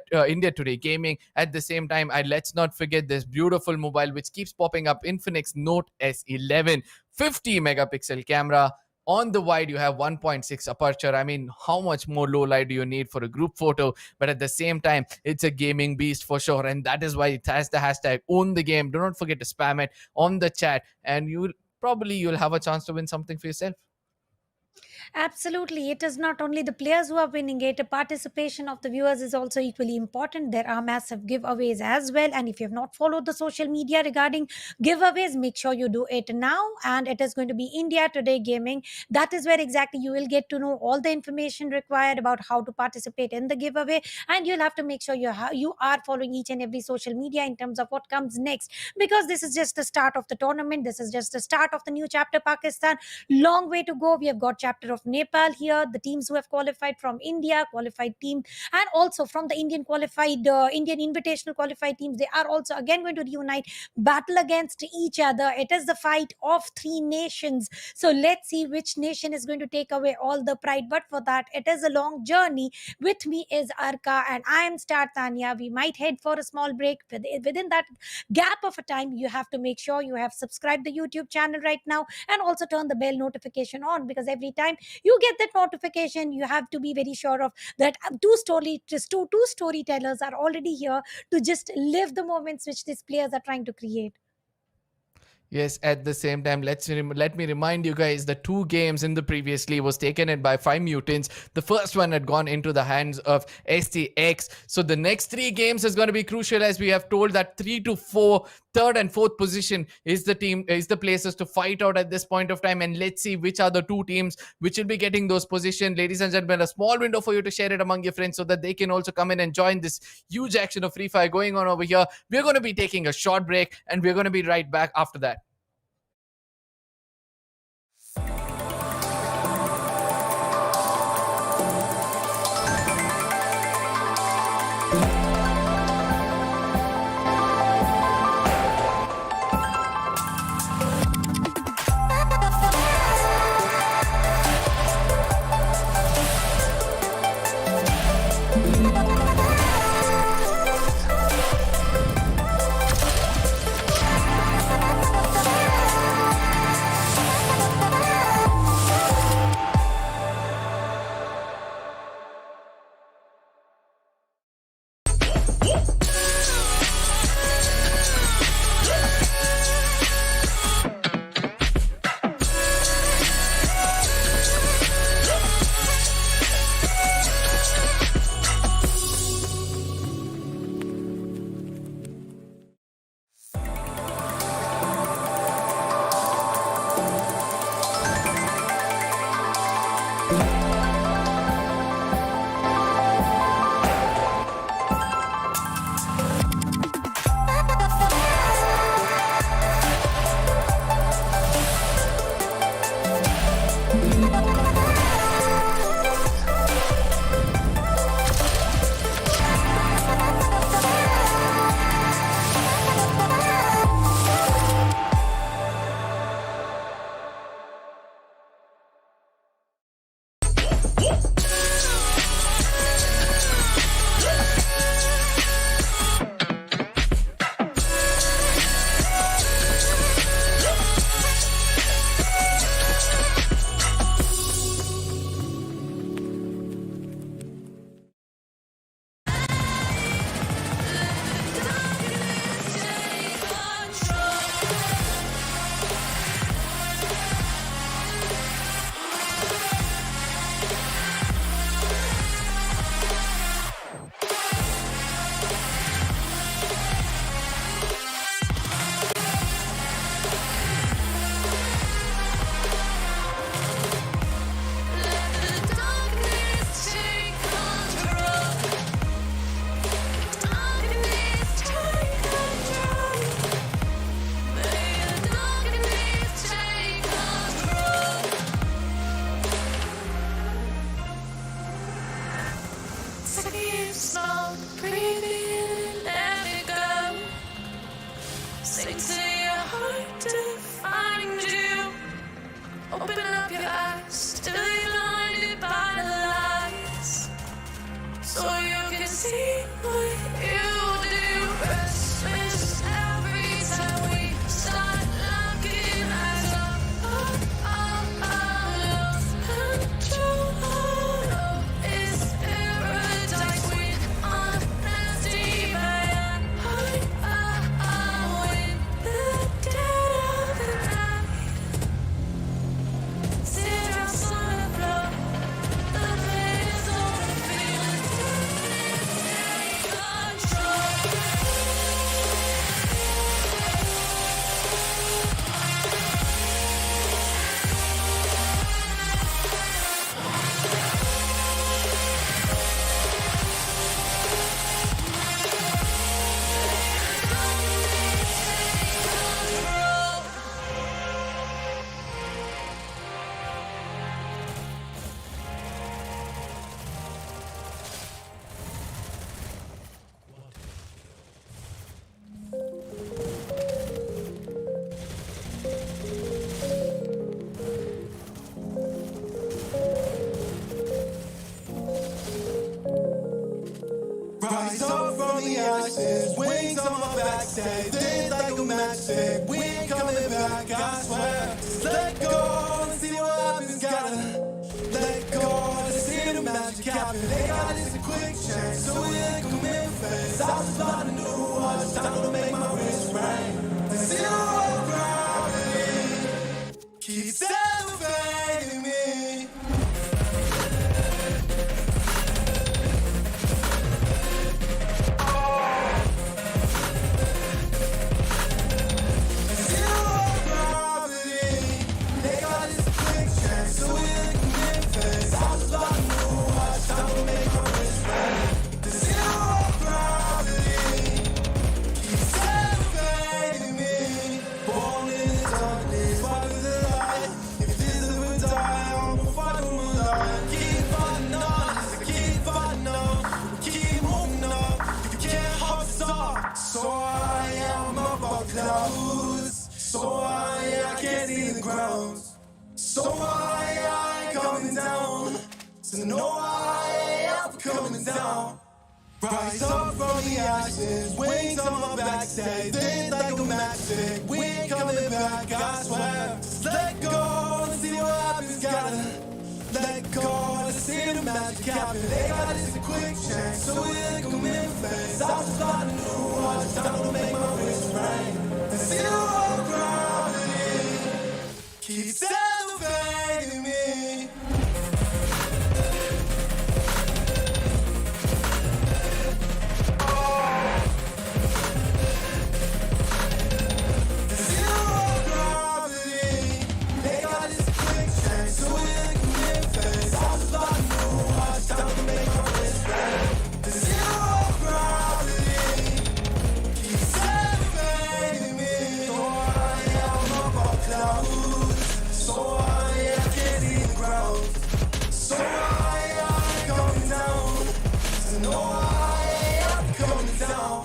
Today Gaming. At the same time, let's not forget this beautiful mobile which keeps popping up, Infinix Note S11, 50 megapixel camera. On the wide, you have 1.6 aperture. I mean, how much more low light do you need for a group photo? But at the same time, it's a gaming beast for sure. And that is why it has the hashtag own the game. Do not forget to spam it on the chat, and you'll have a chance to win something for yourself. Absolutely. It is not only the players who are winning it, the participation of the viewers is also equally important. There are massive giveaways as well. And if you have not followed the social media regarding giveaways, make sure you do it now. And it is going to be India Today Gaming. That is where exactly you will get to know all the information required about how to participate in the giveaway. And you'll have to make sure you are following each and every social media in terms of what comes next, because this is just the start of the tournament. This is just the start of the new chapter, Pakistan. Long way to go. We have got chapter of Nepal here, the teams who have qualified from India, qualified team, and also from the Indian Invitational Qualified teams. They are also again going to reunite, battle against each other. It is the fight of three nations. So let's see which nation is going to take away all the pride. But for that, it is a long journey. With me is Arka, and I am Star Tanya. We might head for a small break. Within that gap of a time, you have to make sure you have subscribed the YouTube channel right now, and also turn the bell notification on, because every time you get that notification, you have to be very sure of that two storytellers are already here to just live the moments which these players are trying to create. Yes, at the same time, let me remind you guys, the two games in the previously was taken in by 5 Mutants. The first one had gone into the hands of STX. So the next 3 games is going to be crucial, as we have told that 3 to 4, third and fourth position is the places to fight out at this point of time. And let's see which are the 2 teams which will be getting those positions. Ladies and gentlemen, a small window for you to share it among your friends so that they can also come in and join this huge action of FreeFire going on over here. We're going to be taking a short break, and we're going to be right back after that. Open up your eyes, still you're blinded by the lies. So you can see what you do. Restless every time we start looking eyes up. Lost control of its paradise with honesty by in the dead of the night. Teardrops on the floor, the pain is on the feeling. Take control. Rise up from the ashes, wings on my back, say things like a matchstick. We ain't coming back, I swear. Just let go and see what happens. Gotta let go to see the magic happen. They got this a quick change, so we ain't commit face. I was about to know what's time to make my wrist ring. The zero gravity keeps elevating me. So I am above clouds. So I can't see the ground. So I ain't coming down. So no, I am coming down. Rise up from the ashes, wings on my back, say things like a matchstick. We ain't coming back, I swear. Just let go and see what happens. Gotta let go to see the magic happen. They got this a quick change, so we ain't commit face. I was about to know what's time to make my wrist ring. The zero gravity keeps elevating me. The zero gravity, they got this a quick change, so we ain't commit face. I was about to know what's time to make my wrist ring. The zero gravity keeps elevating me. So I am above clouds. So I can't see the ground. So I ain't coming down. So no, I ain't coming down.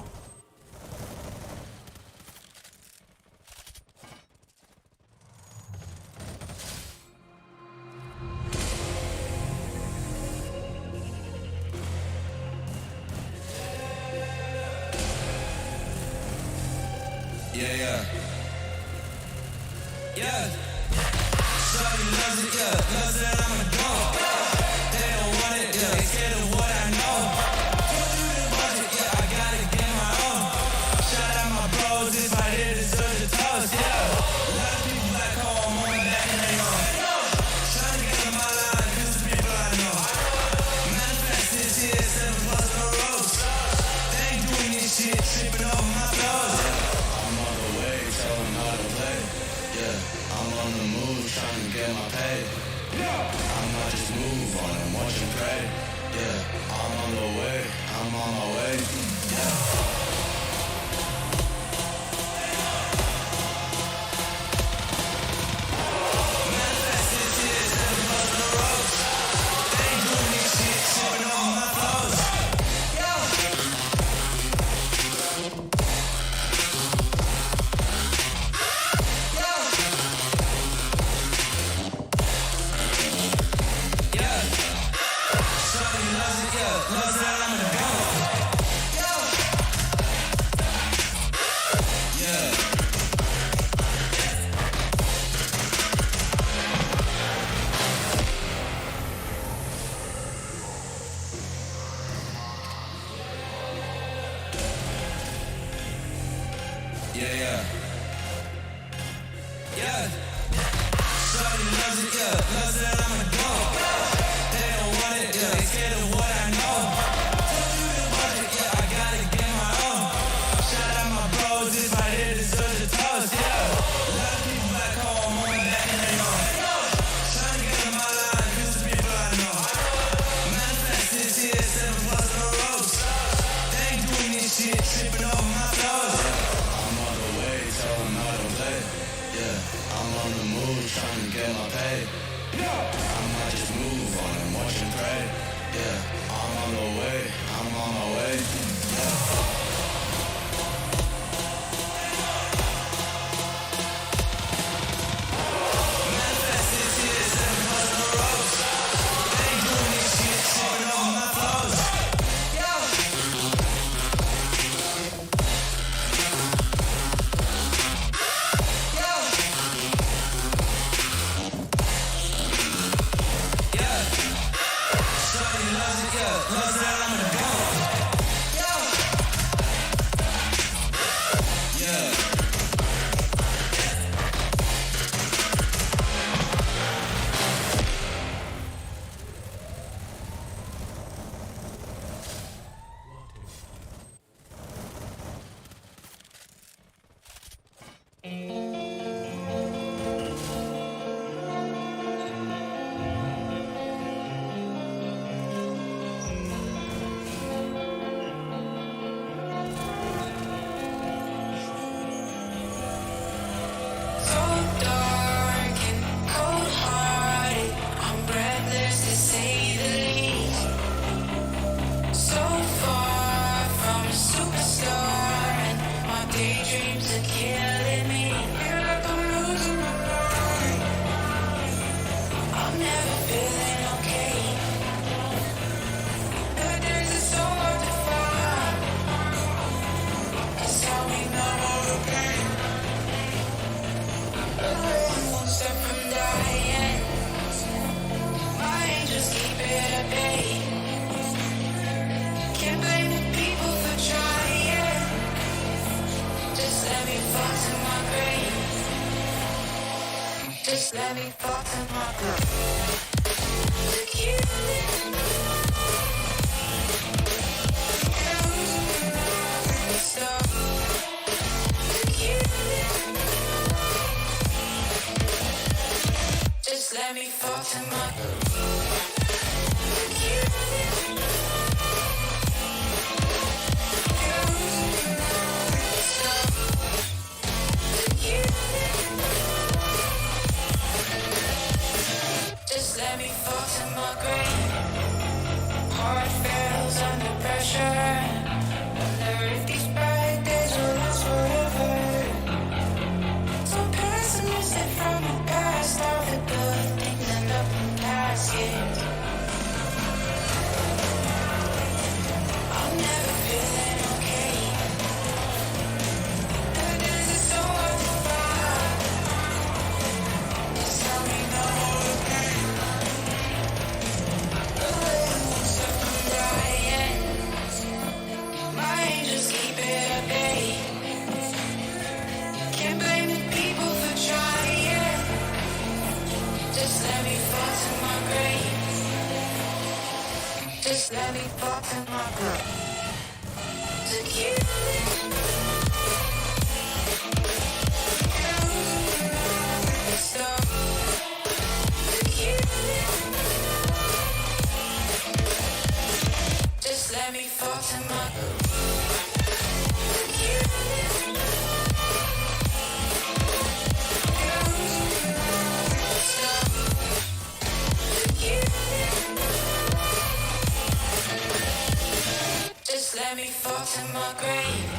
Yeah. Shawty loves it, loves that I'm a dog. They don't want it, they scared of what I know. Put through the budget, I gotta get my own. Shout out my bros, this right here deserves a toast, A lot of people back home, on my back and they know. Trying to get on my line, cause the people I know. Manifest this here, 7 plus on the roads. They ain't doing this shit, tripping over my clothes. I'm on the way, tell them how to play. I'm on the move, trying to get my pay. I might just move on and watch and pray. I'm on the way, I'm on my way. Manifest this here, 7 plus on the roads. They ain't doing this shit, tripping over my clothes. I might just move on and watch and pray. Yeah, I'm on the way, I'm on my way. Manifested tears and blood on the roads. They ain't doing this shit, tripping over my flows. So dark and cold-hearted, I'm breathless to say the least. So far from a superstar, and my daydreams are killing me. Feel like I'm losing my mind. I'm never feeling okay. Nowadays it's so hard to find. That's how we numb all the pain. One step from dying, my angels keep it at bay. Can't blame the people for trying. Just let me fall to my grave. Just let me fall to my grave. To kill it. Stop. To kill it. Just let me fall to my Just let me fall to my grave. Heart fails under pressure. Wonder if these bad days will last forever. So pessimistic from the past, all the good things end up in caskets. I'm never feeling okay. Nowadays it's so hard to find. Just tell me no more pain. One step from dying, my angels keep it at bay. Can't blame the people for trying. Just let me fall to my grave. Just let me fall to my grave. To kill it. Stop. To kill it. Just let me fall to my grave. To kill it. Stop. To kill it. Just let me fall to my grave.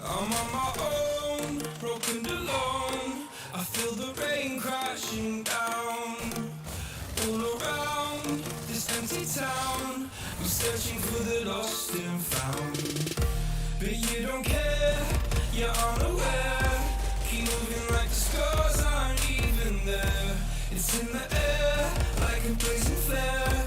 I'm on my own, broken alone. I feel the rain crashing down. All around this empty town, I'm searching for the lost and found. But you don't care, you're unaware. Keep moving like the scars aren't even there. It's in the air, like a blazing flare.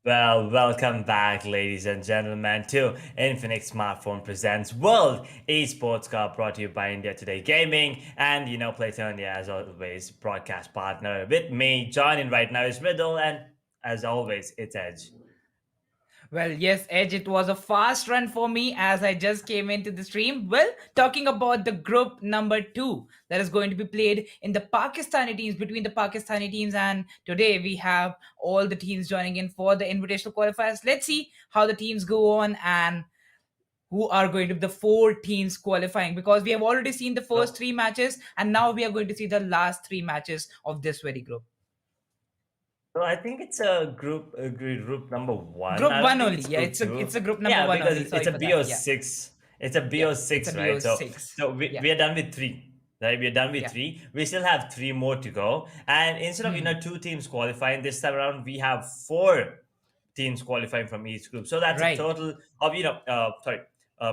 Well, welcome back, ladies and gentlemen, to Infinix Smartphone Presents World Esports Cup, brought to you by India Today Gaming. And Platonia, as always, broadcast partner with me. Joining right now is Riddle, and as always, it's Edge. Well, yes, Edge, it was a fast run for me as I just came into the stream. Well, talking about the group number 2 that is going to be played in the Pakistani teams, between the Pakistani teams, and today we have all the teams joining in for the invitational qualifiers. Let's see how the teams go on and who are going to be the 4 teams qualifying, because we have already seen the first 3 matches and now we are going to see the last 3 matches of this very group. So I think it's a group number 1. Group I don't 1 think only. it's Yeah, group it's 2. a group number Yeah, 1 because only. Sorry it's a for that. Yeah. BO6. It's a BO6, it's a right? BO6. So we, Yeah. we are done with 3. Right, we're done with Yeah. 3. We still have 3 more to go. And instead of 2 teams qualifying this time around, we have 4 teams qualifying from each group. So that's Right. a total of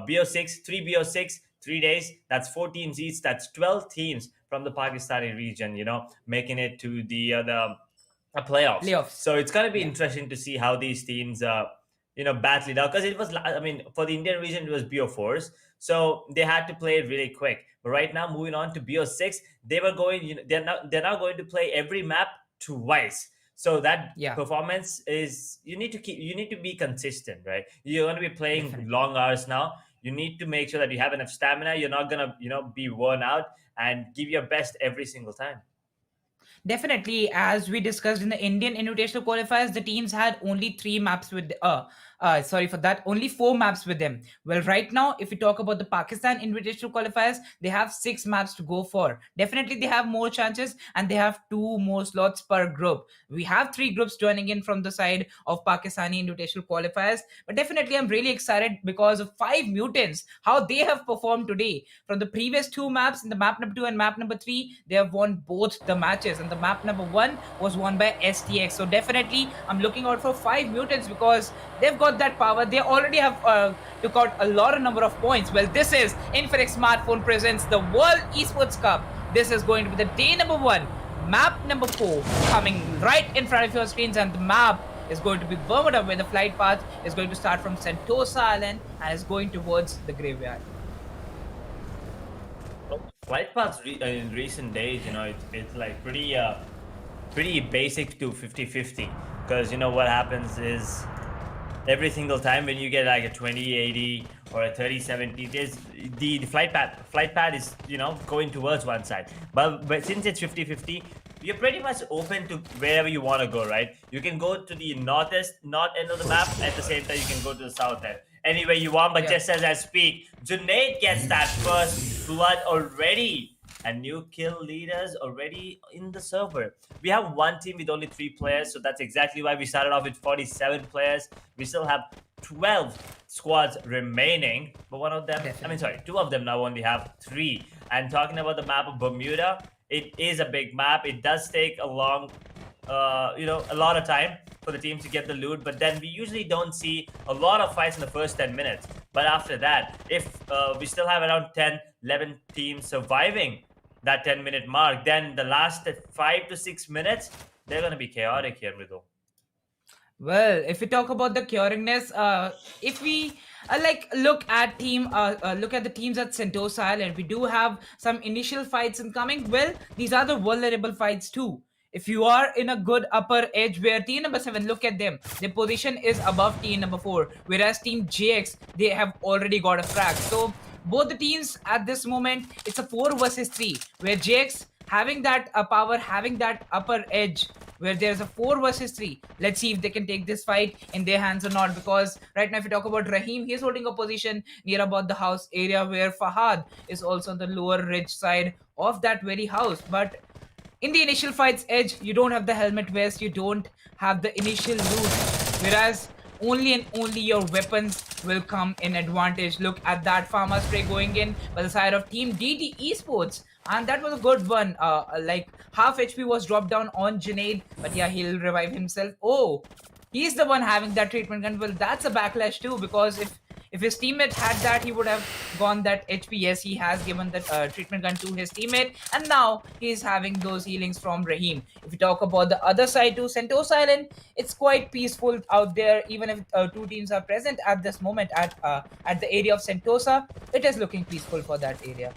BO6, 3 BO6, 3 days. That's 4 teams each. That's 12 teams from the Pakistani region. Making it to the playoffs. So it's gonna be interesting to see how these teams battle it out, because it was, I mean, for the Indian region it was BO4s, so they had to play it really quick. But right now, moving on to BO6, they were going they're now going to play every map twice. So that performance is, you need to be consistent, right? You're going to be playing long hours now. You need to make sure that you have enough stamina. You're not gonna be worn out, and give your best every single time. Definitely, as we discussed in the Indian Invitational Qualifiers, the teams had only 3 maps with sorry for that, only 4 maps with them. Well, right now, if we talk about the Pakistan Invitational Qualifiers, they have 6 maps to go for. Definitely, they have more chances, and they have 2 more slots per group. We have 3 groups joining in from the side of Pakistani Invitational Qualifiers, but definitely, I'm really excited because of 5 Mutants, how they have performed today. From the previous 2 maps, in the map number 2 and map number 3, they have won both the matches, and the map number 1 was won by STX. So definitely, I'm looking out for 5 Mutants because they've got that power. They already have took out a lot of number of points. Well, this is Infinix Smartphone presents the World Esports Cup. This is going to be the day number 1, map number 4, coming right in front of your screens, and the map is going to be Bermuda, where the flight path is going to start from Sentosa Island and is going towards the graveyard. Flight paths in recent days, it's like pretty basic to 50-50, because what happens is, every single time when you get like a 20-80 or a 30-70, the flight path is going towards one side. But since it's 50-50, you're pretty much open to wherever you want to go, right? You can go to the north end of the map. At the same time, you can go to the south end, anywhere you want. But just as I speak, Junaid gets that first blood already. And new kill leaders already in the server. We have 1 team with only 3 players, so that's exactly why we started off with 47 players. We still have 12 squads remaining, but 2 of them now only have 3. And talking about the map of Bermuda, it is a big map. It does take a long, a lot of time for the teams to get the loot, but then we usually don't see a lot of fights in the first 10 minutes. But after that, if we still have around 10-11 teams surviving that 10-minute mark, then the last 5 to 6 minutes, they're going to be chaotic here, Mridu. Well, if we talk about the curingness, if we look at the teams at Sentosa Island, we do have some initial fights incoming. Well, these are the vulnerable fights too. If you are in a good upper edge, where team number 7, look at them, their position is above team number 4, whereas team JX, they have already got a frag. So both the teams at this moment, it's a 4 versus 3, where JX having that power, having that upper edge, where there's a 4 versus 3. Let's see if they can take this fight in their hands or not, because right now if you talk about Rahim, he's holding a position near about the house area, where Fahad is also on the lower ridge side of that very house. But in the initial fight's edge, you don't have the helmet vest, you don't have the initial loot, whereas only and only your weapons will come in advantage. Look at that Pharma spray going in by the side of Team DT Esports, and that was a good one. Like half HP was dropped down on Junaid, but yeah, he'll revive himself. Oh, he's the one having that treatment gun. Well, that's a backlash too, because If his teammate had that, he would have gone that HP. Yes, he has given that treatment gun to his teammate, and now he's having those healings from Raheem. If we talk about the other side too, Sentosa Island, it's quite peaceful out there. Even if two teams are present at this moment at the area of Sentosa, it is looking peaceful for that area.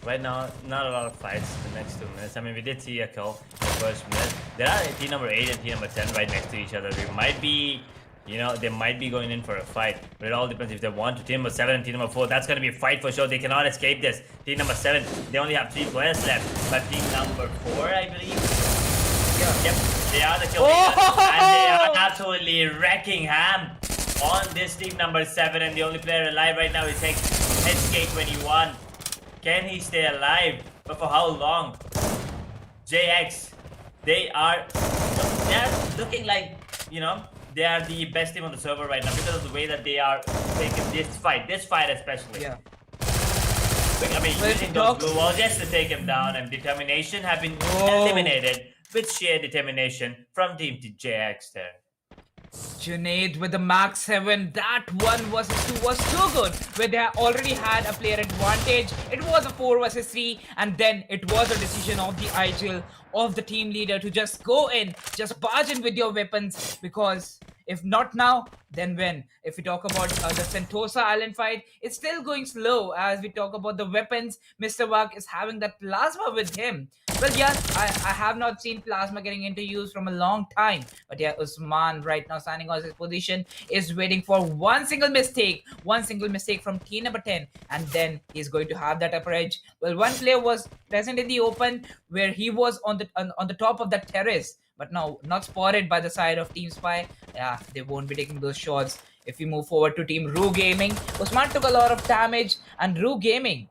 Right now, not a lot of fights the next 2 minutes. I mean, we did see a kill in the first minute. There are team number 8 and team number 10 right next to each other. We might be, they might be going in for a fight. But it all depends if they want to. Team number 7 and team number 4, that's going to be a fight for sure. They cannot escape this. Team number 7, they only have 3 players left. But team number 4, I believe. Yep, they are the kill leaders. And they are absolutely wrecking ham on this team number 7. And the only player alive right now is HK21. Can he stay alive? But for how long? JX, they're looking like, they are the best team on the server right now because of the way that they are taking this fight especially. Yeah. I mean, using those blue walls just to take him down, and determination have been eliminated with sheer determination from Team JX there. Junaid with the Max 7, that 1 versus 2 was so good, where they already had a player advantage. It was a 4 versus 3, and then it was a decision of the IGL, of the team leader, to just go in, just barge in with your weapons, because if not now, then when? If we talk about the Sentosa Island fight, it's still going slow. As we talk about the weapons, Mr. Wak is having that plasma with him. Well, yes, I have not seen plasma getting into use from a long time. But yeah, Usman right now standing on his position is waiting for one single mistake from team number 10. And then he's going to have that upper edge. Well, one player was present in the open where he was on the top of that terrace. But now, not spotted by the side of Team Spy. Yeah, they won't be taking those shots. If we move forward to Team ROOH Gaming, Usman took a lot of damage. And ROOH Gaming,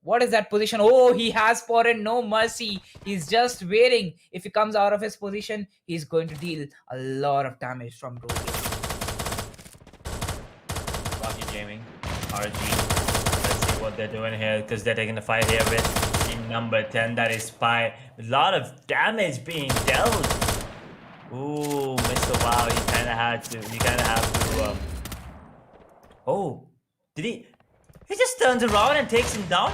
what is that position? Oh, he has spotted, no mercy. He's just waiting. If he comes out of his position, he's going to deal a lot of damage from ROOH Gaming. Rocky Gaming, RG. Let's see what they're doing here, because they're taking the fight here with team number 10, that is Spy. A lot of damage being dealt. Ooh, Mr. Wow, he kind of have to, oh, did he? He just turns around and takes him down?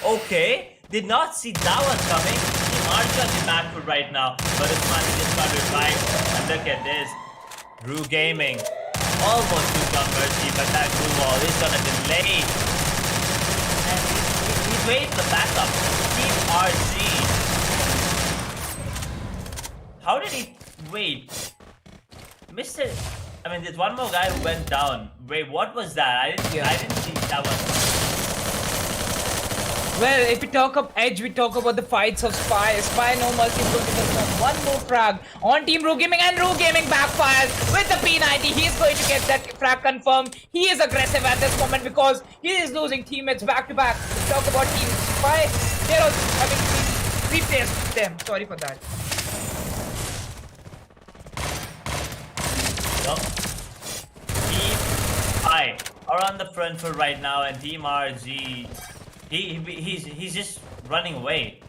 Okay, did not see that one coming. Team RG on the back foot right now, but this man just got revived. And look at this. ROOH Gaming almost took on mercy, but that blue wall is gonna delay. And he's waiting for the backup. Team RG. How did he wait? I mean, there's one more guy who went down. Wait, what was that? I didn't see that one. Well, if we talk of edge, we talk about the fights of Spy. Spy no mercy is going to perform one more frag on Team ROOH Gaming, and ROOH Gaming backfires with the P90. He's going to get that frag confirmed. He is aggressive at this moment because he is losing teammates back to back. We talk about Team Spy. They're also having replaced them. Sorry for that. Team Spy are on the front foot right now, and Team RG, he's just running away.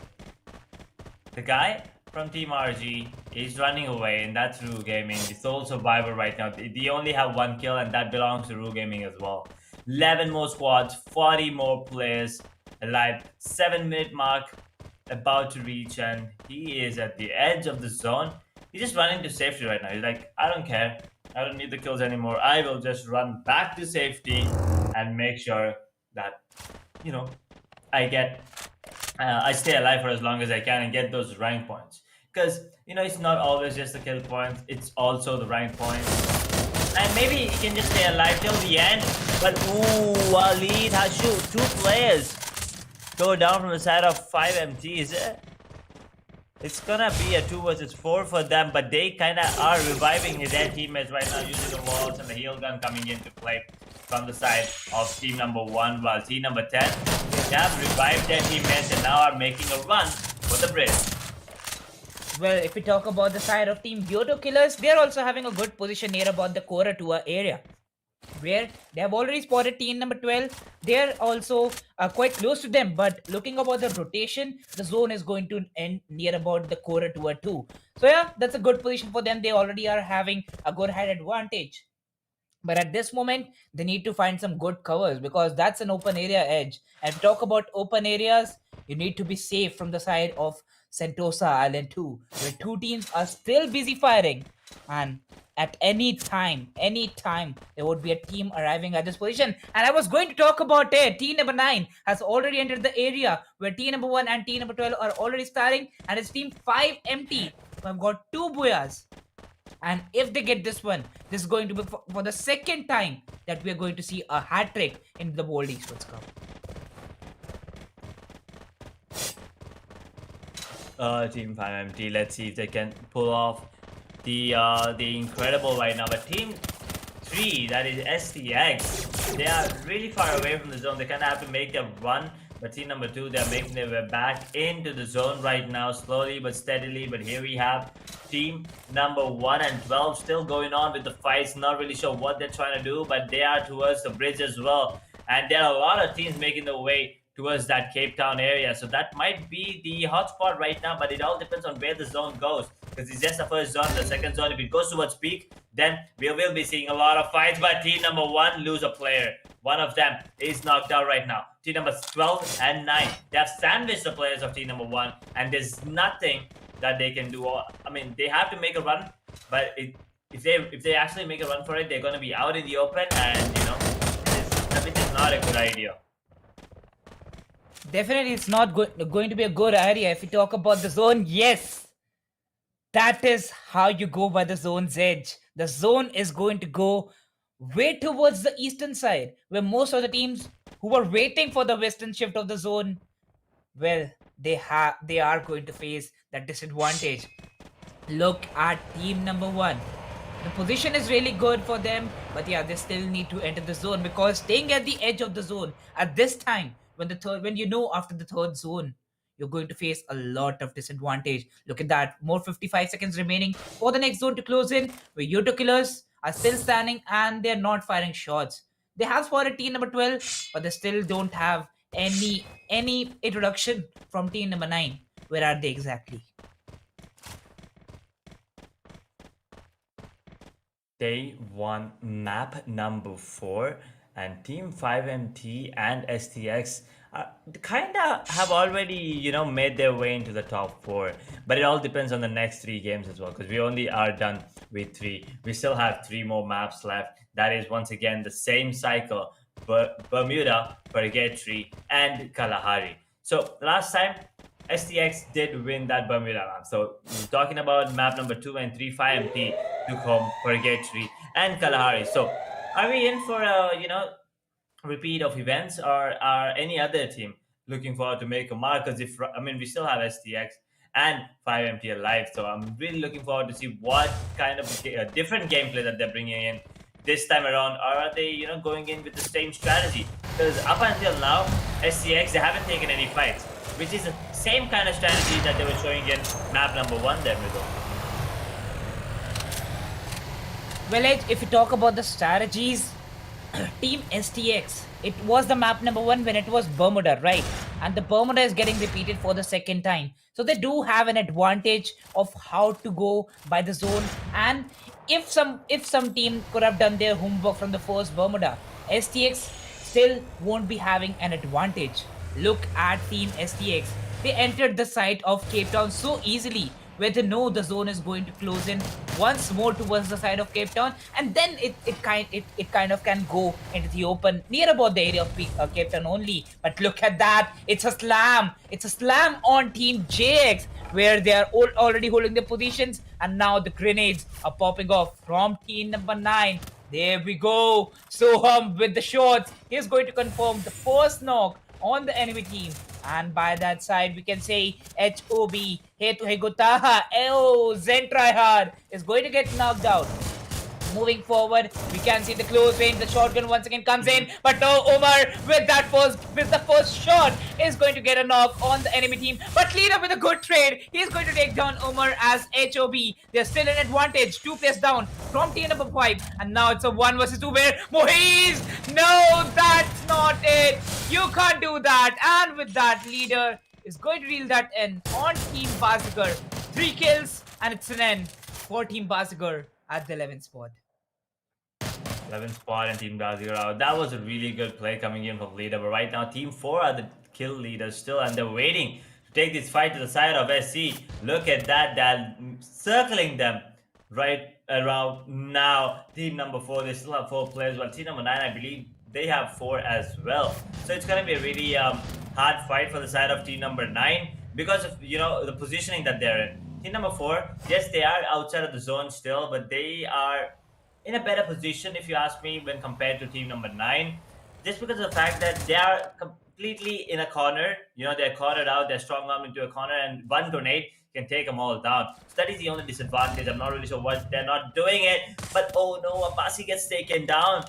The guy from Team RG is running away, and that's ROOH Gaming, the sole survivor right now. They only have 1 kill, and that belongs to ROOH Gaming as well. 11 more squads, 40 more players alive. 7-minute mark about to reach, and he is at the edge of the zone. He's just running to safety right now. He's like, I don't care. I don't need the kills anymore. I will just run back to safety and make sure that, I stay alive for as long as I can and get those rank points. Because, it's not always just the kill points. It's also the rank points. And maybe he can just stay alive till the end. But, ooh, Walid has 2 players go down from the side of 5MTs. It's gonna be a 2 versus 4 for them, but they kind of are reviving their teammates right now using the walls and the heal gun coming into play from the side of team number 1, while team number 10, they have revived their teammates and now are making a run for the bridge. Well, if we talk about the side of Team YOTO Killers, they're also having a good position near about the Kora Tour area, where they have already spotted team number 12. They're also quite close to them, but looking about the rotation, the zone is going to end near about the Kora Tour 2. So yeah, that's a good position for them. They already are having a good head advantage. But at this moment, they need to find some good covers because that's an open area edge. And to talk about open areas, you need to be safe from the side of Sentosa Island 2, where two teams are still busy firing. And at any time, there would be a team arriving at this position. And I was going to talk about it. Team number 9 has already entered the area where team number 1 and team number 12 are already starting, and it's team 5 empty, who have got 2 booyahs. And if they get this one, this is going to be for the second time that we are going to see a hat trick in the World Esports Cup. Team 5MT, let's see if they can pull off the incredible right now. But Team 3, that is STX, they are really far away from the zone. They kind of have to make a run. But team number 2, they're making their way back into the zone right now, slowly but steadily. But here we have team number 1 and 12 still going on with the fights. Not really sure what they're trying to do, but they are towards the bridge as well. And there are a lot of teams making their way towards that Cape Town area. So that might be the hotspot right now, but it all depends on where the zone goes. Because it's just the first zone, the second zone. If it goes towards peak, then we will be seeing a lot of fights. But team number 1 lose a player. One of them is knocked out right now. Team number 12 and 9. They have sandwiched the players of team number 1, and there's nothing that they can do. I mean, they have to make a run, but if they actually make a run for it, they're going to be out in the open, and it is not a good idea. Definitely, it's not going to be a good idea. If we talk about the zone, yes, that is how you go by the zone's edge. The zone is going to go way towards the eastern side, where most of the teams who were waiting for the western shift of the zone, well, they are going to face that disadvantage. Look at team number 1. The position is really good for them, but yeah, they still need to enter the zone, because staying at the edge of the zone at this time, when after the third zone, you're going to face a lot of disadvantage. Look at that, more 55 seconds remaining for the next zone to close in, where YOTO killers are still standing and they're not firing shots. They have spotted team number 12, but they still don't have any introduction from team number 9. Where are they exactly? They won map number 4, and Team 5MT and STX kind of have already, made their way into the top 4. But it all depends on the next 3 games as well, because we only are done with 3. We still have 3 more maps left. That is, once again, the same cycle: Bermuda, Purgatory, and Kalahari. So last time, STX did win that Bermuda map. So we're talking about map number 2 and 3. 5MT took home Purgatory and Kalahari. So are we in for a repeat of events, or are any other team looking forward to make a mark? Because we still have STX and 5MT alive, so I'm really looking forward to see what kind of different gameplay that they're bringing in this time around. Or are they going in with the same strategy? Because up until now, STX, they haven't taken any fights, which is the same kind of strategy that they were showing in map number 1 there, Mridul. Well, if you talk about the strategies, Team STX, it was the map number 1 when it was Bermuda, right? And the Bermuda is getting repeated for the second time. So they do have an advantage of how to go by the zone. And if some team could have done their homework from the first Bermuda, STX still won't be having an advantage. Look at Team STX. They entered the site of Cape Town so easily, where they know the zone is going to close in once more towards the side of Cape Town, and then it kind of can go into the open near about the area of Cape Town only. But look at that, it's a slam on Team JX, where they are already holding their positions, and now the grenades are popping off from team number 9. There we go, Soham with the shots. He's going to confirm the first knock on the enemy team. And by that side, we can say HOB, Hetu Hegutaha, Zen Tryhard is going to get knocked out. Moving forward, we can see the close range. The shotgun once again comes in, but Omar with the first shot is going to get a knock on the enemy team. But leader with a good trade, he's going to take down Omar as HOB. There's still an advantage, 2 players down from team number 5, and now it's a 1 versus 2 where Mohiz, no, that's not it. You can't do that. And with that, leader is going to reel that in on Team BAZIGAR. 3 kills, and it's an end for Team BAZIGAR at the 11th spot. 11 spot and Team BAZIGAR out. That was a really good play coming in from leader. But right now, Team 4 are the kill leaders still, and they're waiting to take this fight to the side of SC. Look at that, circling them right around now. Team number 4, they still have 4 players. Well, team number 9, I believe they have 4 as well. So it's going to be a really hard fight for the side of team number 9 because of, you know, the positioning that they're in. Team number 4, yes, they are outside of the zone still, but they are in a better position, if you ask me, when compared to team number 9, just because of the fact that they are completely in a corner. You know, they're cornered out, they're strong armed into a corner, and one grenade can take them all down. So that is the only disadvantage. I'm not really sure what they're not doing it, but oh no, Abasi gets taken down.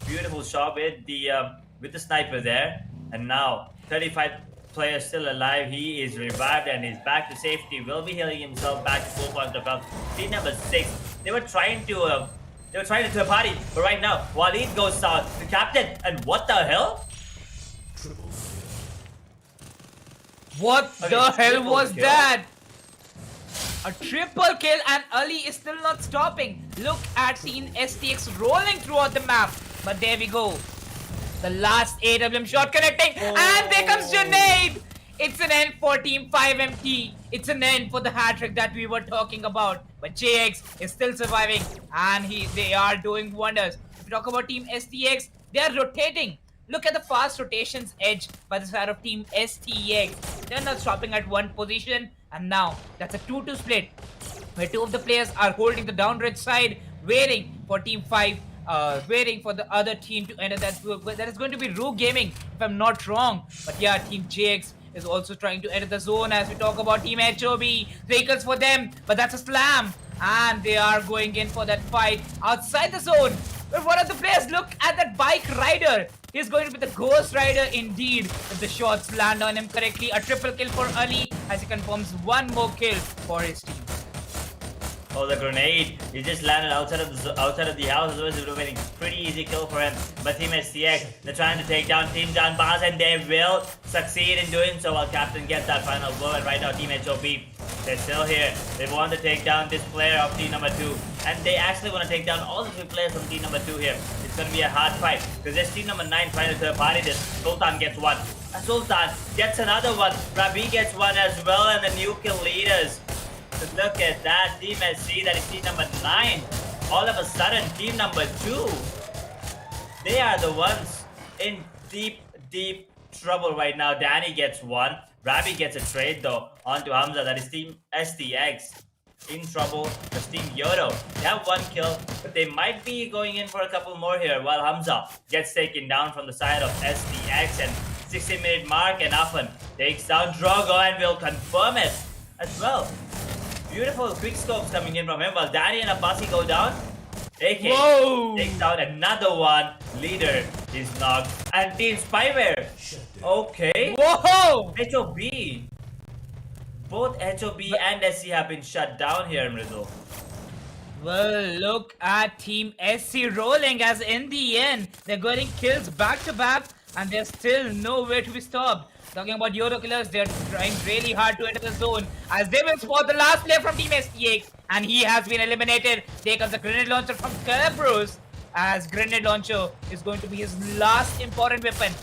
Beautiful shot with the sniper there, and now 35 players still alive. He is revived and he's back to safety. Will be healing himself back to 4 points of health. Team number 6, they were trying to throw a party, but right now Walid goes down, the captain, and what the hell? What Okay, the hell triple was kill. that? A triple kill, and Ali is still not stopping. Look at Team STX rolling throughout the map. But there we go. The last AWM shot connecting, and there comes Junaid. It's an end for Team 5MT. It's an end for the hat-trick that we were talking about. But JX is still surviving, and they are doing wonders. If we talk about Team STX, they are rotating. Look at the fast rotations edge by the side of Team STX. They're not stopping at one position, and now that's a 2-2 split, where 2 of the players are holding the downrange side, waiting for Team 5, waiting for the other team to enter that. That is going to be ROOH Gaming, if I'm not wrong. But yeah, Team JX is also trying to enter the zone as we talk about Team HOB. Vehicles for them, but that's a slam. And they are going in for that fight outside the zone. But one of the players, look at that bike rider. He's going to be the ghost rider indeed. If the shots land on him correctly, a triple kill for Ali as he confirms 1 more kill for his team. Oh, the grenade! He just landed outside of the house. Otherwise, it would have been a pretty easy kill for him. But Team STX, they're trying to take down Team Janbaz, and they will succeed in doing so. While Captain gets that final blow, and right now Team HOP, they're still here. They want to take down this player of team number 2, and they actually want to take down all the 3 players from team number 2 here. It's going to be a hard fight because there's team number 9 trying to third party this. Sultan gets one. Sultan gets another one. Rabi gets one as well, and the new kill leaders. So look at that, Team SC, that is team number 9. All of a sudden, team number 2, they are the ones in deep trouble right now. Danny gets one. Rabi gets a trade though onto Hamza, that is Team STX. In trouble, there's Team YOTO. They have 1 kill, but they might be going in for a couple more here while Hamza gets taken down from the side of STX, and 60-minute mark, and Afan takes down Drogo and will confirm it as well. Beautiful quick scopes coming in from him while Danny and Abasi go down. AK takes down another one. Leader is knocked. And Team Spyware. Okay. Whoa! HOB. Both HOB and SC have been shut down here, Mridul. Well, look at Team SC rolling, as in the end, they're getting kills back to back, and they're still nowhere to be stopped. Talking about YOTO killers, they're trying really hard to enter the zone as they will spot the last player from Team STX, and he has been eliminated. There comes the grenade launcher from Calabros, as grenade launcher is going to be his last important weapon,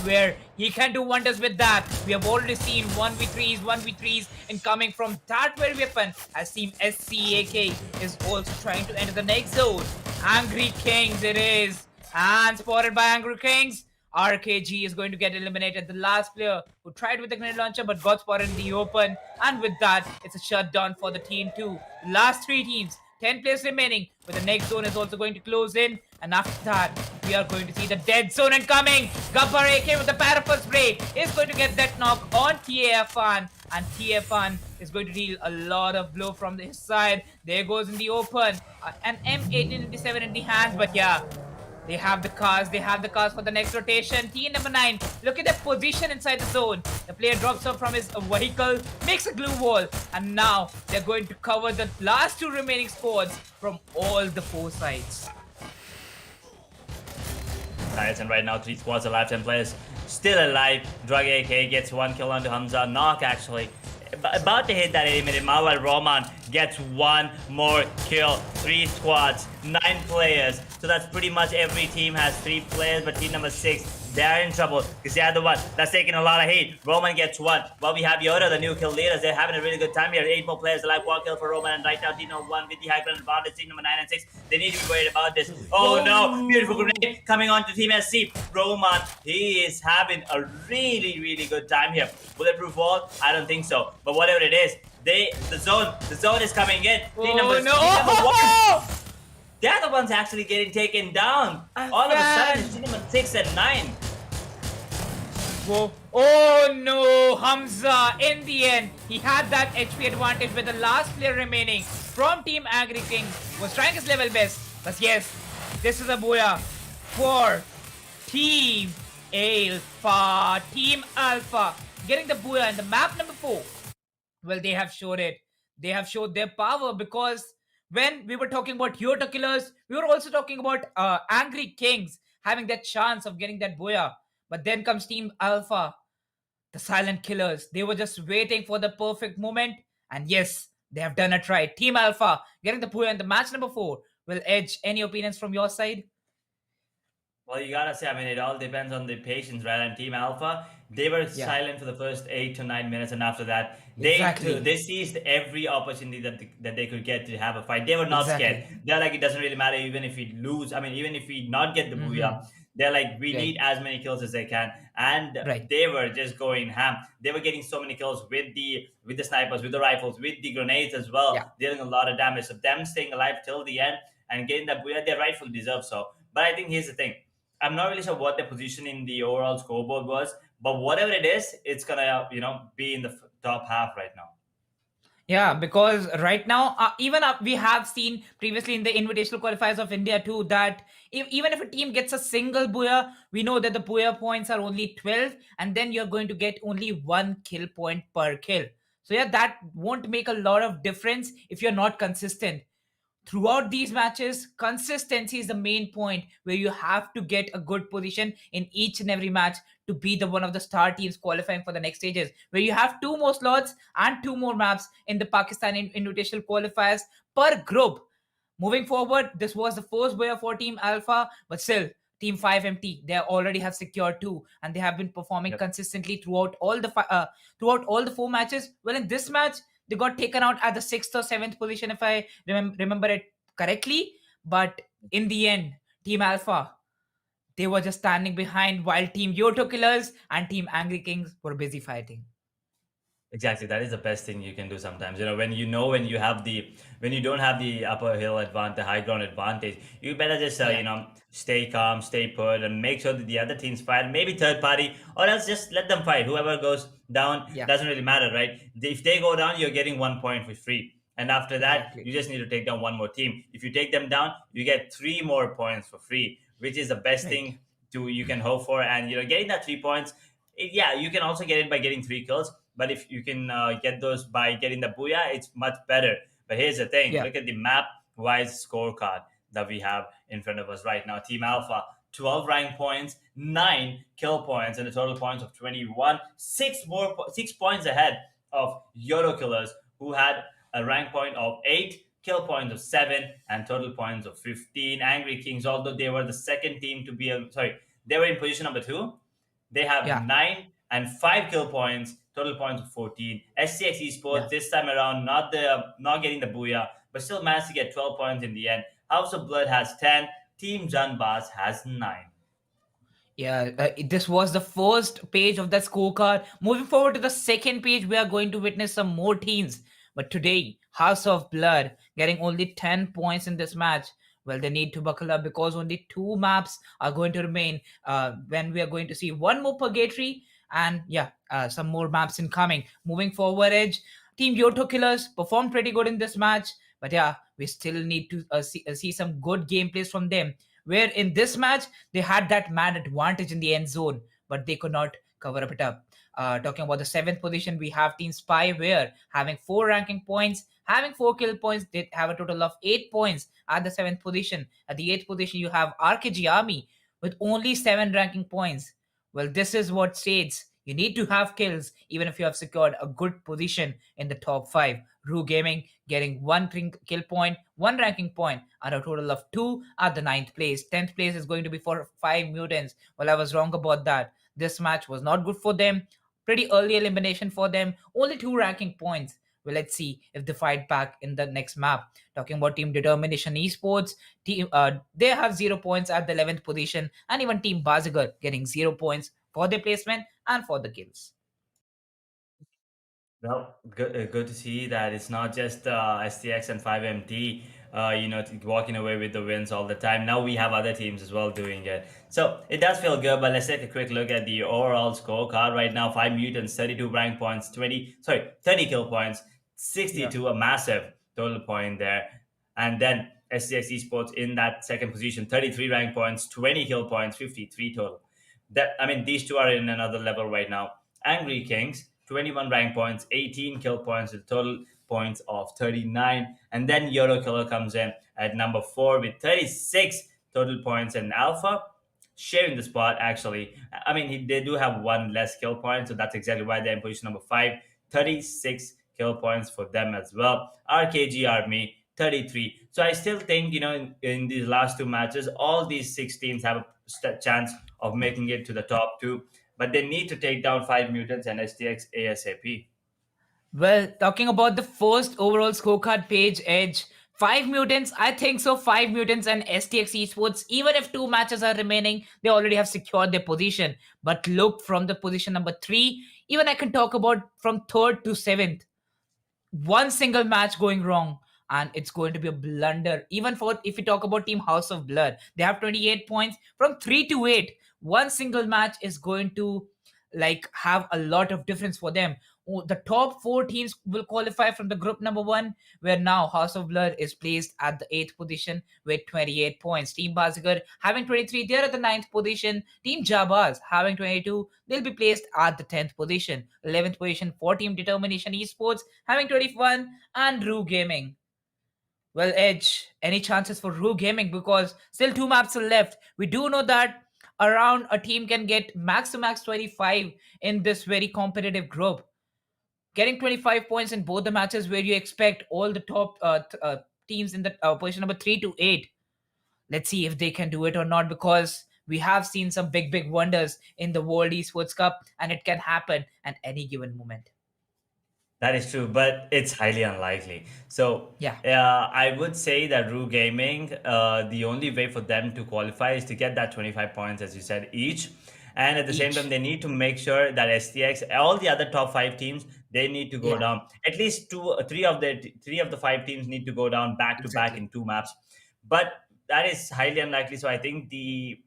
where he can do wonders with that. We have already seen 1v3s incoming from that very weapon, as Team SCAK is also trying to enter the next zone. Angry Kings it is, and spotted by Angry Kings. RKG is going to get eliminated, the last player who tried with the grenade launcher but got spotted in the open, and with that, it's a shutdown for the team 2. Last 3 teams, 10 players remaining, but the next zone is also going to close in, and after that, we are going to see the dead zone incoming. Gabbar AK with the parapher spray is going to get that knock on TAFan, and TAFan is going to deal a lot of blow from his side. There goes in the open, an M1887 in the hands, but yeah, they have the cars for the next rotation. Team number 9, look at their position inside the zone. The player drops off from his vehicle, makes a glue wall, and now they're going to cover the last 2 remaining squads from all the 4 sides. Nice, and right now 3 squads alive, 10 players still alive. Drug AK gets 1 kill onto Hamza. Knock actually. About to hit that 80-minute mark while Roman gets one more kill. 3 squads, 9 players. So that's pretty much every team has 3 players, but team number 6, they're in trouble because they're the one that's taking a lot of hate. Roman gets 1. Well, we have YOTO, the new kill leaders. They're having a really good time here. 8 more players alive. 1 kill for Roman, and right now team number 1 with the high ground advantage. Team number 9 and 6, they need to be worried about this. Oh no, beautiful grenade coming on to team SC. Roman, he is having a really, really good time here. Bulletproof wall? I don't think so. But whatever it is, the zone is coming in. Team number 1. They're the ones actually getting taken down. All of a sudden, it's team number 6 and 9. Whoa. Oh no, Hamza, in the end, he had that HP advantage with the last player remaining from Team Agri King, was trying his level best. But yes, this is a booyah for Team Alpha. Team Alpha getting the booyah in the map number 4. Well, they have showed it. They have showed their power, because when we were talking about YOTO killers, we were also talking about Angry Kings having that chance of getting that booyah. But then comes Team Alpha, the silent killers. They were just waiting for the perfect moment. And yes, they have done it right. Team Alpha getting the booyah in the match number 4. Will Edge, any opinions from your side? Well, you gotta say, I mean, it all depends on the patience, right? And Team Alpha, they were silent for the first 8 to 9 minutes, and after that, they seized every opportunity that they could get to have a fight. They were not scared. They're like, it doesn't really matter even if we lose. I mean, even if we not get the booyah, they're like, we need as many kills as they can, and they were just going ham. They were getting so many kills with the snipers, with the rifles, with the grenades as well, dealing a lot of damage. So them staying alive till the end and getting that booyah, they rightfully deserve so. But I think here's the thing. I'm not really sure what their position in the overall scoreboard was, but whatever it is, it's gonna be in the top half right now. Yeah, because right now, even we have seen previously in the Invitational Qualifiers of India too, that even if a team gets a single booyah, we know that the booyah points are only 12, and then you're going to get only 1 kill point per kill. So yeah, that won't make a lot of difference if you're not consistent. Throughout these matches, consistency is the main point, where you have to get a good position in each and every match to be the one of the star teams qualifying for the next stages, where you have 2 more slots and 2 more maps in the Pakistan Invitational Qualifiers per group. Moving forward, this was the first booyah for Team Alpha, but still, Team 5MT, they already have secured 2, and they have been performing consistently throughout all the 4 matches. Well, in this match, they got taken out at the 6th or 7th position, if I remember it correctly. But in the end, Team Alpha, they were just standing behind while Team YOTO Killers and Team Angry Kings were busy fighting. Exactly, that is the best thing you can do sometimes. When you don't have the upper hill advantage, the high ground advantage, you better just stay calm, stay put, and make sure that the other teams fight. Maybe third party, or else just let them fight. Whoever goes down doesn't really matter, right? If they go down, you're getting 1 point for free, and after that, you just need to take down 1 more team. If you take them down, you get 3 more points for free, which is the best thing you can hope for. And getting that 3 points, you can also get it by getting 3 kills. But if you can get those by getting the booyah, it's much better. But here's the thing. Look at the map-wise scorecard that we have in front of us right now. Team Alpha, 12 rank points, 9 kill points, and a total points of 21. 6 points ahead of YOTO Killers, who had a rank point of 8, kill points of 7, and total points of 15. Angry Kings, although they were the second team to be... they were in position number 2. They have 9 and 5 kill points, total points of 14. SCX Esports this time around not getting the booyah, but still managed to get 12 points in the end. House of Blood has 10. Team Janbaz has 9. Yeah, this was the first page of the scorecard. Moving forward to the second page, we are going to witness some more teams. But today, House of Blood getting only 10 points in this match. Well, they need to buckle up, because only 2 maps are going to remain when we are going to see 1 more Purgatory and some more maps incoming. Moving forward, Edge, Team YOTO Killers performed pretty good in this match, but we still need to see some good gameplays from them, where in this match they had that man advantage in the end zone, but they could not cover it up. Talking about the 7th position, we have Team Spyware having 4 ranking points, having 4 kill points. They have a total of 8 points at the 7th position. At the 8th position, you have RKG Army with only 7 ranking points. Well, this is what states You need to have kills even if you have secured a good position in the top 5. ROOH Gaming getting one kill point, one ranking point, and a total of 2 at the ninth place. 10th place is going to be for 5 Mutants. Well, I was wrong about that. This match was not good for them. Pretty early elimination for them. Only 2 ranking points. Well, let's see if they fight back in the next map. Talking about Team Determination Esports, they have 0 points at the 11th position, and even Team BAZIGAR getting 0 points for their placement and for the kills. Well, good to see that it's not just STX and 5MT, walking away with the wins all the time. Now we have other teams as well doing it. So it does feel good, but let's take a quick look at the overall scorecard right now. 5 Mutants, 32 rank points, 30 kill points, 62, a massive total point there. And then STX Esports in that second position, 33 rank points, 20 kill points, 53 total. These two are in another level right now. Angry Kings, 21 rank points, 18 kill points with total points of 39. And then YOTO Killer comes in at number 4 with 36 total points. And Alpha sharing the spot, actually. They do have one less kill point, so that's exactly why they're in position number 5. 36 kill points for them as well. RKG Army, 33. So I still think, in these last 2 matches, all these 6 teams have a chance of making it to the top 2, but they need to take down 5 Mutants and STX ASAP. Well, talking about the first overall scorecard page, Edge, 5 Mutants, I think so. 5 Mutants and STX Esports, even if 2 matches are remaining, they already have secured their position. But look, from the position number 3, even I can talk about from 3rd to 7th. One single match going wrong, and it's going to be a blunder. Even for if we talk about Team House of Blood, they have 28 points from 3 to 8. One single match is going to have a lot of difference for them. The top 4 teams will qualify from the group number 1, where now House of Blood is placed at the 8th position with 28 points. Team Bazigar having 23, they're at the 9th position. Team Janbaz having 22, they'll be placed at the 10th position. 11th position for Team Determination Esports having 21, and ROOH Gaming. Well, Edge, any chances for ROOH Gaming? Because still 2 maps are left. We do know that around a team can get max to max 25 in this very competitive group. Getting 25 points in both the matches, where you expect all the top teams in the position number 3 to 8. Let's see if they can do it or not, because we have seen some big wonders in the World Esports Cup, and it can happen at any given moment. That is true, but it's highly unlikely. So, Yeah. I would say that ROOH Gaming, the only way for them to qualify is to get that 25 points, as you said, each. And at the same Each. time, they need to make sure that STX, all the other top 5 teams, they need to go Yeah. down. At least 3 of the 5 teams need to go down back to back Exactly. in 2 maps. But that is highly unlikely. So I think the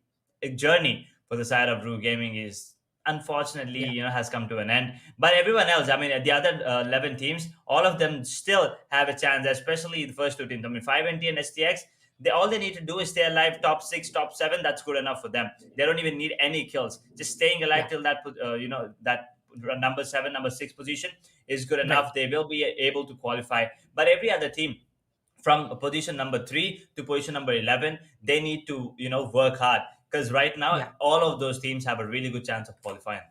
journey for the side of ROOH Gaming is unfortunately, Yeah. has come to an end. But everyone else, the other 11 teams, all of them still have a chance, especially the first 2 teams. 5NT and STX, all they need to do is stay alive, top 6, top 7. That's good enough for them. They don't even need any kills. Just staying alive Yeah. till that number 7, number 6 position is good enough. Right. They will be able to qualify. But every other team, from position number 3 to position number 11, they need to work hard, because right now Yeah. all of those teams have a really good chance of qualifying.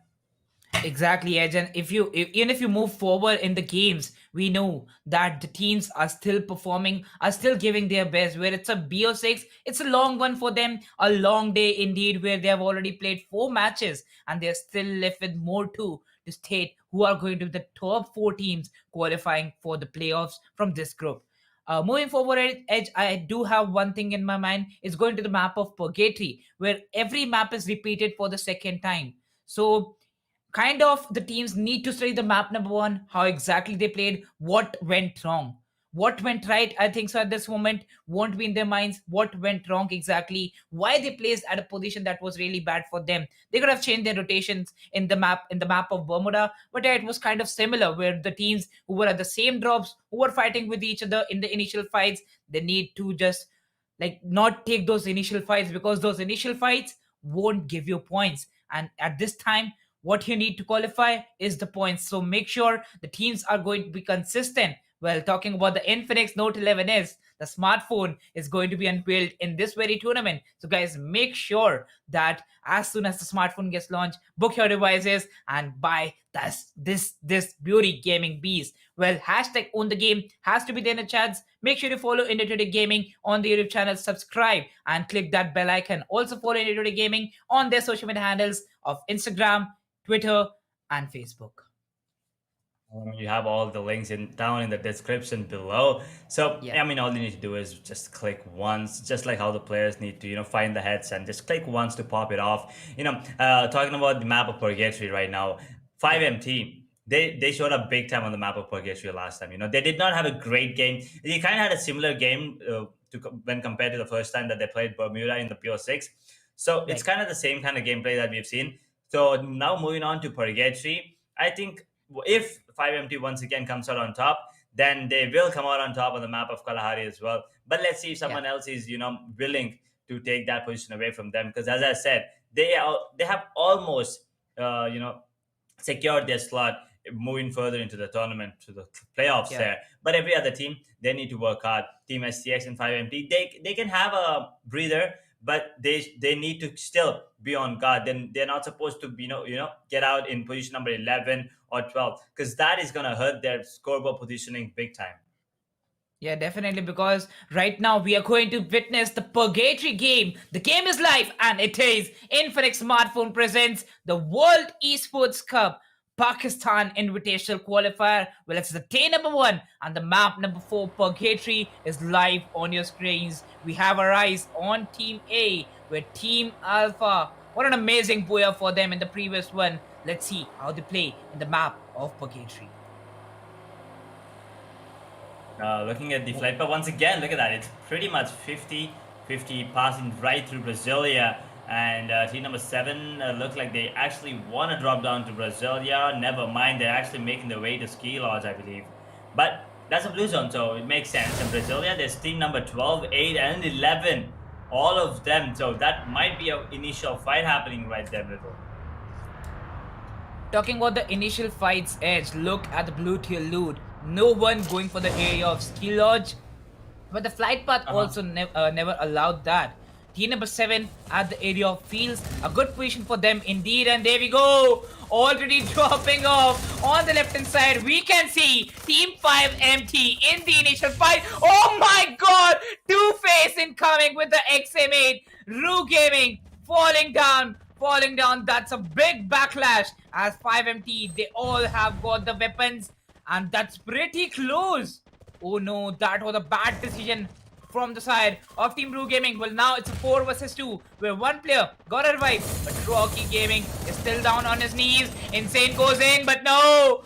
Exactly, Edge. And even if you move forward in the games, we know that the teams are still performing, are still giving their best. Where it's a BO6, it's a long one for them, a long day indeed, where they have already played 4 matches and they're still left with more to state who are going to be the top 4 teams qualifying for the playoffs from this group. Moving forward, Edge, I do have one thing in my mind. It's going to the map of Purgatory, where every map is repeated for the second time. So kind of the teams need to study the map number 1, how exactly they played, what went wrong, what went right. I think so at this moment won't be in their minds what went wrong exactly, why they placed at a position that was really bad for them. They could have changed their rotations in the map of Bermuda, but yeah, it was kind of similar, where the teams who were at the same drops, who were fighting with each other in the initial fights, they need to just not take those initial fights, because those initial fights won't give you points. And at this time, what you need to qualify is the points. So make sure the teams are going to be consistent. Well, talking about the Infinix Note 11s, the smartphone is going to be unveiled in this very tournament. So guys, make sure that as soon as the smartphone gets launched, book your devices and buy this beauty gaming beast. Well, hashtag own the game has to be there in the chats. Make sure to follow India Today Gaming on the YouTube channel, subscribe and click that bell icon. Also follow India Today Gaming on their social media handles of Instagram, Twitter, and Facebook. You have all the links down in the description below. So Yeah. I mean, all you need to do is just click once, just like how the players need to, find the heads and just click once to pop it off. Talking about the map of Purgatory right now, 5MT. They showed up big time on the map of Purgatory last time. They did not have a great game. They kind of had a similar game when compared to the first time that they played Bermuda in the PO6. So it's Right. kind of the same kind of gameplay that we've seen. So now moving on to Purgatory, I think if 5MT once again comes out on top, then they will come out on top on the map of Kalahari as well. But let's see if someone else is, willing to take that position away from them. Because as I said, they have almost, secured their slot moving further into the tournament, to the playoffs Yeah. there. But every other team, they need to work hard. Team STX and 5MT, they can have a breather, but they need to still be on guard. Then they're not supposed to get out in position number 11 or 12, because that is going to hurt their scoreboard positioning big time. Yeah, definitely, because right now we are going to witness the Purgatory game. The game is live, and it is Infinix Smartphone presents the World Esports Cup Pakistan Invitational Qualifier. Well, it's the day number 1, and the map number 4, Purgatory, is live on your screens. We have our eyes on Team A, with Team Alpha. What an amazing booyah for them in the previous one. Let's see how they play in the map of Purgatory. Looking at the flight, but once again, look at that. It's pretty much 50-50 passing right through Brasilia. And team number 7 looks like they actually want to drop down to Brasilia. Never mind, they're actually making their way to Ski Lodge, I believe. But that's a blue zone, so it makes sense. And Brasilia, there's team number 12, 8, and 11. All of them. So that might be an initial fight happening right there, Riddle. Talking about the initial fight's edge, look at the blue tier loot. No one going for the area of Ski Lodge, but the flight path also never allowed that. Team number 7 at the area of fields, a good position for them indeed, and there we go. Already dropping off on the left hand side. We can see Team 5MT in the initial fight. Oh my god! Two-Face incoming with the XM8. ROOH Gaming falling down. That's a big backlash as 5MT, they all have got the weapons, and that's pretty close. Oh no, that was a bad decision from the side of Team ROOH Gaming. Well, now it's a 4 versus 2 where one player got a revive, but Rocky Gaming is still down on his knees. Insane goes in, but no,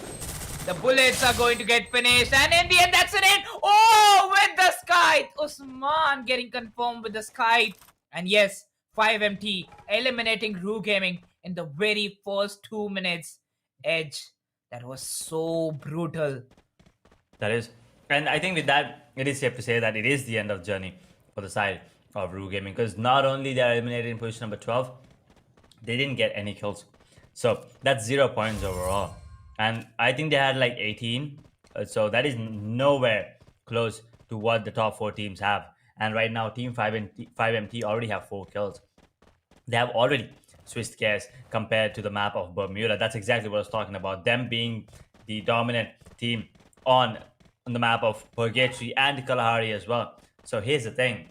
the bullets are going to get finished, and in the end, that's an end. Oh, with the Skype, Usman getting confirmed with the Skype, and yes, 5MT eliminating ROOH Gaming in the very first 2 minutes. Edge, that was so brutal. That is. And I think with that, it is safe to say that it is the end of the journey for the side of ROOH Gaming, because not only they are eliminated in position number 12, they didn't get any kills. So that's 0 points overall. And I think they had like 18. So that is nowhere close to what the top 4 teams have. And right now, Team 5MT already have 4 kills. They have already switched gears compared to the map of Bermuda. That's exactly what I was talking about. Them being the dominant team on the map of Purgatory and Kalahari as well. So here's the thing.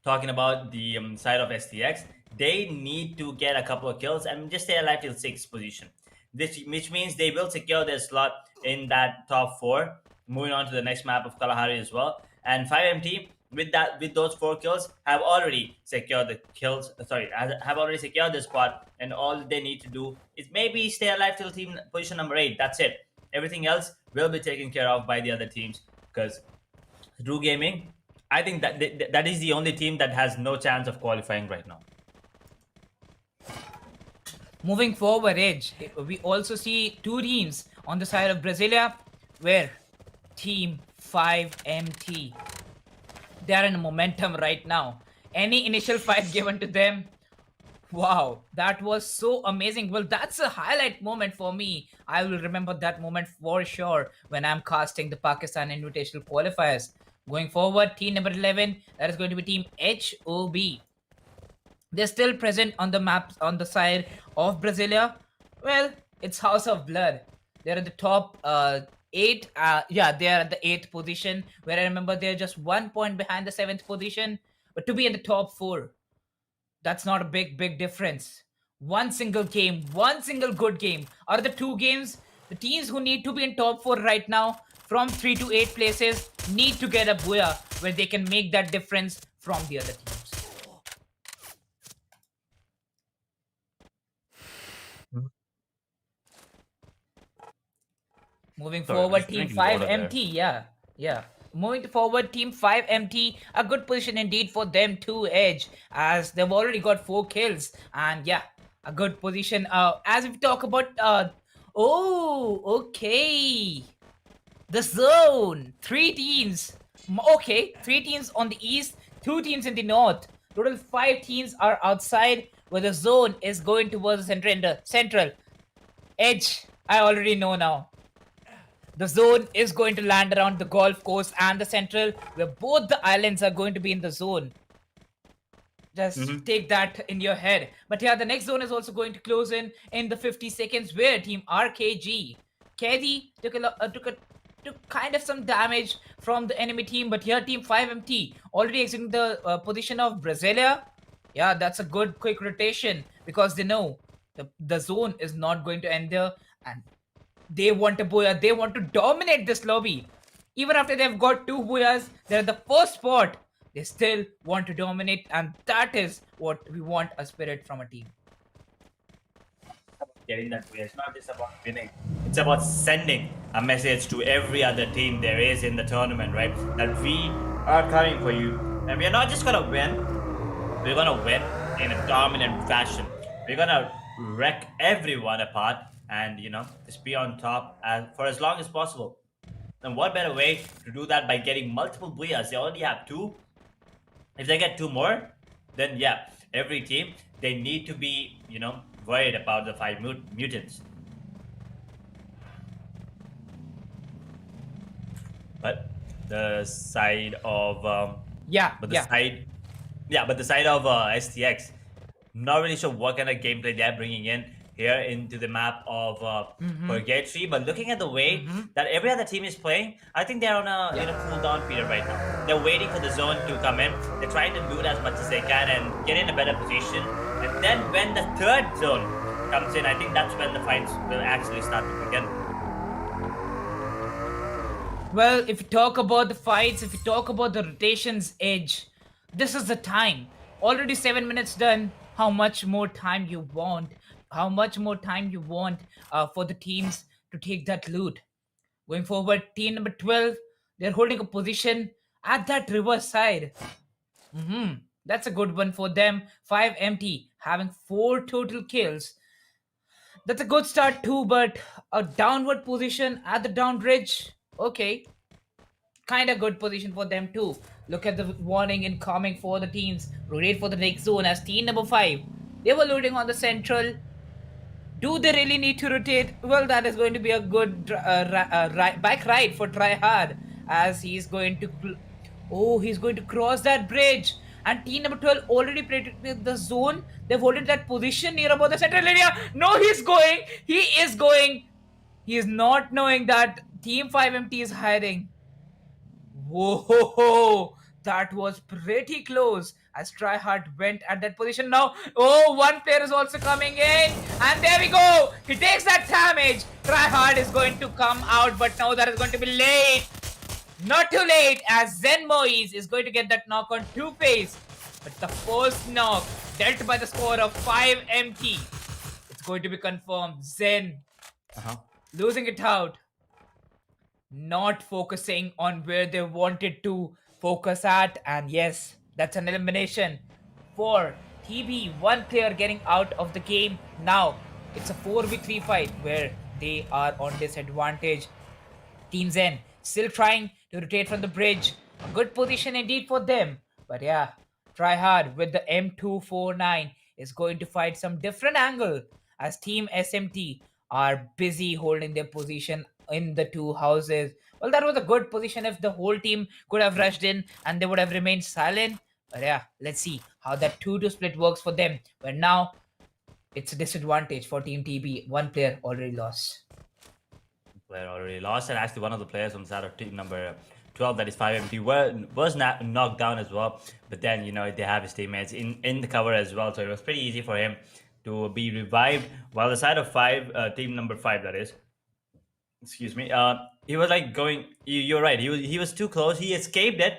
Talking about the side of STX, they need to get a couple of kills and just stay alive till 6th position. Which means they will secure their slot in that top 4. Moving on to the next map of Kalahari as well. And 5MT, with those 4 kills, have already secured the kills. Have already secured the spot, and all they need to do is maybe stay alive till team position number 8. That's it. Everything else will be taken care of by the other teams, because ROOH Gaming, I think that is the only team that has no chance of qualifying right now. Moving forward, Edge, we also see 2 teams on the side of Brasilia, where Team 5MT, they are in momentum right now. Any initial fight given to them, wow, that was so amazing. Well, that's a highlight moment for me. I will remember that moment for sure when I'm casting the Pakistan Invitational Qualifiers. Going forward, team number 11, that is going to be team HOB. They're still present on the maps on the side of Brasilia. Well, it's House of Blood. They're at the top eight. Yeah, they are at the eighth position. Where I remember they're just 1 point behind the seventh position. But to be in the top four, that's not a big difference. One single game, one single good game. Out of the two games, the teams who need to be in top four right now, from 3 to 8 places, need to get a booyah where they can make that difference from the other teams. Moving Sorry, I'm forward, just Team drinking 5 water there. MT. Yeah. Moving forward, Team 5 MT. A good position indeed for them to edge, as they've already got 4 kills. And yeah, a good position. As we talk about. Oh, okay. The zone. 3 teams. Okay, 3 teams on the east, 2 teams in the north. Total 5 teams are outside, where the zone is going towards the central. Edge, I already know now. The zone is going to land around the golf course and the central, where both the islands are going to be in the zone. Just take that in your head. But yeah, the next zone is also going to close in the 50 seconds, where Team RKG, Kedi took kind of some damage from the enemy team. But here, Team 5MT already exiting the position of Brasilia. Yeah, that's a good quick rotation, because they know the zone is not going to end there, and they want a booyah. They want to dominate this lobby. Even after they've got 2 booyahs, they're at the first spot. They still want to dominate, and that is what we want a spirit from a team. Getting that way. It's not just about winning. It's about sending a message to every other team there is in the tournament, right? That we are coming for you. And we're not just gonna win. We're gonna win in a dominant fashion. We're gonna wreck everyone apart and, just be on top for as long as possible. And what better way to do that by getting multiple booyahs? They already have 2. If they get 2 more, then yeah, every team, they need to be, worried about the 5 mutants. But the side of but the side of STX, not really sure what kind of gameplay they're bringing in here into the map of Purgatory. But looking at the way that every other team is playing, I think they're on a cool down period right now. They're waiting for the zone to come in. They're trying to loot as much as they can and get in a better position. And then when the third zone comes in, I think that's when the fights will actually start to begin. Well, if you talk about the fights, if you talk about the rotations edge, this is the time. Already 7 minutes done. How much more time you want? How much more time you want for the teams to take that loot? Going forward, team number 12, they're holding a position at that reverse side. That's a good one for them. 5 empty, having 4 total kills. That's a good start too, but a downward position at the down ridge. Okay, kind of good position for them too. Look at the warning incoming for the teams. Rotate for the next zone as team number 5. They were looting on the central. Do they really need to rotate? Well, that is going to be a good bike ride for Tryhard, as he's going to... he's going to cross that bridge. And team number 12 already predicted the zone. They've holding that position near about the central area. No, he's going. He is going. He is not knowing that team 5MT is hiding. Whoa, that was pretty close, as Tryhard went at that position. Now, one player is also coming in, and there we go. He takes that damage. Tryhard is going to come out, but now that is going to be late. Not too late, as Zen Moise is going to get that knock on Two-Face. But the first knock dealt by the score of 5 MT. It's going to be confirmed. Zen losing it out. Not focusing on where they wanted to focus at. And yes, that's an elimination for TB. 1 player getting out of the game. Now, it's a 4v3 fight where they are on disadvantage. Team Zen still trying to rotate from the bridge. A good position indeed for them. But yeah, Tryhard with the M249 is going to fight some different angle, as Team SMT are busy holding their position in the two houses. Well, that was a good position if the whole team could have rushed in and they would have remained silent. But yeah, let's see how that 2-2 split works for them. But now it's a disadvantage for Team TB. One player already lost. Player already lost, and actually one of the players from the side of team number 12, that is 5MT, was knocked down as well. But then, you know, they have his teammates in the cover as well, so it was pretty easy for him to be revived. While the side of team number 5, that is, excuse me, he was like going. You're right. He was too close. He escaped it,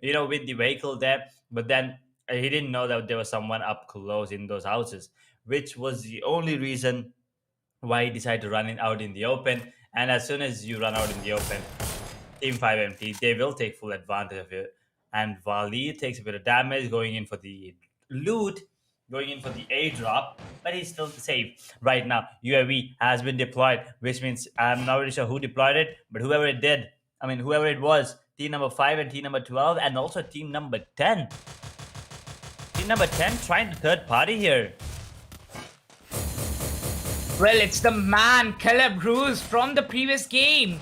you know, with the vehicle there. But then he didn't know that there was someone up close in those houses, which was the only reason why he decided to run it out in the open. And as soon as you run out in the open, Team 5MT, they will take full advantage of it. And Wali takes a bit of damage going in for the loot, going in for the airdrop, but he's still safe right now. UAV has been deployed, which means I'm not really sure who deployed it, but whoever it did, I mean, whoever it was, team number 5 and team number 12, and also team number 10. Team number 10 trying to third party here. Well, it's the man, Caleb Bruce, from the previous game.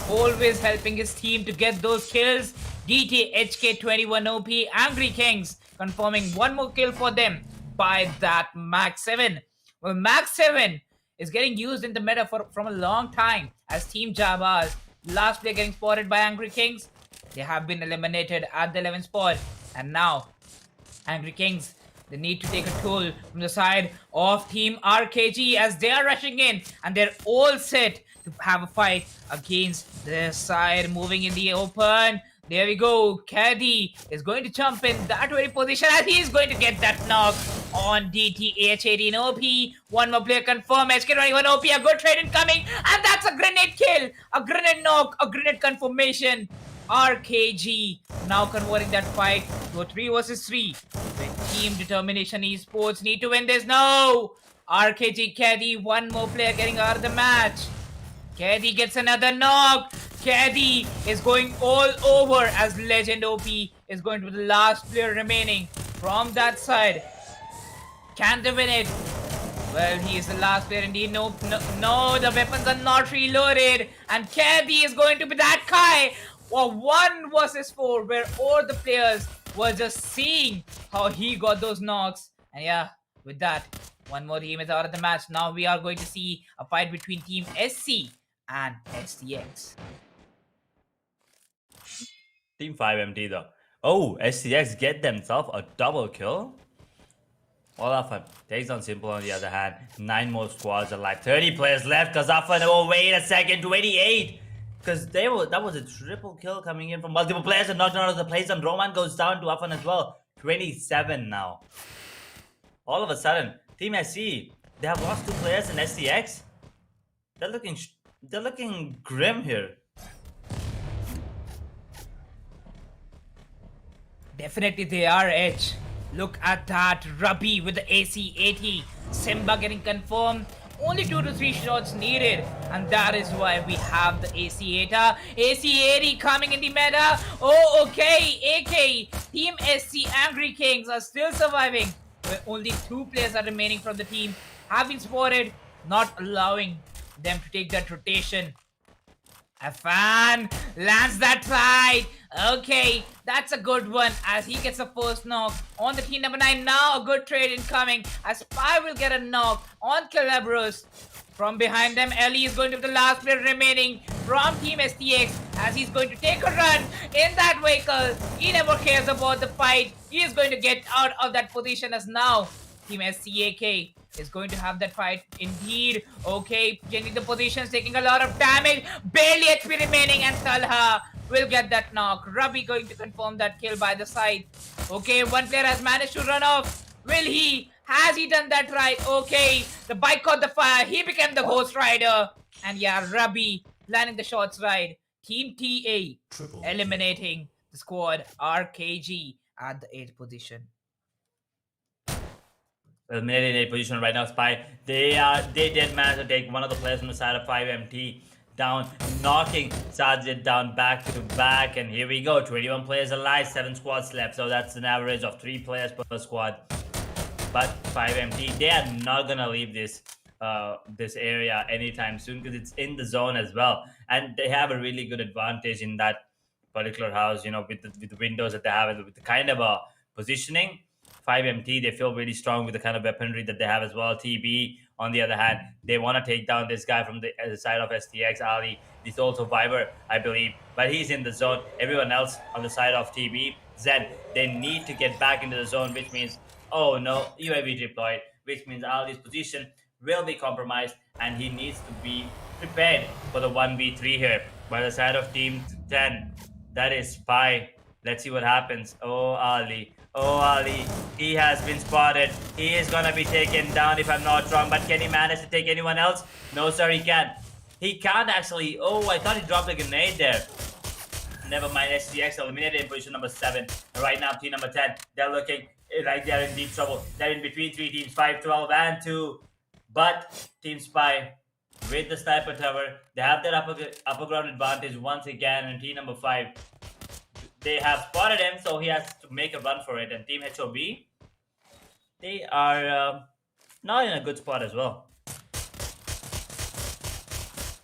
Always helping his team to get those kills. DTHK21OP, Angry Kings, confirming one more kill for them by that Max 7. Well, Max 7 is getting used in the meta from a long time as Team Janbaz. Last player getting spotted by Angry Kings. They have been eliminated at the 11th spot. And now, Angry Kings, they need to take a toll from the side of Team RKG as they are rushing in and they're all set to have a fight against their side. Moving in the open. There we go. Caddy is going to jump in that very position as he is going to get that knock on DTH18OP. One more player confirmed. HK21OP, a good trade incoming. And that's a grenade kill. A grenade knock. A grenade confirmation. RKG now converting that fight to a 3 versus 3. With Team Determination Esports need to win this. No! RKG Caddy, one more player getting out of the match. Caddy gets another knock. Caddy is going all over as Legend OP is going to be the last player remaining from that side. Can they win it? Well, he is the last player indeed. No, the weapons are not reloaded. And Caddy is going to be that guy. Well, 1 versus 4 where all the players were just seeing how he got those knocks. And yeah, with that, one more team is out of the match. Now we are going to see a fight between Team SC and STX. Team 5MT though. Oh, STX get themselves a double kill. Olafan takes on Simple on the other hand. 9 more squads alive. 30 players left. Kazafan, oh wait a second, 28. Because that was a triple kill coming in from multiple players and knocked out of the place, and Roman goes down to Afan as well. 27 now. All of a sudden, Team SC, they have lost 2 players in STX. They're looking grim here. Definitely they are, Edge. Look at that. Ruby with the AC-80. Simba getting confirmed. Only 2 to 3 shots needed. And that is why we have the AC-80. AC-80 coming in the meta. Oh, okay. AK. Team SC Angry Kings are still surviving. Where only 2 players are remaining from the team. Have been spotted. Not allowing them to take that rotation. Afan lands that side. Okay, that's a good one as he gets a first knock on the team number 9. Now a good trade incoming as Spy will get a knock on Calabros. From behind them, Ellie is going to be the last player remaining from Team STX as he's going to take a run in that vehicle. He never cares about the fight. He is going to get out of that position as now Team SCAK is going to have that fight indeed. Okay, changing the positions, taking a lot of damage. Barely HP remaining and Talha will get that knock. Ruby going to confirm that kill by the side. Okay, 1 player has managed to run off. Will he? Has he done that right? Okay, the bike caught the fire. He became the Ghost Rider. And yeah, Ruby landing the shots right. Team TA eliminating the squad RKG at the 8th position. Eliminated in 8th position right now, Spy. They did manage to take one of the players from the side of 5MT down, knocking Sajid down back to back. And here we go, 21 players alive, 7 squads left. So that's an average of 3 players per squad. But 5MT, they are not gonna leave this this area anytime soon because it's in the zone as well, and they have a really good advantage in that particular house. With the windows that they have and with the kind of a positioning. 5MT, they feel really strong with the kind of weaponry that they have as well. TB, on the other hand, they want to take down this guy from the side of STX, Ali. He's also Viber, I believe, but he's in the zone. Everyone else on the side of TB, Zen, they need to get back into the zone, which means, oh no, UAV deployed, which means Ali's position will be compromised and he needs to be prepared for the 1v3 here. By the side of Team 10, that is Spy. Let's see what happens. Oh, Ali. Oh, Ali. He has been spotted. He is going to be taken down if I'm not wrong. But can he manage to take anyone else? No, sir, he can't. He can't actually. Oh, I thought he dropped a grenade there. Never mind, SGX eliminated in position number 7. And right now, team number 10, they're looking like they're in deep trouble. They're in between 3 teams, 5, 12, and 2. But Team Spy, with the sniper tower, they have their upper ground advantage once again. And team number 5, they have spotted him, so he has to make a run for it. And Team HOB, they are not in a good spot as well.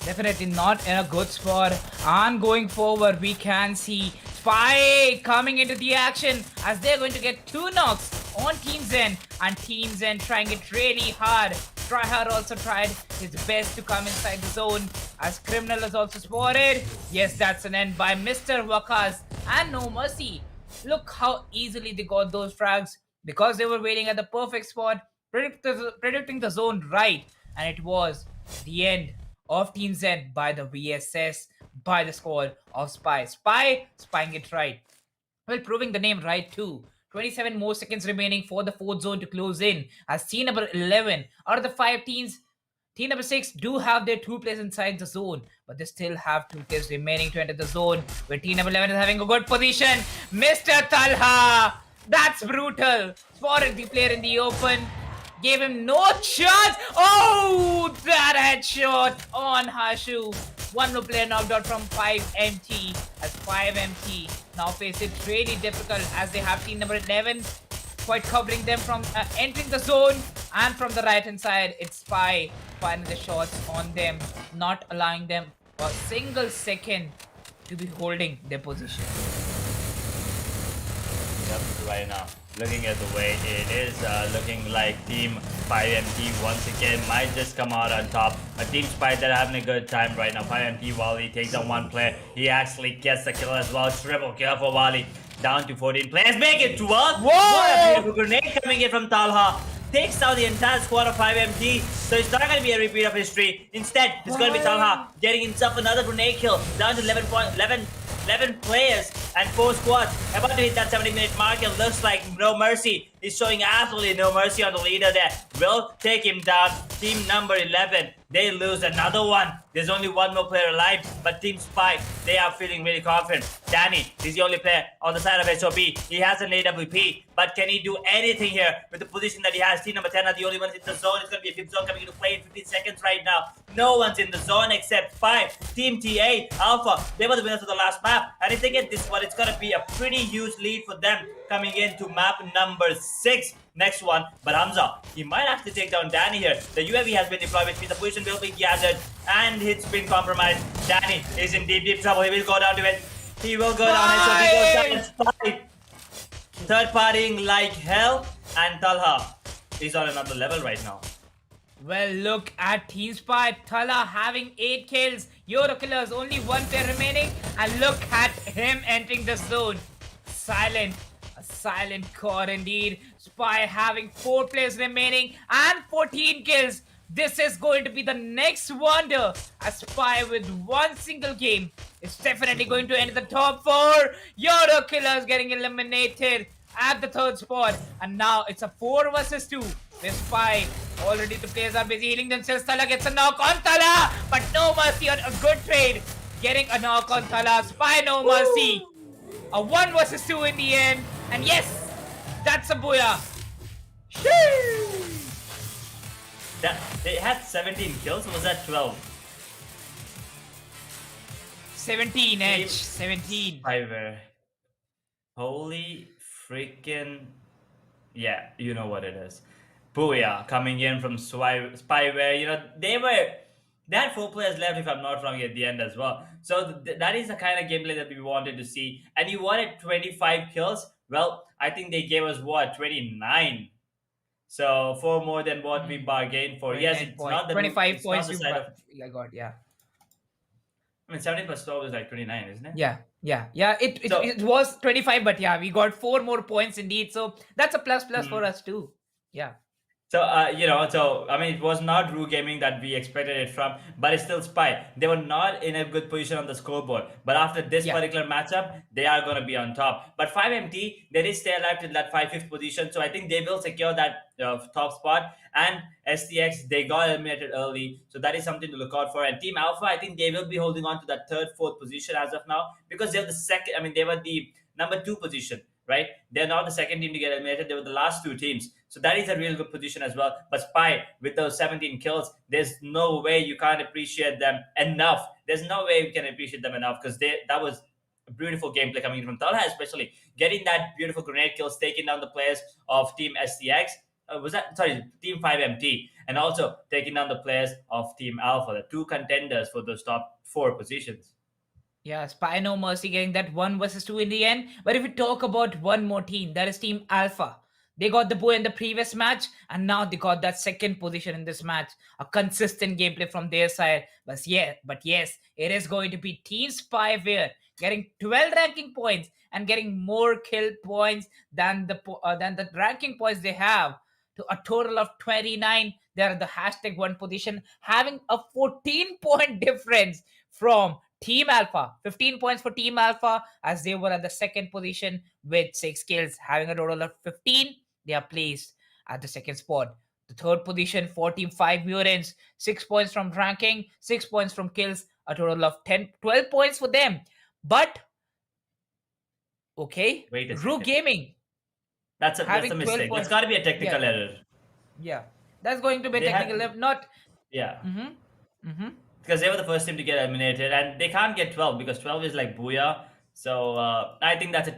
Definitely not in a good spot. And going forward, we can see Spy coming into the action as they're going to get 2 knocks on Team Zen. And Team Zen trying it really hard. Tryhard also tried his best to come inside the zone as Criminal is also spotted. Yes, that's an end by Mr. Wakas and No Mercy. Look how easily they got those frags because they were waiting at the perfect spot, predicting the zone right. And it was the end of Team Zen by the VSS, by the squad of Spy. Spy spying it right. Well, proving the name right too. 27 more seconds remaining for the 4th zone to close in as team number 11 out of the 5 teams. Team number 6 do have their 2 players inside the zone, but they still have 2 players remaining to enter the zone where team number 11 is having a good position. Mr. Talha! That's brutal. Spotted the player in the open. Gave him no chance. Oh, that headshot on Hashu. One more player knocked out from 5MT as 5MT now face it really difficult as they have team number 11 quite covering them from entering the zone, and from the right hand side it's Spy firing the shots on them, not allowing them a single second to be holding their position. Yep, right now. Looking at the way it is looking like Team 5MT once again might just come out on top. A Team Spy that are having a good time right now. 5MT Wally takes down 1 player. He actually gets the kill as well. Triple kill for Wally. Down to 14 players. Make it 12. Whoa! What a beautiful grenade coming in from Talha. Takes down the entire squad of 5MT. So it's not going to be a repeat of history. Instead, it's going to be Talha getting himself another grenade kill. Down to 11 players and 4 squads. About to hit that 70-minute mark. It looks like No Mercy is showing absolutely no mercy on the leader there. Will take him down. Team number 11, they lose another one. There's only 1 more player alive, but Team Spy, they are feeling really confident. Danny is the only player on the side of SOB. He has an AWP, but can he do anything here with the position that he has? Team number 10 are the only ones in the zone. It's going to be a 5th zone coming into play in 15 seconds right now. No one's in the zone except 5. Team TA, Alpha, they were the winners of the last map. And if they get this one, it's going to be a pretty huge lead for them coming into map number 6. Next one, but Hamza, he might actually take down Danny here. The UAV has been deployed, which means the position will be gathered, and it's been compromised. Danny is in deep trouble. He will go down to it. He will go down. So he goes down. Spy. Third partying like hell, and Talha is on another level right now. Well, look at Team Spy. Talha having 8 kills. YOTO killers, only 1 player remaining. And look at him entering the zone. Silent. A silent core indeed. Spy having 4 players remaining and 14 kills. This is going to be the next wonder. A Spy with 1 single game is definitely going to enter the top 4. YOTO killers getting eliminated at the 3rd spot. And now it's a 4 versus 2. With Spy, already the players are busy healing themselves. Talha gets a knock on Talha, but No Mercy on a good trade. Getting a knock on Talha. Spy, No Mercy. A 1 versus 2 in the end. And yes, that's a booyah. They had 17 kills, or was that 12? 17 edge. 17. Spyware. Holy freaking... Yeah, you know what it is. Booyah coming in from Spyware. They had 4 players left, if I'm not wrong, at the end as well. So that is the kind of gameplay that we wanted to see. And you wanted 25 kills. Well, I think they gave us what, 29. So 4 more than what we bargained for. Yes, 29 it's point, not the 25 it's not points the you side of. I got, yeah. I mean, 70 plus 12 is like 29, isn't it? Yeah. So It was 25, but yeah, we got 4 more points indeed. So that's a plus for hmm. us too. Yeah. So I mean, it was not Rue Gaming that we expected it from, but it's still Spy. They were not in a good position on the scoreboard, but after this Yeah. particular matchup, they are going to be on top. But 5MT, they did stay alive till that 5-5th position, so I think they will secure that top spot. And STX, they got eliminated early, so that is something to look out for. And Team Alpha, I think they will be holding on to that third, fourth position as of now because they're the second. I mean, they were the number 2 position, right? They're not the second team to get eliminated. They were the last 2 teams. So that is a real good position as well. But Spy, with those 17 kills, there's no way you can't appreciate them enough. There's no way we can appreciate them enough because that was beautiful gameplay coming from Talha, especially getting that beautiful grenade kills, taking down the players of Team STX. Team 5MT, and also taking down the players of Team Alpha, the 2 contenders for those top 4 positions. Yeah, Spy No Mercy getting that 1 versus 2 in the end. But if we talk about one more team, that is Team Alpha. They got the boy in the previous match, and now they got that second position in this match. A consistent gameplay from their side. But yes, it is going to be Team Spyware getting 12 ranking points and getting more kill points than the ranking points they have, to a total of 29. They're the #1 position, having a 14-point difference from Team Alpha. 15 points for Team Alpha, as they were at the second position with 6 kills, having a total of 15. They are placed at the second spot. The third position for Team 5 Mutants, 6 points from ranking, 6 points from kills, a total of 12 points for them. But okay, Wait a ROOH second. Gaming That's a having 12 mistake. That's points. got to be a technical error. Yeah, that's going to be a They had- technical level. Not. Yeah. Mm-hmm. Because they were the first team to get eliminated, and they can't get 12 because 12 is like booyah. So I think that's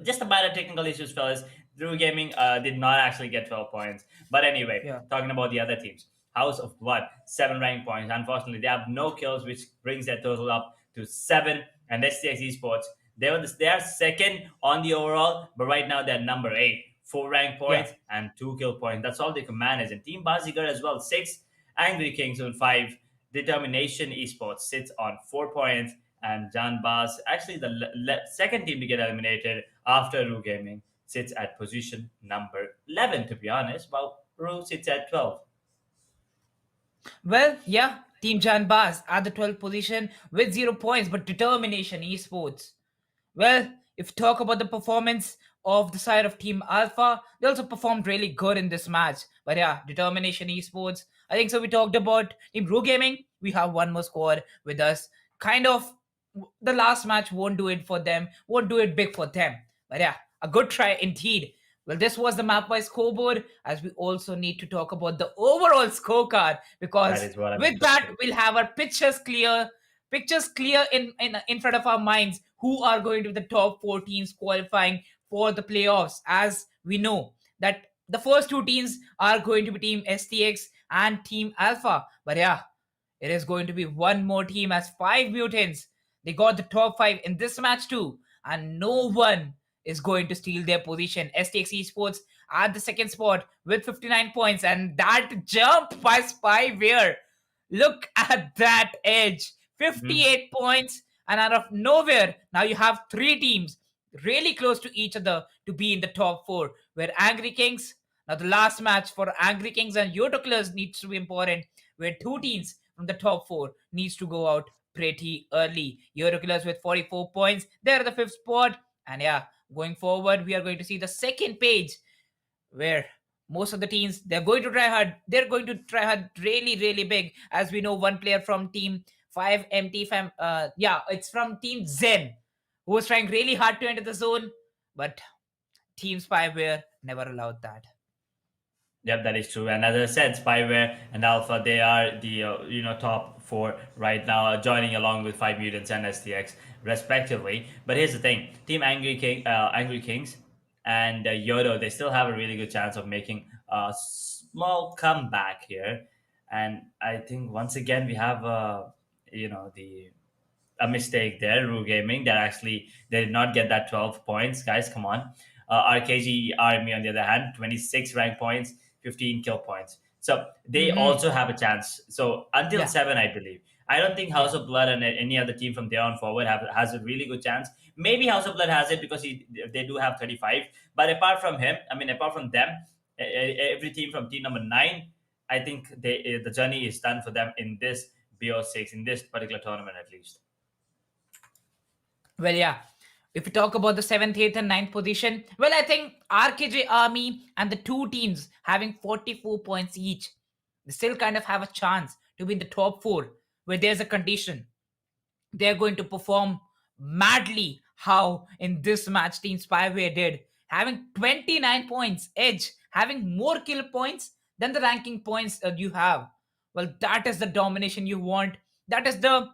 just a matter of technical issues, fellas. Drew Gaming did not actually get 12 points. But anyway, Yeah. talking about the other teams, House of Blood, 7 rank points. Unfortunately, they have no kills, which brings their total up to 7. And STX Esports, they are second on the overall, but right now they're number 8. 4 rank points and 2 kill points. That's all they can manage. And Team BAZIGAR as well, 6. Angry Kings on 5. Determination Esports sits on 4 points, and Janbaz, actually the second team to get eliminated after ROOH Gaming, sits at position number 11, to be honest, while ROOH sits at 12. Well, yeah, Team Janbaz at the 12th position with 0 points, but Determination Esports. Well, if you talk about the performance of the side of Team Alpha, they also performed really good in this match. But yeah, Determination Esports, I think so. We talked about Team ROOH Gaming. We have one more squad with us. Kind of, the last match won't do it for them, won't do it big for them. But yeah, a good try indeed. Well, this was the map by scoreboard, as we also need to talk about the overall scorecard, because That is what I'm with that interested. we'll have our pictures clear in front of our minds, who are going to be the top 4 teams qualifying for the playoffs. As we know that the first 2 teams are going to be Team STX and Team Alpha. But yeah, it is going to be one more team, as 5 Mutants. They got the top 5 in this match too, and no one is going to steal their position. STX Esports at the second spot with 59 points, and that jump by Spyware. Look at that edge. 58 points, and out of nowhere, now you have 3 teams really close to each other to be in the top 4, where Angry Kings, now the last match for Angry Kings and YOTO Killers needs to be important, where 2 teams from the top 4 needs to go out pretty early. YOTO Killers with 44 points, they're at the 5th spot. And yeah, going forward, we are going to see the second page, where most of the teams, they're going to try hard. They're going to try hard really, really big. As we know, one player from Team 5MT, it's from Team Zen, who was trying really hard to enter the zone, but Team Spyware never allowed that. Yep, that is true. And as I said, Spyware and Alpha, they are the top 4 right now, joining along with 5 Mutants and STX respectively. But here's the thing: Team Angry Kings and YOTO, they still have a really good chance of making small comeback here, and I think once again we have the a mistake there. Rue Gaming, that actually they did not get that 12 points, guys. Come on. RKG Army, on the other hand, 26 rank points, 15 kill points. So they Hmm. also have a chance. So until Yeah, 7, I believe. I don't think House yeah. of Blood and any other team from there on forward has a really good chance. Maybe House of Blood has it because they do have 35. But apart from him, I mean, apart from them, every team from team number 9, I think the journey is done for them in this BO6, in this particular tournament at least. Well, yeah. If we talk about the seventh, eighth, and ninth position, well, I think RKJ Army and the two teams having 44 points each, they still kind of have a chance to be in the top four, where there's a condition. They're going to perform madly how in this match Team Spyware did, having 29 points edge, having more kill points than the ranking points that you have. Well, that is the domination you want. That is the,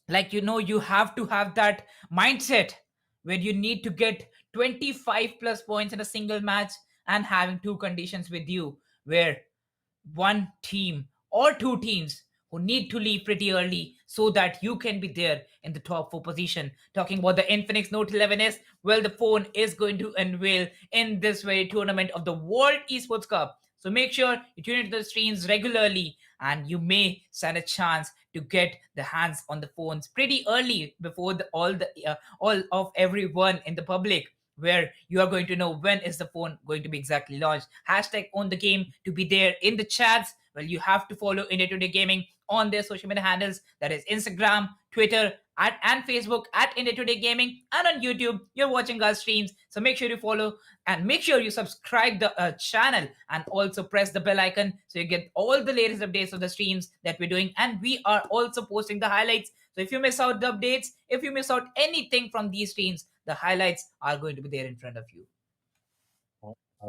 like, you have to have that mindset where you need to get 25 plus points in a single match, and having two conditions with you, where one team or two teams who need to leave pretty early so that you can be there in the top four position. Talking about the Infinix Note 11s, well, the phone is going to unveil in this very tournament of the World Esports Cup. So make sure you tune into the streams regularly, and you may stand a chance to get the hands on the phones pretty early before all of everyone in the public, where you are going to know when is the phone going to be exactly launched. Hashtag own the game to be there in the chats. Well, you have to follow India Today Gaming on their social media handles. That is Instagram, Twitter, and Facebook at India Today Gaming, and on YouTube. You're watching our streams, so make sure you follow and make sure you subscribe the channel, and also press the bell icon so you get all the latest updates of the streams that we're doing. And we are also posting the highlights. So if you miss out the updates, if you miss out anything from these streams, the highlights are going to be there in front of you.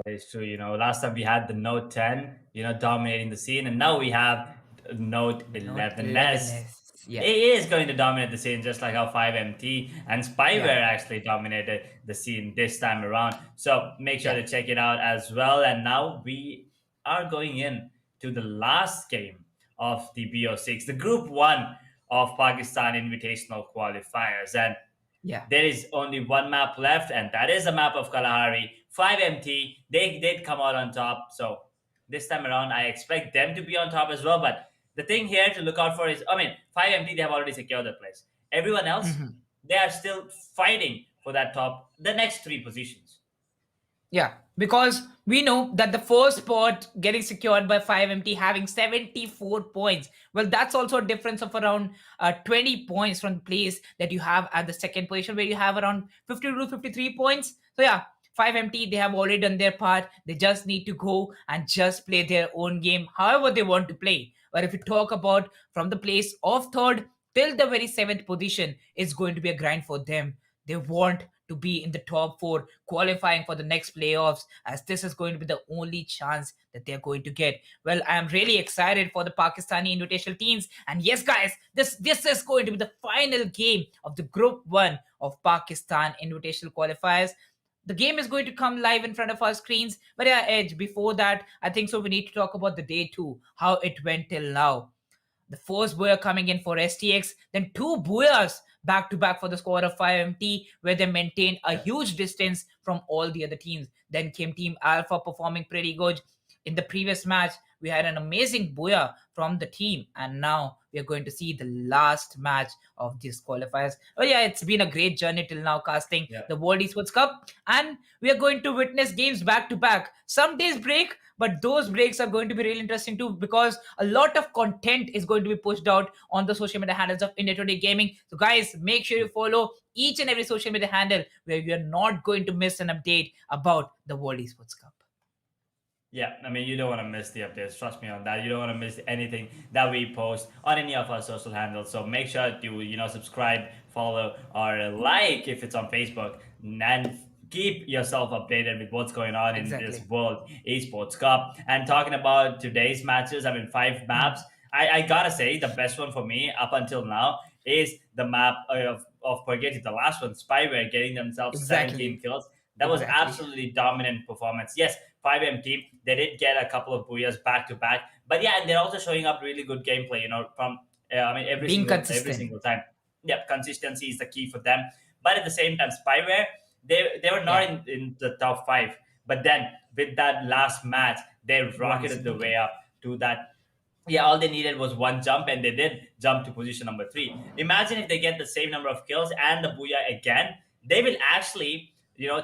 It's true. Last time we had the Note 10, dominating the scene, and now we have Note 11s. Yeah. It is going to dominate the scene, just like how 5MT and Spyware actually dominated the scene this time around. So make sure to check it out as well. And now we are going in to the last game of the BO6, the Group 1 of Pakistan Invitational Qualifiers. And Yeah. there is only one map left, and that is the map of Kalahari. 5MT, they did come out on top. So this time around, I expect them to be on top as well. But the thing here to look out for is, 5MT, they have already secured their place. Everyone else, they are still fighting for that top, the next three positions. Yeah, because we know that the first spot getting secured by 5MT having 74 points. Well, that's also a difference of around 20 points from the place that you have at the second position, where you have around 52 to 53 points. So yeah, 5MT, they have already done their part. They just need to go and just play their own game however they want to play. But if you talk about from the place of third till the very seventh position, it's going to be a grind for them. They want to be in the top four, qualifying for the next playoffs, as this is going to be the only chance that they're going to get. Well, I am really excited for the Pakistani Invitational teams. And yes, guys, this is going to be the final game of the Group 1 of Pakistan Invitational Qualifiers. The game is going to come live in front of our screens. But yeah, Edge, before that, I think so we need to talk about the day 2, how it went till now. The first Booyah coming in for STX, then two Booyahs back to back for the squad of 5MT, where they maintained a huge distance from all the other teams. Then came Team Alpha performing pretty good. In the previous match, we had an amazing Booyah from the team, and now we are going to see the last match of these qualifiers. Oh yeah, it's been a great journey till now, casting the World Esports Cup, and we are going to witness games back to back. Some days break, but those breaks are going to be really interesting too, because a lot of content is going to be pushed out on the social media handles of India Today Gaming. So guys, make sure you follow each and every social media handle, where you are not going to miss an update about the World Esports Cup. Yeah, you don't want to miss the updates. Trust me on that. You don't want to miss anything that we post on any of our social handles. So make sure to, subscribe, follow, or like if it's on Facebook, and keep yourself updated with what's going on in this World Esports Cup. And talking about today's matches, 5 maps. I gotta say, the best one for me up until now is the map of Purgatory, the last one, Spyware, getting themselves 17 kills. That was absolutely dominant performance. Yes, 5M team, they did get a couple of booyahs back to back. But yeah, and they're also showing up really good gameplay, from every Being every consistent. single time. Yeah, consistency is the key for them. But at the same time, Spyware, they were not in the top 5. But then with that last match, they rocketed the way up to that. Yeah, all they needed was one jump, and they did jump to position number 3. Imagine if they get the same number of kills and the booyah again, they will actually,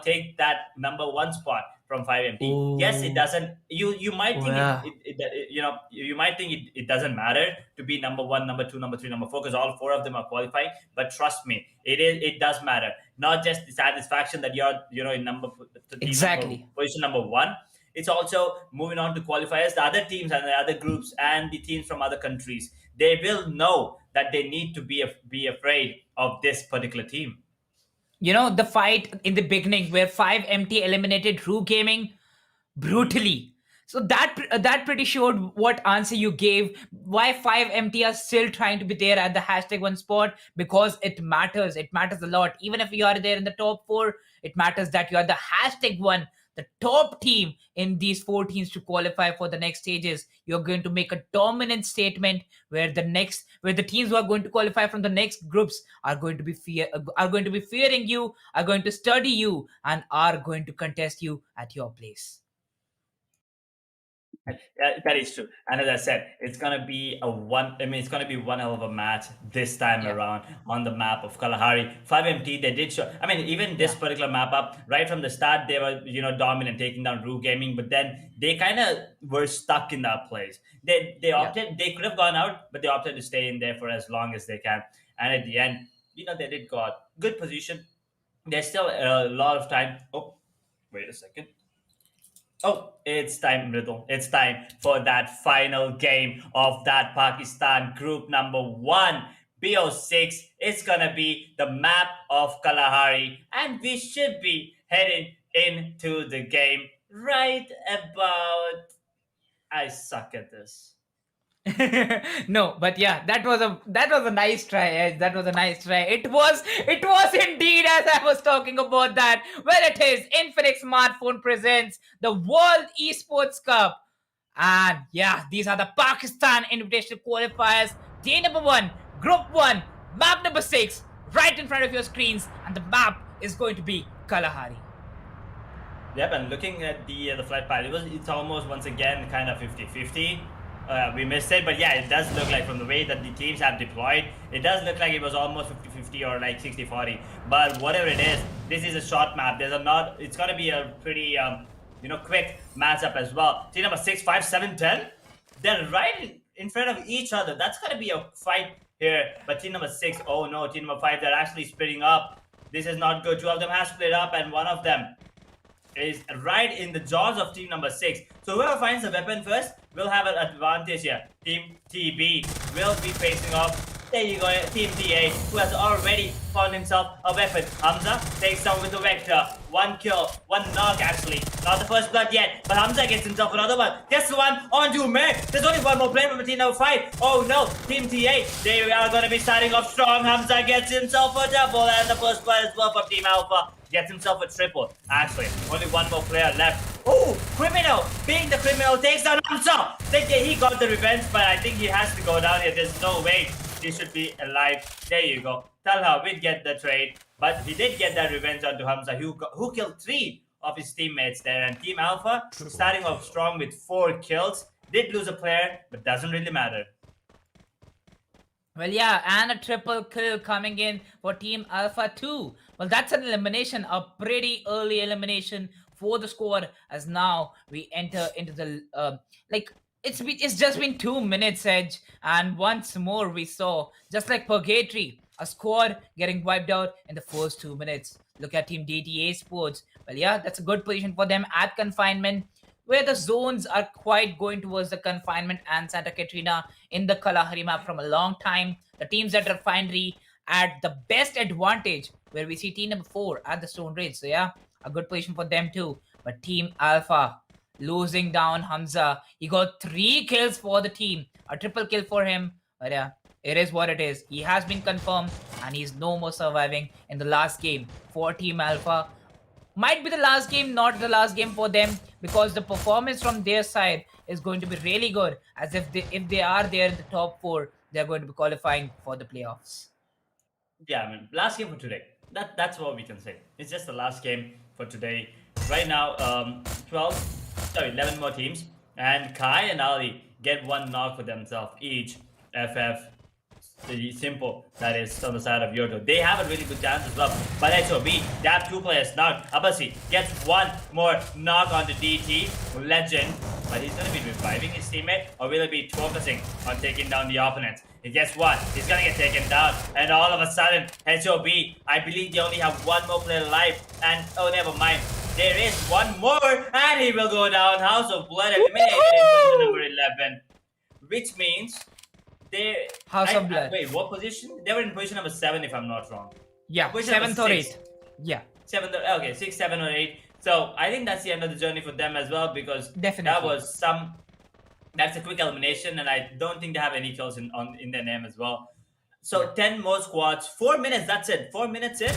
take that number 1 spot from 5MT. Yes, it doesn't. You might think you might think it doesn't matter to be number 1, number 2, number 3, number 4, because all 4 of them are qualifying. But trust me, it does matter. Not just the satisfaction that you're in position number 1. It's also moving on to qualifiers. The other teams and the other groups and the teams from other countries, they will know that they need to be afraid of this particular team. The fight in the beginning where 5MT eliminated ROOH Gaming brutally. So that pretty showed what answer you gave. Why 5MT are still trying to be there at the #1 spot, because it matters. It matters a lot. Even if you are there in the top 4, it matters that you are the #1, the top team in these 4 teams to qualify for the next stages. You're going to make a dominant statement where the teams who are going to qualify from the next groups are going to be fearing you, are going to study you, and are going to contest you at your place. That is true. And as I said, it's gonna be it's gonna be one hell of a match this time around on the map of Kalahari. 5MT, they did show. Even this particular map up right from the start, they were dominant, taking down ROOH Gaming. But then they kind of were stuck in that place. They opted. They could have gone out, but they opted to stay in there for as long as they can. And at the end, they did got good position. There's still a lot of time. Oh, wait a second. Oh, it's time, Riddle. It's time for that final game of that Pakistan group number 1, BO6. It's gonna be the map of Kalahari, and we should be heading into the game right about. I suck at this. No, but yeah, that was a nice try, Edge. That was a nice try. It was indeed, as I was talking about that. Well, it is Infinix Smartphone presents the World Esports Cup. And yeah, these are the Pakistan Invitational Qualifiers. Day number 1, Group 1, map number 6, right in front of your screens, and the map is going to be Kalahari. Yep, and looking at the flight path, it's almost once again kind of 50-50. We missed it, but yeah, it does look like, from the way that the teams have deployed, it does look like it was almost 50-50 or like 60-40. But whatever it is, this is a short map. It's gonna be a pretty quick matchup as well. Team number 6, 5, 7, 10. They're right in front of each other. That's gonna be a fight here. But team number 6, oh no, team number 5, they're actually splitting up. This is not good. 2 of them have split up, and one of them is right in the jaws of team number 6. So whoever finds the weapon first will have an advantage here. Team TB will be facing off. There you go, Team TA, who has already found himself a weapon. Hamza takes down with the Vector. 1 kill, 1 knock actually. Not the first blood yet, but Hamza gets himself another one. Gets the one onto Meg. There's only one more player from team number 5. Oh no, Team TA, they are going to be starting off strong. Hamza gets himself a double, and the first blood as well from Team Alpha. Gets himself a triple. Actually, only one more player left. Oh, Criminal! Being the Criminal takes down Hamza! He got the revenge, but I think he has to go down here. There's no way he should be alive. There you go. Talha will get the trade, but he did get that revenge onto Hamza, who killed 3 of his teammates there. And Team Alpha, starting off strong with 4 kills, did lose a player, but doesn't really matter. Well, yeah, and a triple kill coming in for Team Alpha 2. Well, that's an elimination, a pretty early elimination for the squad, as now we enter into the, it's just been 2 minutes, Edge, and once more we saw, just like Purgatory, a squad getting wiped out in the first 2 minutes. Look at Team DTA Sports. Well, yeah, that's a good position for them at confinement, where the zones are quite going towards the confinement and Santa Catrina in the Kalahari map from a long time. The teams at Refinery at the best advantage, where we see team number 4 at the Stone Ridge. So yeah, a good position for them too. But Team Alpha losing down Hamza. He got 3 kills for the team. A triple kill for him. But yeah, it is what it is. He has been confirmed, and he's no more surviving in the last game for Team Alpha. might be the last game, not the last game for them, because the performance from their side is going to be really good. As if they are there in the top 4, they're going to be qualifying for the playoffs. Yeah, I mean, last game for today. That's what we can say. It's just the last game for today. Right now, 11 more teams, and Kai and Ali get one knock for themselves each. FF, the simple that is on the side of YOTO. They have a really good chance as well. But HOB, they have 2 players knocked. Abasi gets one more knock on the DT. Legend. But he's going to be reviving his teammate, or will he be focusing on taking down the opponents? And guess what? He's going to get taken down. And all of a sudden, HOB, I believe they only have one more player alive. And oh, never mind. There is one more, and he will go down. House of Blood eliminated in position number 11. Which means they... House of Blood. Wait, what position? They were in position number 7 if I'm not wrong. Yeah, Position number 7th or 6. 8th. Yeah. 7th, okay, 6, 7 or 8. So I think that's the end of the journey for them as well, because Definitely. that was that's a quick elimination, and I don't think they have any kills in their name as well. So 10 more squads, 4 minutes, that's it. 4 minutes in.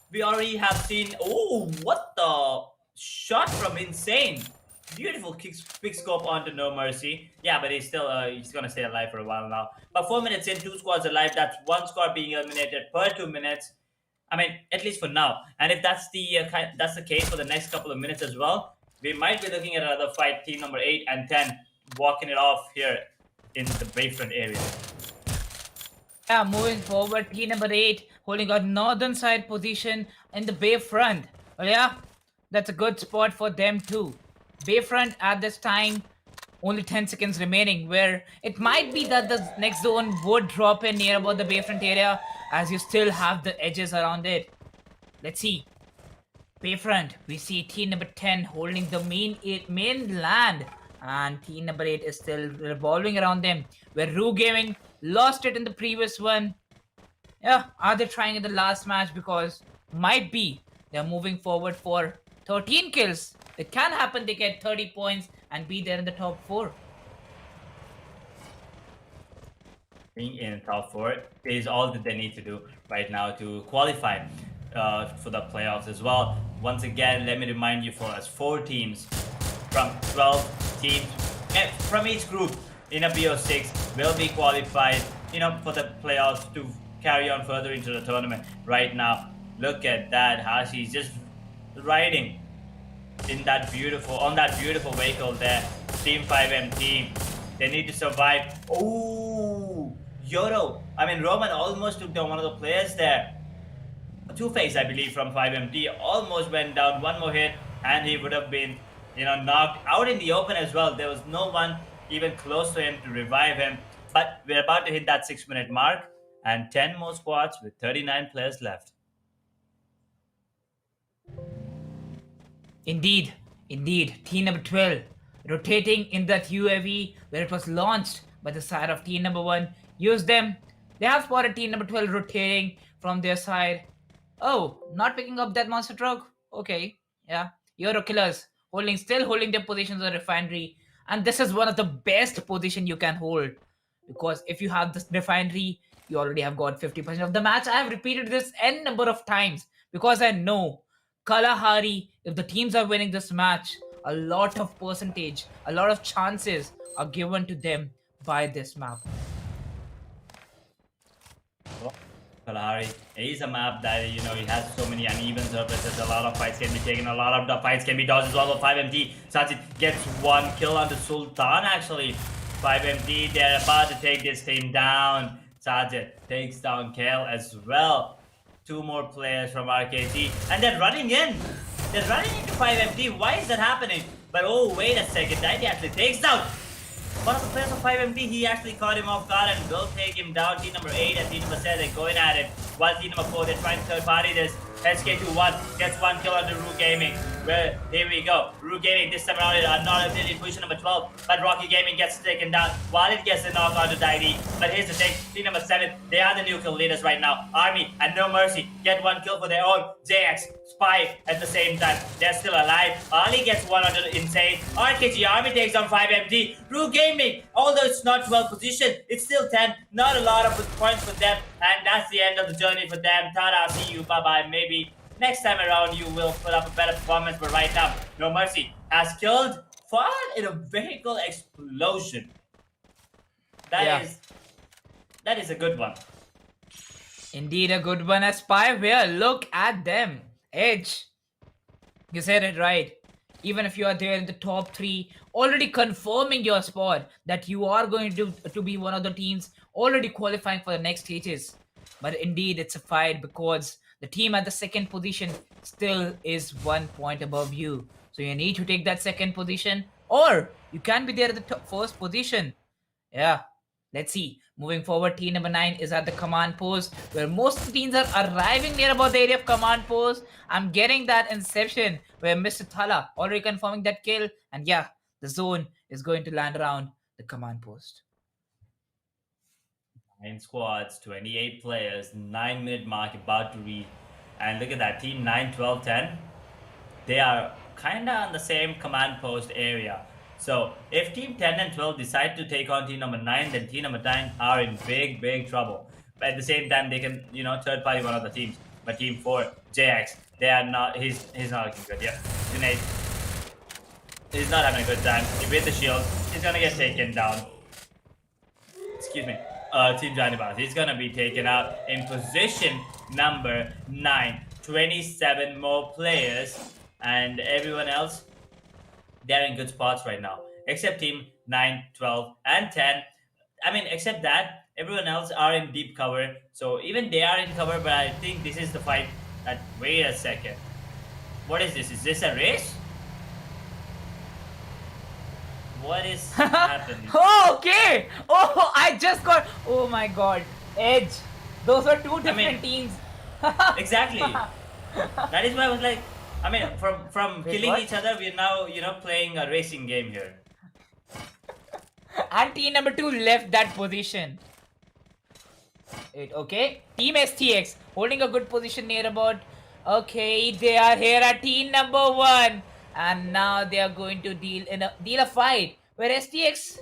We already have seen, oh, what the shot from Insane. Beautiful quick scope onto No Mercy. Yeah, but he's still he's gonna stay alive for a while now. But 4 minutes in, 2 squads alive. That's 1 squad being eliminated per 2 minutes. I mean, at least for now. And if that's the case for the next couple of minutes as well, we might be looking at another fight. Team number 8 and 10 walking it off here in the Bayfront area. Yeah, moving forward, team number 8 holding a northern side position in the Bayfront. Well, yeah, that's a good spot for them too. Bayfront at this time, only 10 seconds remaining, where it might be that the next zone would drop in near about the Bayfront area, as you still have the edges around it. Let's see. Bayfront, we see team number 10 holding the main land, and team number 8 is still revolving around them, where ROOH Gaming lost it in the previous one. Yeah, are they trying in the last match? Because might be they're moving forward for 13 kills. It can happen they get 30 points and be there in the top 4. Being in top 4 is all that they need to do right now to qualify for the playoffs as well. Once again, let me remind you, for us 4 teams from 12 teams from each group in a BO6 will be qualified, for the playoffs to carry on further into the tournament. Right now, look at that. Hashi's just riding on that beautiful vehicle there. Team 5MT, they need to survive. Oh, YOTO. I mean, Roman almost took down one of the players there. Two-Face, I believe, from 5MT almost went down. One more hit, and he would have been, knocked out in the open as well. There was no one even close to him to revive him. But we're about to hit that 6-minute mark, and 10 more squads with 39 players left. Indeed. Team number 12 rotating in that UAV where it was launched by the side of team number 1. Use them. They have spotted team number 12 rotating from their side. Oh, not picking up that monster truck? Okay, yeah. YOTO killers still holding their positions on refinery. And this is one of the best position you can hold. Because if you have this refinery, you already have got 50% of the match. I have repeated this n number of times because I know Kalahari, if the teams are winning this match, a lot of percentage, a lot of chances are given to them by this map. Kalahari is a map that, it has so many uneven surfaces. A lot of fights can be taken. A lot of the fights can be dodged as well. 5MT, Sajid gets 1 kill on the Sultan, actually. 5MT, they're about to take this team down. Sajid takes down Kale as well. 2 more players from RKT, and they're running in. They're running into 5MT. Why is that happening? But oh, wait a second. That actually takes down one of the players of 5MT. He actually caught him off guard and will take him down. Team number 8 and team number 7, they're going at it. While team number 4, they're trying to third party this. SK21 gets 1 kill on the ROOH Gaming. Well, here we go. ROOH Gaming this time around are not in position number 12, but Rocky Gaming gets taken down while it gets a knock onto Daidi. But here's the thing, team number 7, they are the new kill leaders right now. Army and No Mercy get 1 kill for their own. JX, Spy at the same time. They're still alive. Ali gets 1 onto Insane. RKG Army takes on 5MT. ROOH Gaming, although it's not well positioned, it's still 10. Not a lot of points for them, and that's the end of the journey for them. Tada, see you, bye-bye. Maybe Next time around, you will put up a better performance. But right now, No Mercy has killed Fun in a vehicle explosion. Yeah. That is a good one. Indeed, a good one. As Spyware, look at them. Edge. You said it right. Even if you are there in the top 3, already confirming your spot that you are going to be one of the teams already qualifying for the next stages. But indeed, it's a fight because the team at the second position still is 1 point above you. So you need to take that second position, or you can be there at the first position. Yeah. Let's see. Moving forward, team number 9 is at the command post, where most of the teams are arriving near about the area of command post. I'm getting that inception where Mr. Thala already confirming that kill. And yeah, the zone is going to land around the command post. 9 squads, 28 players, 9-minute mark about to reach. And look at that, team 9, 12, 10. They are kind of on the same command post area. So if team 10 and 12 decide to take on team number 9, then team number 9 are in big trouble. But at the same time, they can, third party one of the teams. But team 4, JX, they are not, he's not looking good. Yeah, Junaid, he's not having a good time. He with the shield, he's gonna get taken down. Excuse me. Team Janbaz, he's gonna be taken out in position number 9. 27 more players, and everyone else, they're in good spots right now. Except team 9, 12, and 10. I mean, except that, everyone else are in deep cover. So even they are in cover, but I think this is the fight that... Wait a second. What is this? Is this a race? What is happening? Oh, okay. Oh, I just got... Oh my god. Edge. Those are two different teams. Exactly. That is why I was like... I mean, from Wait, killing what? each other, we're now, playing a racing game here. And team number 2 left that position. Okay. Team STX holding a good position near about... Okay, they are here at team number 1. And now they are going to deal a fight. Where STX...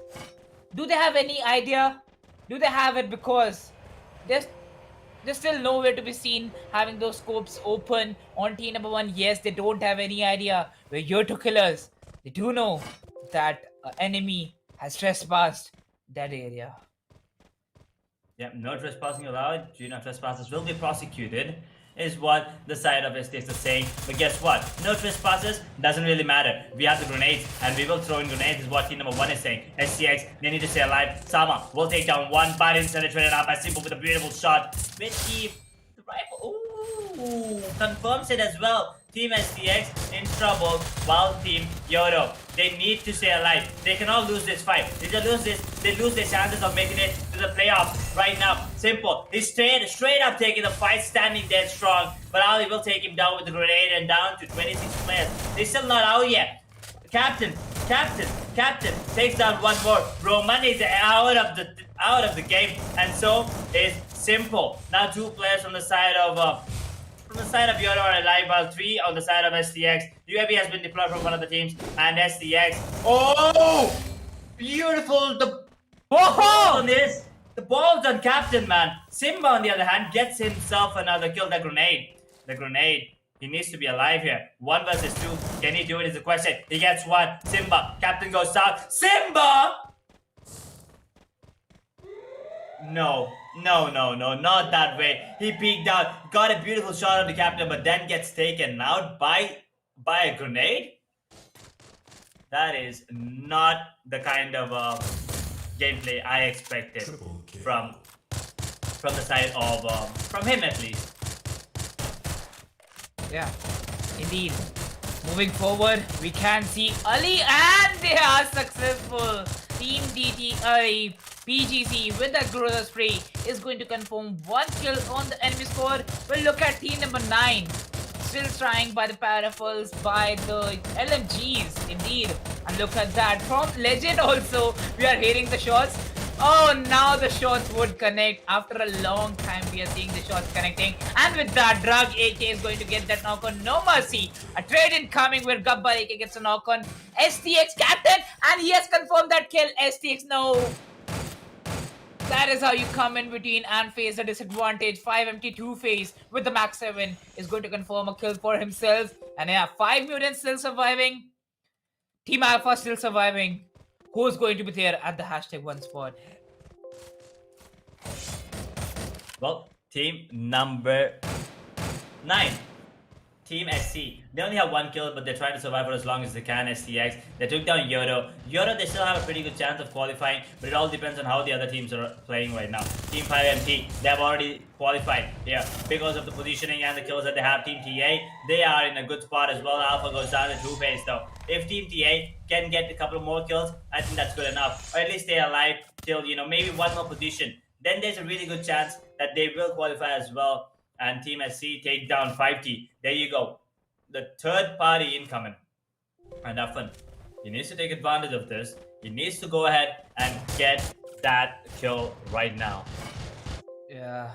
Do they have any idea? Do they have it? Because... There's still nowhere to be seen having those scopes open on team number 1. Yes, they don't have any idea. We're YOTO killers. They do know that enemy has trespassed that area. Yeah, no trespassing allowed. Trespassers will be prosecuted, is what the side of STX is saying. But guess what? No trespassers doesn't really matter. We have the grenades, and we will throw in grenades, is what team number 1 is saying. STX, they need to stay alive. Sama will take down one, but instead it up by Simple with a beautiful shot. With the rifle. Ooh, confirms it as well. Team STX in trouble, while Team YOTO, they need to stay alive. They cannot lose this fight. If they lose this, they lose their chances of making it to the playoffs right now. Simple. He's straight up taking the fight, standing dead strong. But Ali will take him down with the grenade and down to 26 players. They're still not out yet. Captain takes down one more. Roman is out of the game, and so is Simple. Now 2 players from the side of YOTO are alive, while 3 on the side of STX. UAV has been deployed from one of the teams, and STX. Oh, beautiful! The balls on this. The balls on Captain, man. Simba, on the other hand, gets himself another kill. The grenade. He needs to be alive here. 1 versus 2. Can he do it is the question. He gets 1. Simba. Captain goes down. Simba! No, not that way. He peeked out, got a beautiful shot on the captain, but then gets taken out by a grenade. That is not the kind of gameplay I expected from the side of from him at least. Yeah, indeed. Moving forward, we can see Ali, and they are successful. Team DT PGC with that Groza spray is going to confirm 1 kill on the enemy squad. We'll look at team number 9. Still trying by the paraffles, by the LMGs, indeed. And look at that. From Legend also, we are hearing the shots. Oh, now the shots would connect. After a long time, we are seeing the shots connecting. And with that, Drug AK is going to get that knock on. No mercy. A trade incoming where Gabbar AK gets a knock on STX captain. And he has confirmed that kill. STX, no. That is how you come in between and face the disadvantage. 5MT2 phase with the Max 7 is going to confirm a kill for himself. And yeah, 5 mutants still surviving. Team Alpha still surviving. Who's going to be there at the hashtag 1 spot? Well, team number 9. Team SC. They only have 1 kill, but they're trying to survive for as long as they can. STX. They took down YOTO. YOTO, they still have a pretty good chance of qualifying, but it all depends on how the other teams are playing right now. Team 5MT, they have already qualified here because of the positioning and the kills that they have. Team TA, they are in a good spot as well. Alpha goes down to 2 phase though. If Team TA can get a couple more kills, I think that's good enough. Or at least stay alive till, maybe 1 more position. Then there's a really good chance that they will qualify as well. And Team SC take down 5T. There you go. The third party incoming. And Affan, he needs to take advantage of this. He needs to go ahead and get that kill right now. Yeah.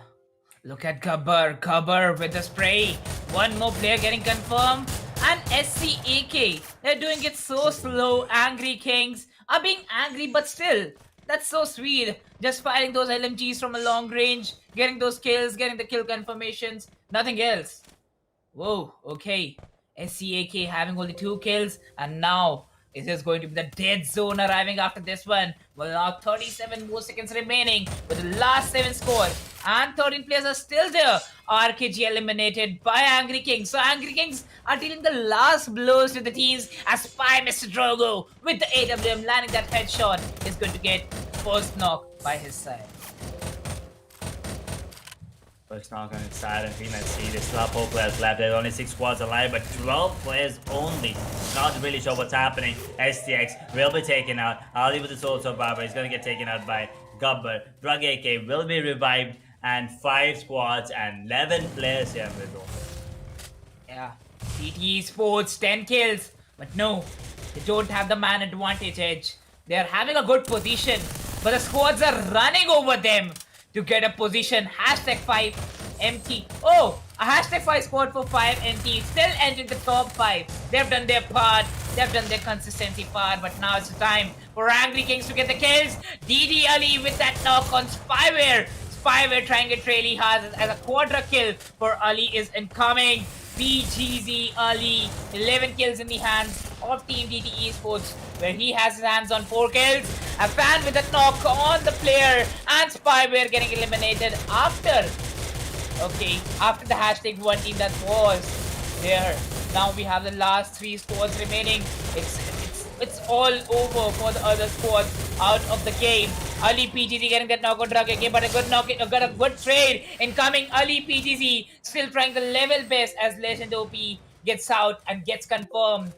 Look at Gabbar with the spray. 1 more player getting confirmed. And SCAK, they're doing it so slow. Angry Kings are being angry, but still, that's so sweet. Just firing those LMGs from a long range, getting those kills, getting the kill confirmations, nothing else. Whoa, okay. SCAK having only 2 kills, and now it is going to be the dead zone arriving after this one. Well, now 37 more seconds remaining with the last 7 scores, and 13 players are still there. RKG eliminated by Angry Kings. So Angry Kings are dealing the last blows to the teams as Spy Mr. Drogo with the AWM landing that headshot is going to get first knock by his side. First knock on his side, and Team SC, they still have 4 players left. There's only 6 squads alive, but 12 players only. Not really sure what's happening. STX will be taken out. Ali with the Soul Survivor is going to get taken out by Gabbar. Drug AK will be revived, and 5 squads and 11 players here in the door. Yeah, CT Sports 10 kills, but no, they don't have the man advantage edge. They are having a good position, but the squads are running over them to get a position. Hashtag 5MT. Oh, a hashtag 5 squad for 5MT still entering the top 5. They've done their part. They've done their consistency part, but now it's time for Angry Kings to get the kills. DD Ali with that knock on Spyware. Spyware trying it really hard as a quadra kill for Ali is incoming. BGZ Ali, 11 kills in the hands of Team DT Esports, where he has his hands on 4 kills. A fan with a knock on the player, and Spyware getting eliminated after the hashtag 1 team that was there. Now we have the last 3 squads remaining. It's all over for the other squads out of the game. Ali PGZ getting that knock on Drug again, but got a good trade incoming. Ali PGZ still trying the level best as Legend OP gets out and gets confirmed.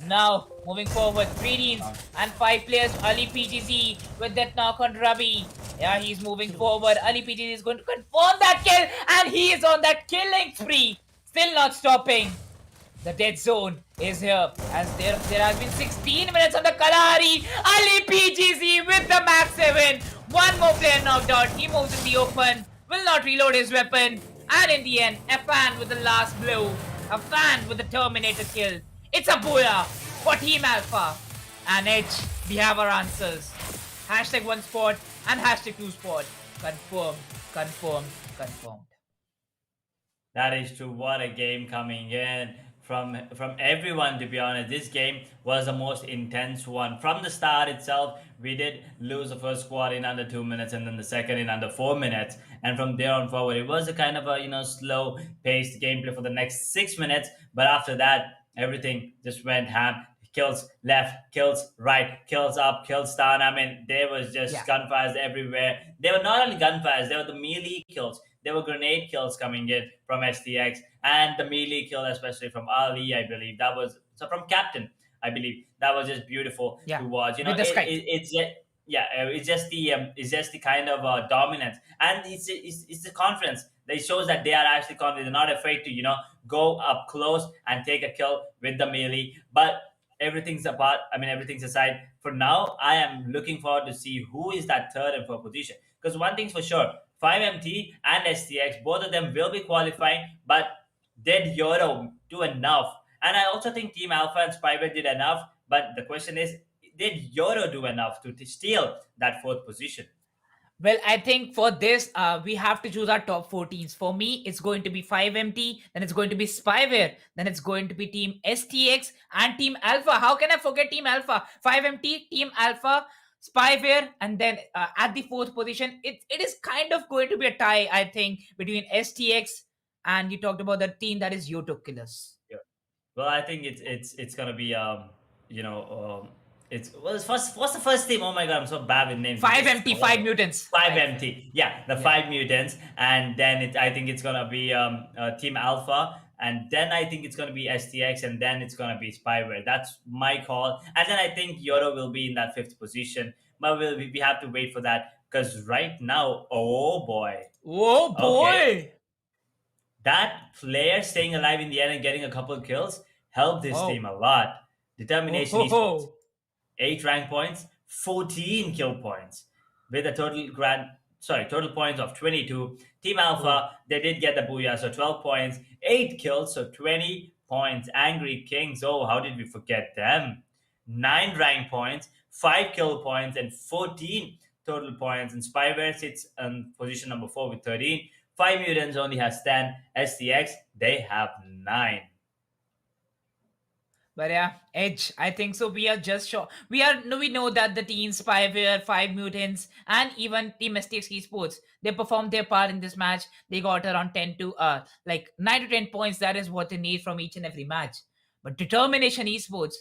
Now, moving forward, 3 teams and 5 players. Ali PGZ with that knock on Rabi. Yeah, he's moving forward. Ali PGZ is going to confirm that kill, and he is on that killing spree. Still not stopping. The dead zone is here as there has been 16 minutes on the Kalahari. Ali PGZ with the Max 7. 1 more player knocked out. He moves in the open. Will not reload his weapon. And in the end, a fan with the last blow. A fan with the Terminator kill. It's a booyah for Team Alpha. And Edge, we have our answers. Hashtag 1 spot and hashtag 2 spot. Confirmed, confirmed, confirmed. That is true. What a game coming in from everyone, to be honest. This game was the most intense one. From the start itself, we did lose the first squad in under 2 minutes and then the second in under 4 minutes. And from there on forward, it was a kind of a slow paced gameplay for the next 6 minutes. But after that, everything just went ham. Kills left, kills right, kills up, kills down. I mean, there was just gunfires everywhere. They were not only gunfires, they were the melee kills. There were grenade kills coming in from STX, and the melee kill, especially from Ali, I believe. That was from Captain, I believe. That was just beautiful to watch. With the Sky. It's just the kind of dominance, and it's the confidence that shows that they are actually confident. They're not afraid to go up close and take a kill with the melee. But everything's aside. For now, I am looking forward to see who is that third and fourth position. Because one thing's for sure, 5MT and STX, both of them will be qualifying, but did YOTO do enough? And I also think Team Alpha and Spyware did enough, but the question is, did YOTO do enough to steal that 4th position? Well, I think for this, we have to choose our top 4 teams. For me, it's going to be 5MT, then it's going to be Spyware, then it's going to be Team STX and Team Alpha. How can I forget Team Alpha? 5MT, Team Alpha, Spyware, and then at the fourth position, it is kind of going to be a tie, I think, between STX and you talked about the team that is YOTO Killers. Yeah. Well, I think it's gonna be you know it's well it's first what's the first team? Oh my god, I'm so bad with names. It's just 5MT, 5 Mutants. five MT. Yeah, the Yeah. five mutants, and then I think it's gonna be Team Alpha, and then I think it's gonna be STX, and then it's gonna be Spyware. That's my call. And then I think Yoro will be in that fifth position, but we have to wait for that because right now, oh boy, Oh okay, boy! that player staying alive in the end and getting a couple of kills helped this Oh. team a lot. Oh, Determination ho, Esports, ho. 8 rank points, 14 kill points, with a total points of 22. Team Alpha, they did get the booyah, so 12 points, 8 kills, so 20 points. Angry Kings, oh, how did we forget them? 9 rank points, 5 kill points, and 14 total points. And Spyware sits on position number 4 with 13. 5 Mutants only has 10. STX, they have 9. But yeah, Edge. I think so. We are just sure. We know that the team Spyware, 5 Mutants, and even Team STX Esports, they performed their part in this match. They got around 10 to like 9 to 10 points. That is what they need from each and every match. But Determination Esports,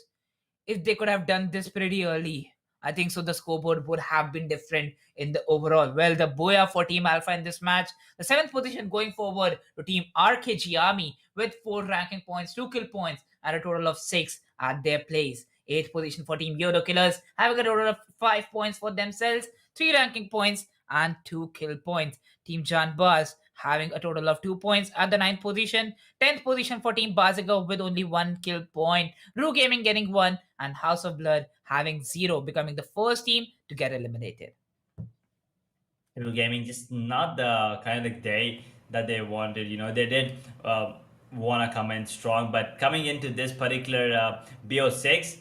if they could have done this pretty early, I think so the scoreboard would have been different in the overall. Well, the Boya for Team Alpha in this match, the 7th position going forward to Team RKG Army with 4 ranking points, 2 kill points, and a total of 6 at their place. 8th position for Team YOTO Killers, having a total of 5 points for themselves, 3 ranking points, and 2 kill points. Team Janbaz having a total of 2 points at the 9th position. 10th position for Team BAZIGAR with only 1 kill point. ROOH Gaming getting 1, and House of Blood having 0, becoming the first team to get eliminated. Hero Gaming just not the kind of day that they wanted. You know, they did want to come in strong, but coming into this particular BO6,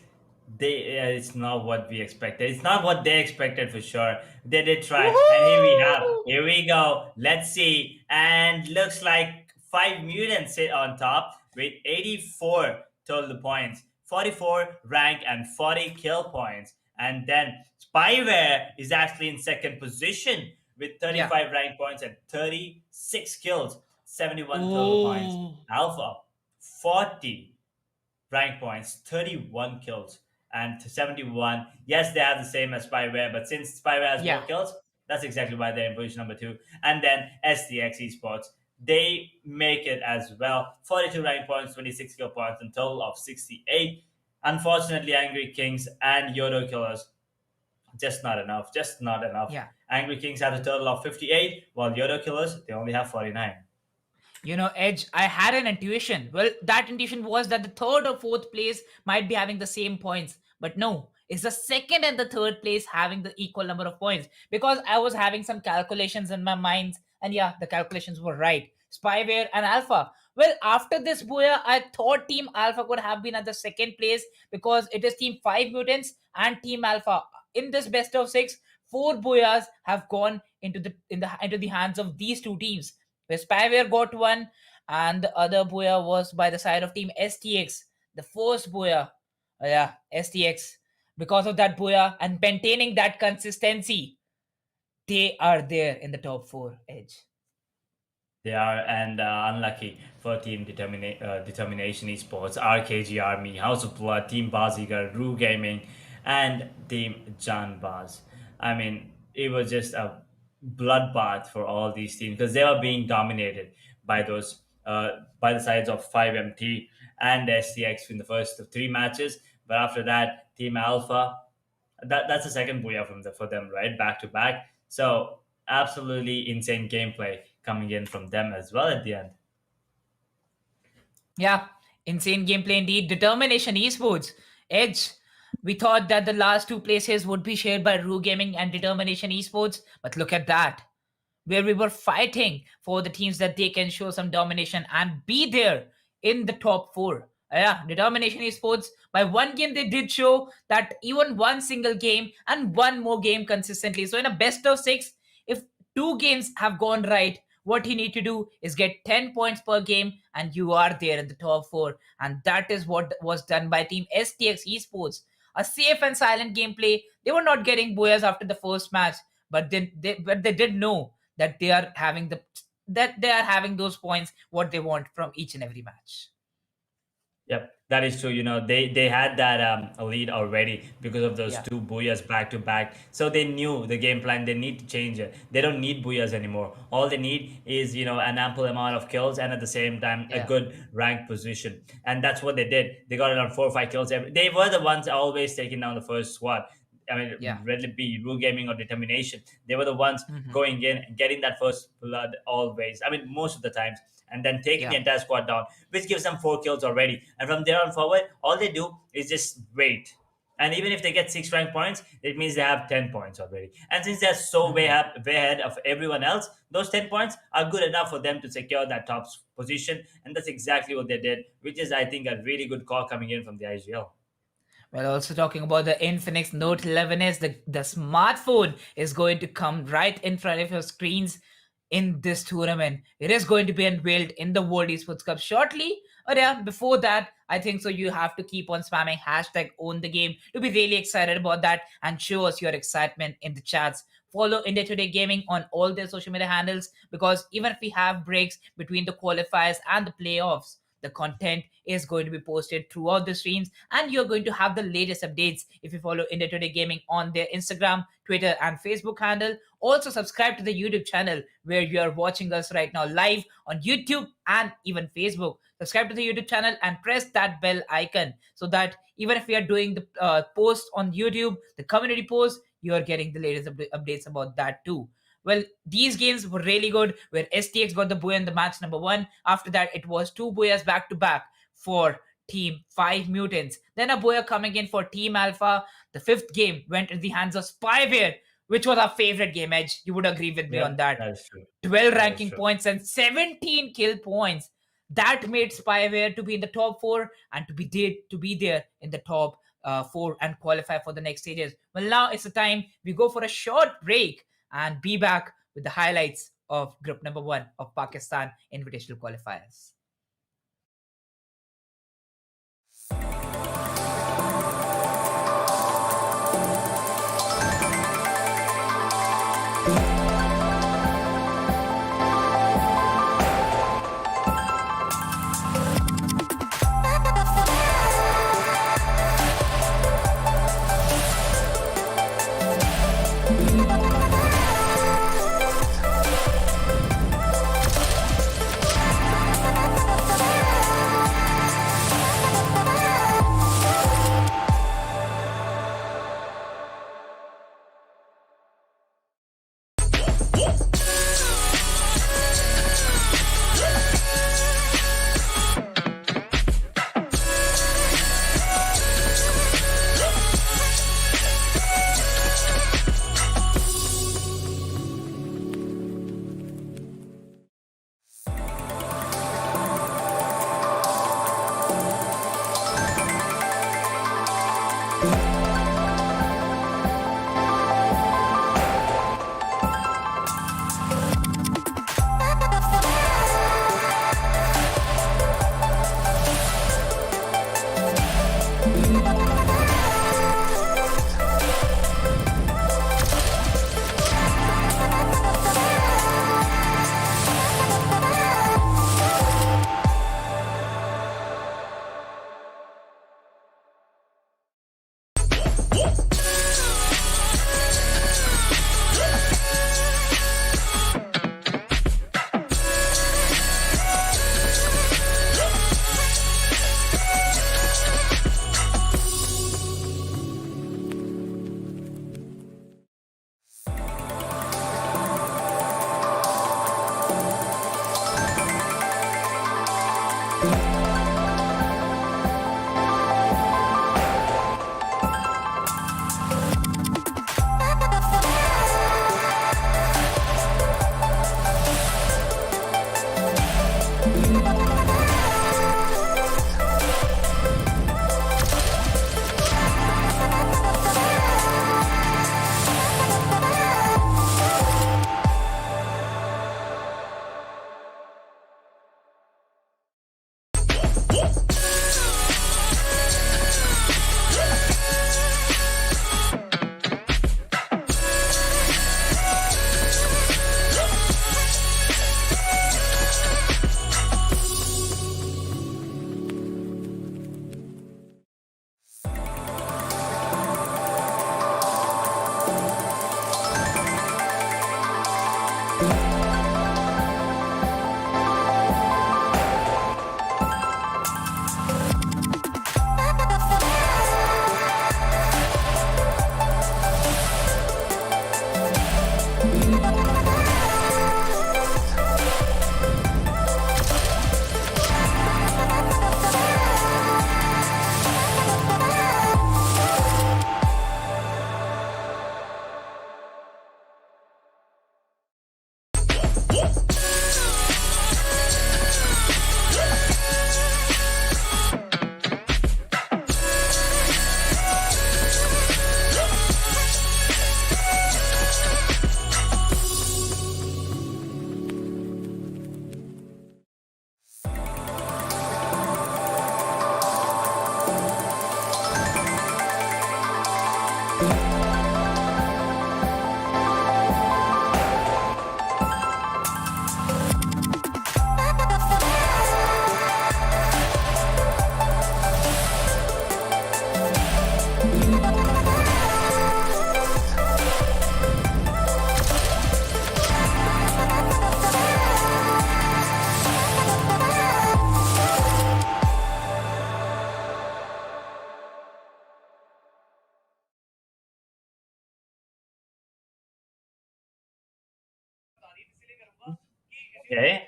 it's not what we expected. It's not what they expected for sure. They did try, and here we have. Here we go. Let's see, and looks like 5 Mutants sit on top with 84 total points, 44 rank, and 40 kill points. And then Spyware is actually in second position with 35 rank points and 36 kills, 71 total points. Alpha, 40 rank points, 31 kills, and 71. Yes, they have the same as Spyware, but since Spyware has more kills, that's exactly why they're in position number 2. And then STX Esports, they make it as well. 42 rank points, 26 kill points, and total of 68. Unfortunately, Angry Kings and YOTO Killers, just not enough. Just not enough. Yeah. Angry Kings have a total of 58, while YOTO Killers, they only have 49. You know, Edge, I had an intuition. Well, that intuition was that the third or fourth place might be having the same points. But no, it's the second and the third place having the equal number of points. Because I was having some calculations in my mind. And yeah, the calculations were right. Spyware and Alpha. Well, after this Boya, I thought Team Alpha could have been at the second place because it is Team 5 Mutants and Team Alpha. In this best of 6, 4 Boyas have gone into the hands of these two teams. Where Spyware got 1, and the other Boya was by the side of Team STX. The first Boya, STX. Because of that Boya and maintaining that consistency, they are there in the top 4, Edge. They are, and unlucky for Team Determination Esports, RKG Army, House of Blood, Team BAZIGAR, ROOH Gaming, and Team Janbaz. I mean, it was just a bloodbath for all these teams because they were being dominated by those by the sides of 5MT and STX in the first 3 matches. But after that, Team Alpha, that's the second booyah for them, right? Back to back. So absolutely insane gameplay coming in from them as well at the end. Yeah, insane gameplay indeed. Determination Esports, Edge. We thought that the last 2 places would be shared by ROOH Gaming and Determination Esports, but look at that. Where we were fighting for the teams that they can show some domination and be there in the top 4. Yeah, Determination Esports, by 1 game they did show that even 1 single game and 1 more game consistently. So in a best of 6, If 2 games have gone right, what you need to do is get 10 points per game, and you are there in the top 4. And that is what was done by Team STX Esports. A safe and silent gameplay. They were not getting boyas after the first match, but they did know that they are having those points what they want from each and every match. Yep, that is true. They had that lead already because of those Yeah. two booyahs back to back. So they knew the game plan. They need to change it. They don't need booyahs anymore. All they need is an ample amount of kills and at the same time a Yeah. good rank position. And that's what they did. They got around 4 or 5 kills. They were the ones always taking down the first squad. I mean, Yeah. whether it be Rule Gaming or Determination, they were the ones Mhm. going in and getting that first blood always. I mean, most of the times, and then taking the Yeah. entire squad down, which gives them 4 kills already. And from there on forward, all they do is just wait. And even if they get 6 rank points, it means they have 10 points already. And since they're so way ahead of everyone else, those 10 points are good enough for them to secure that top position. And that's exactly what they did, which is, I think, a really good call coming in from the IGL. Well, also talking about the Infinix Note 11s, the smartphone is going to come right in front of your screens in this tournament. It is going to be unveiled in the World Esports Cup shortly. But yeah, before that, I think so you have to keep on spamming hashtag own the game to be really excited about that and show us your excitement in the chats. Follow India Today Gaming on all their social media handles, because even if we have breaks between the qualifiers and the playoffs, the content is going to be posted throughout the streams, and you're going to have the latest updates if you follow India Today Gaming on their Instagram, Twitter, and Facebook handle. Also, subscribe to the YouTube channel where you are watching us right now live on YouTube and even Facebook. Subscribe to the YouTube channel and press that bell icon so that even if we are doing the post on YouTube, the community post, you are getting the latest updates about that too. Well, these games were really good, where STX got the booyah in the match number 1. After that, it was 2 booyahs back to back for Team 5 Mutants. Then a booyah coming in for Team Alpha. The 5th game went in the hands of Spyware, which was our favorite game, Edge. You would agree with me on that. That is true. 12 That is ranking true. points and 17 kill points. That made Spyware to be in the top 4 and to be there in the top 4 and qualify for the next stages. Well, now it's the time we go for a short break and be back with the highlights of group number 1 of Pakistan Invitational Qualifiers. Okay.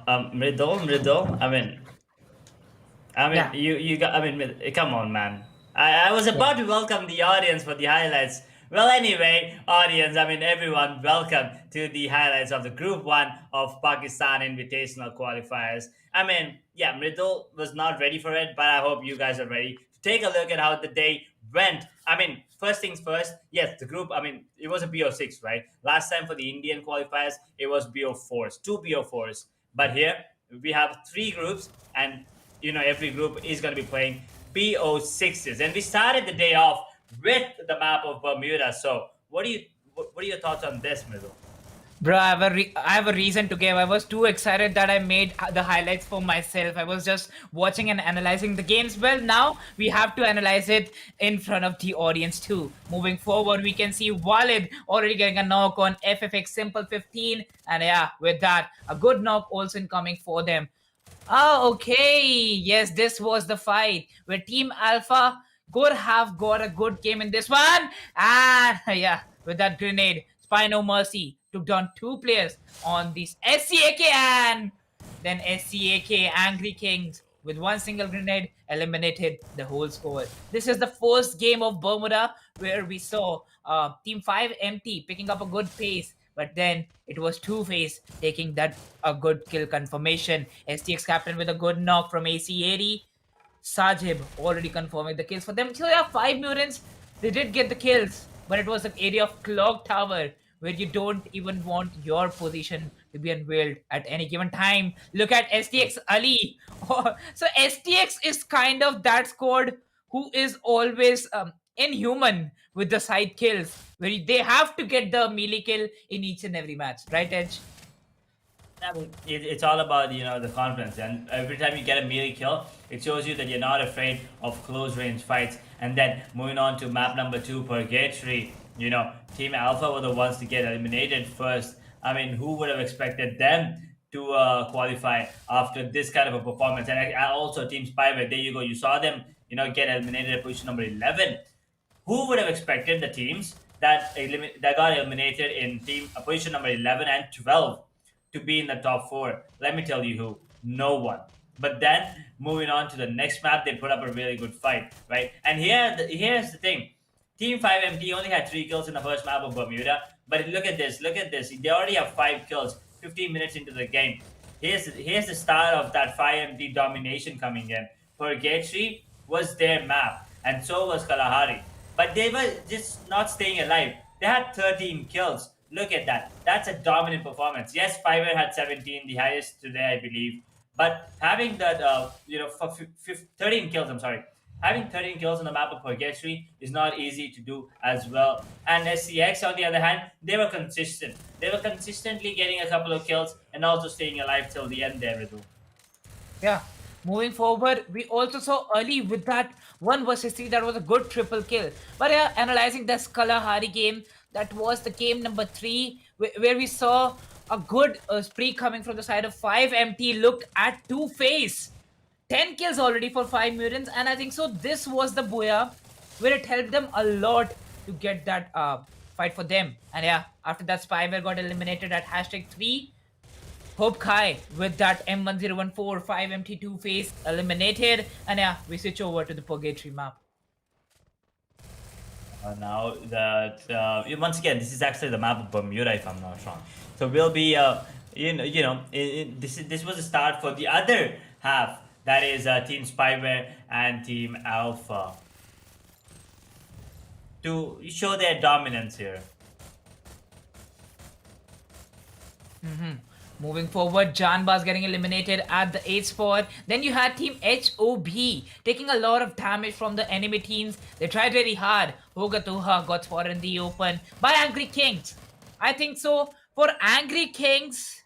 Mridul. Yeah. You got. Come on, man. I was about to welcome the audience for the highlights. Well, anyway, audience, everyone, welcome to the highlights of the Group 1 of Pakistan Invitational Qualifiers. Yeah, Mridul was not ready for it, but I hope you guys are ready to take a look at how the day went. First things first, yes, the group, it was a BO6, right? Last time for the Indian qualifiers, it was BO4s, two BO4s. But here, we have three groups, and every group is going to be playing BO6s. And we started the day off with the map of Bermuda. So, what are your thoughts on this, Mridul? Bro, I have a reason to give. I was too excited that I made the highlights for myself. I was just watching and analyzing the games. Well, now we have to analyze it in front of the audience too. Moving forward, we can see Walid already getting a knock on FFX Simple 15. And yeah, with that, a good knock also incoming for them. Oh, okay. Yes, this was the fight where Team Alpha could have got a good game in this one. And yeah, with that grenade, Spy No Mercy took down two players on this SCAK, and then SCAK Angry Kings with one single grenade eliminated the whole squad. This is the first game of Bermuda where we saw Team 5 empty picking up a good pace, but then it was Two-Face taking that a good kill confirmation. STX captain with a good knock from AC80. Sajib already confirming the kills for them. So yeah, 5 Mutants, they did get the kills, but it was an area of clock tower where you don't even want your position to be unveiled at any given time. Look at STX Ali. So STX is kind of that squad who is always inhuman with the side kills, where they have to get the melee kill in each and every match, right, Edge? It's all about the confidence, and every time you get a melee kill, it shows you that you're not afraid of close range fights. And then moving on to map number 2, Purgatory, Team Alpha were the ones to get eliminated first. Who would have expected them to qualify after this kind of a performance? And also Team Spyware, there you go, you saw them get eliminated at position number 11. Who would have expected the teams that got eliminated in position number 11 and 12 to be in the top 4? Let me tell you who. No one. But then moving on to the next map, they put up a really good fight, right? And here's the thing. Team 5MT only had 3 kills in the first map of Bermuda, but look at this. They already have 5 kills 15 minutes into the game. Here's the start of that 5MT domination coming in. Purgatory was their map, and so was Kalahari. But they were just not staying alive. They had 13 kills. Look at that. That's a dominant performance. Yes, Spyware had 17, the highest today, I believe. But having that, 13 kills, having 13 kills on the map of Purgatory is not easy to do as well. And SCX, on the other hand, they were consistent. They were consistently getting a couple of kills and also staying alive till the end there, Ritu. Yeah. Moving forward, we also saw early with that 1 versus 3, that was a good triple kill. But yeah, analyzing this Kalahari game, that was the game number 3, where we saw a good spree coming from the side of 5MT. Look at Two-Face. 10 kills already for 5 Mutants, and I think so this was the Booyah where it helped them a lot to get that fight for them. And yeah, after that, Spyware got eliminated at #3. Hope Kai with that M1014 5MT2 face eliminated. And yeah, we switch over to the Purgatory map. Now that once again, this is actually the map of Bermuda, if I'm not wrong. So we'll be, this was a start for the other half. That is Team Spyware and Team Alpha to show their dominance here. Moving forward, Janbaz getting eliminated at the 8th spot. Then you had Team HOB taking a lot of damage from the enemy teams. They tried very hard. Hogatuha got spotted in the open by Angry Kings. I think so. For Angry Kings,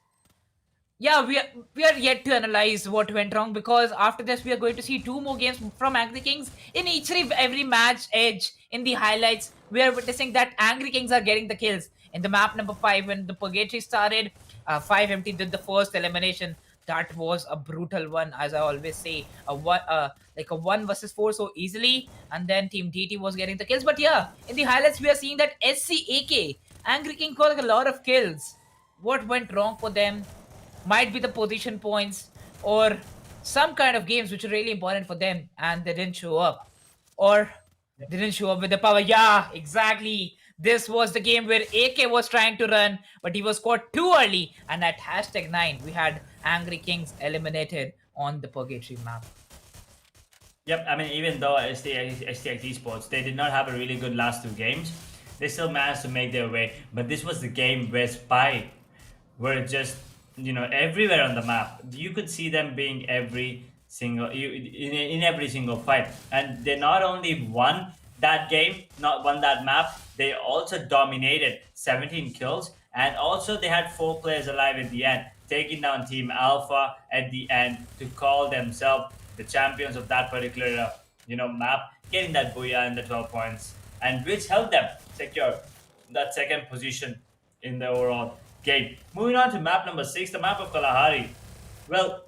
yeah, we are yet to analyze what went wrong, because after this we are going to see two more games from Angry Kings in each and every match. Edge in the highlights, we are witnessing that Angry Kings are getting the kills in the map number 5. When the purgatory started, 5 empty did the first elimination. That was a brutal one, as I always say, a one like a 1 versus 4 so easily, and then Team DT was getting the kills. But yeah, in the highlights we are seeing that SCAK Angry King got a lot of kills. What went wrong for them? Might be the position points or some kind of games which are really important for them, and they didn't show up, or they didn't show up with the power. Yeah, exactly. This was the game where AK was trying to run, but he was caught too early, and at #9 we had Angry Kings eliminated on the purgatory map. Yep, I mean, even though STX Esports, they did not have a really good last two games, they still managed to make their way. But this was the game where Spy were just, everywhere on the map. You could see them being every single, in every single fight. And they not only won that game, not won that map, they also dominated 17 kills. And also they had 4 players alive at the end, taking down Team Alpha at the end to call themselves the champions of that particular map, getting that booyah and the 12 points, and which helped them secure that second position in the overall game. Moving on to map number 6, the map of Kalahari. Well,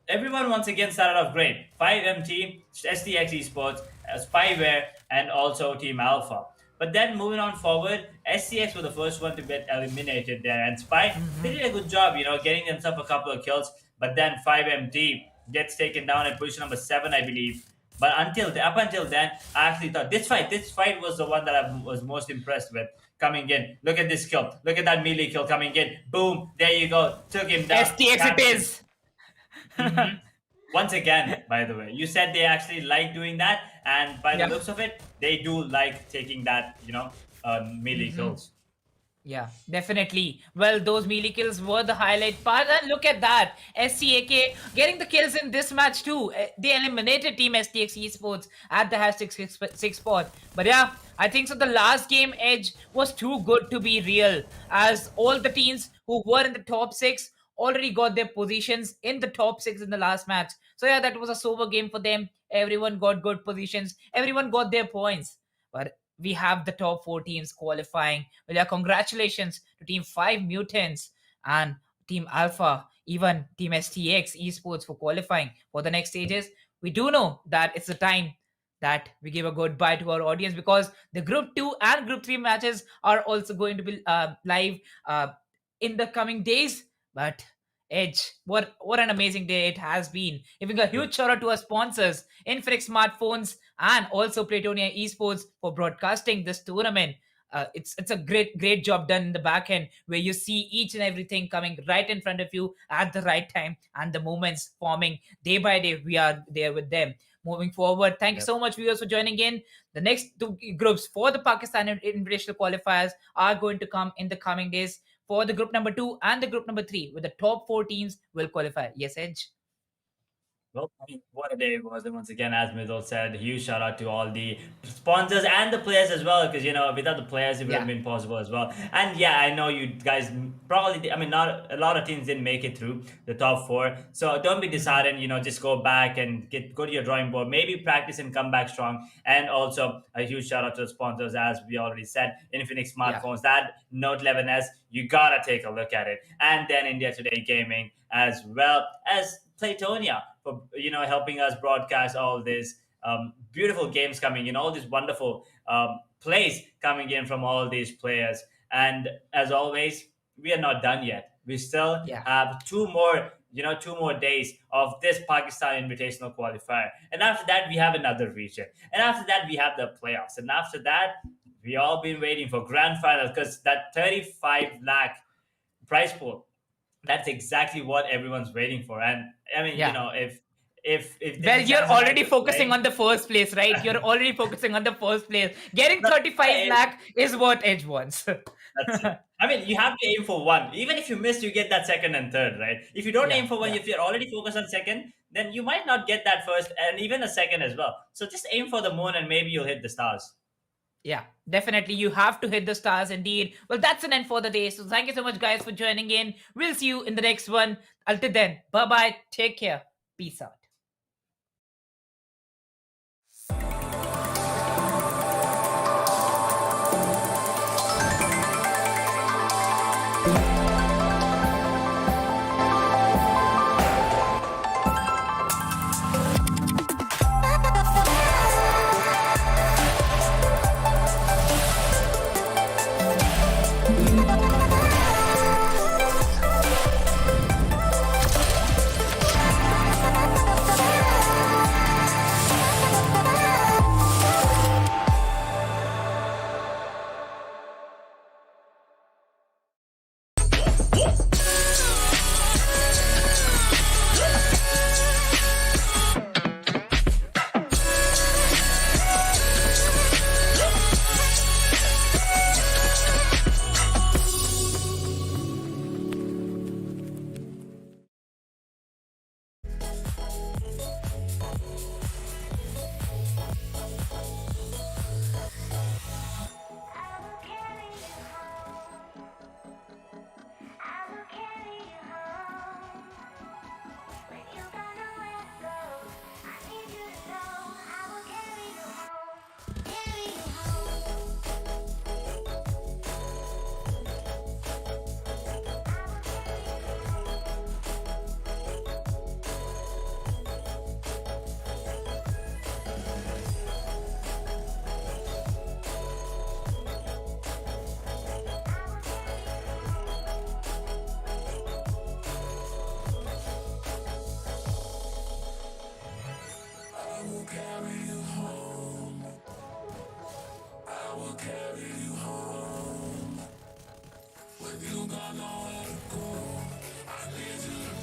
everyone once again started off great. 5MT, STX Esports, Spyware, and also Team Alpha. But then moving on forward, STX were the first one to get eliminated there, and Spy they did a good job, getting themselves a couple of kills. But then 5MT gets taken down at position number 7, I believe. But up until then, I actually thought this fight was the one that I was most impressed with coming in. Look at this kill. Look at that melee kill coming in. Boom. There you go. Took him down. STX it is. Once again, by the way, you said they actually like doing that, and by the Yeah. looks of it, they do like taking that, melee kills. Yeah, definitely. Well, those melee kills were the highlight part. And look at that. SCAK getting the kills in this match too. They eliminated Team STX Esports at the #6 spot. But yeah, I think so. The last game Edge was too good to be real, as all the teams who were in the top 6 already got their positions in the top 6 in the last match. So yeah, that was a sober game for them. Everyone got good positions. Everyone got their points. But we have the top 4 teams qualifying. Well, yeah, congratulations to Team 5 Mutants and Team Alpha, even Team STX Esports for qualifying for the next stages. We do know that it's the time that we give a goodbye to our audience, because the Group 2 and Group 3 matches are also going to be live in the coming days. But Edge, what an amazing day it has been. Giving a huge shout out to our sponsors, Infinix Smartphones and also Platonia Esports for broadcasting this tournament. It's a great job done in the back end, where you see each and everything coming right in front of you at the right time, and the moments forming day by day. We are there with them. Moving forward, thank you so much, viewers, for joining in. The next 2 groups for the Pakistan Invitational Qualifiers are going to come in the coming days for the group number 2 and the group number 3, with the top 4 teams will qualify. Yes, Edge? Well, I mean, what a day it was. And once again, as Mithil said, huge shout out to all the sponsors and the players as well. Because, without the players, it would have Yeah. been possible as well. And yeah, I know you guys probably, not a lot of teams didn't make it through the top 4. So don't be disheartened, just go back and go to your drawing board. Maybe practice and come back strong. And also a huge shout out to the sponsors, as we already said, Infinix Smartphones. That Note 11S, you gotta take a look at it. And then India Today Gaming, as well as Platonia, for helping us broadcast all these beautiful games coming in, all these wonderful plays coming in from all these players. And as always, we are not done yet. We still Yeah. have 2 more days of this Pakistan Invitational Qualifier, and after that we have another region, and after that we have the playoffs, and after that We all been waiting for grand final because that 35 lakh prize pool, that's exactly what everyone's waiting for. And I mean, Yeah. you know, if this Well, is you're Samsonite already was focusing playing, on the first place, right? You're already focusing on the first place. Getting no, 35 lakh is what Edge wants. that's it. I mean, you have to aim for one. Even if you miss, you get that second and third, right? If you don't Yeah, aim for one, yeah. if you're already focused on second, then you might not get that first and even a second as well. So just aim for the moon and maybe you'll hit the stars. Yeah, definitely. You have to hit the stars indeed. Well, that's an end for the day. So thank you so much, guys, for joining in. We'll see you in the next one. Until then, bye bye. Take care. Peace out. When you got nowhere to go, I need you to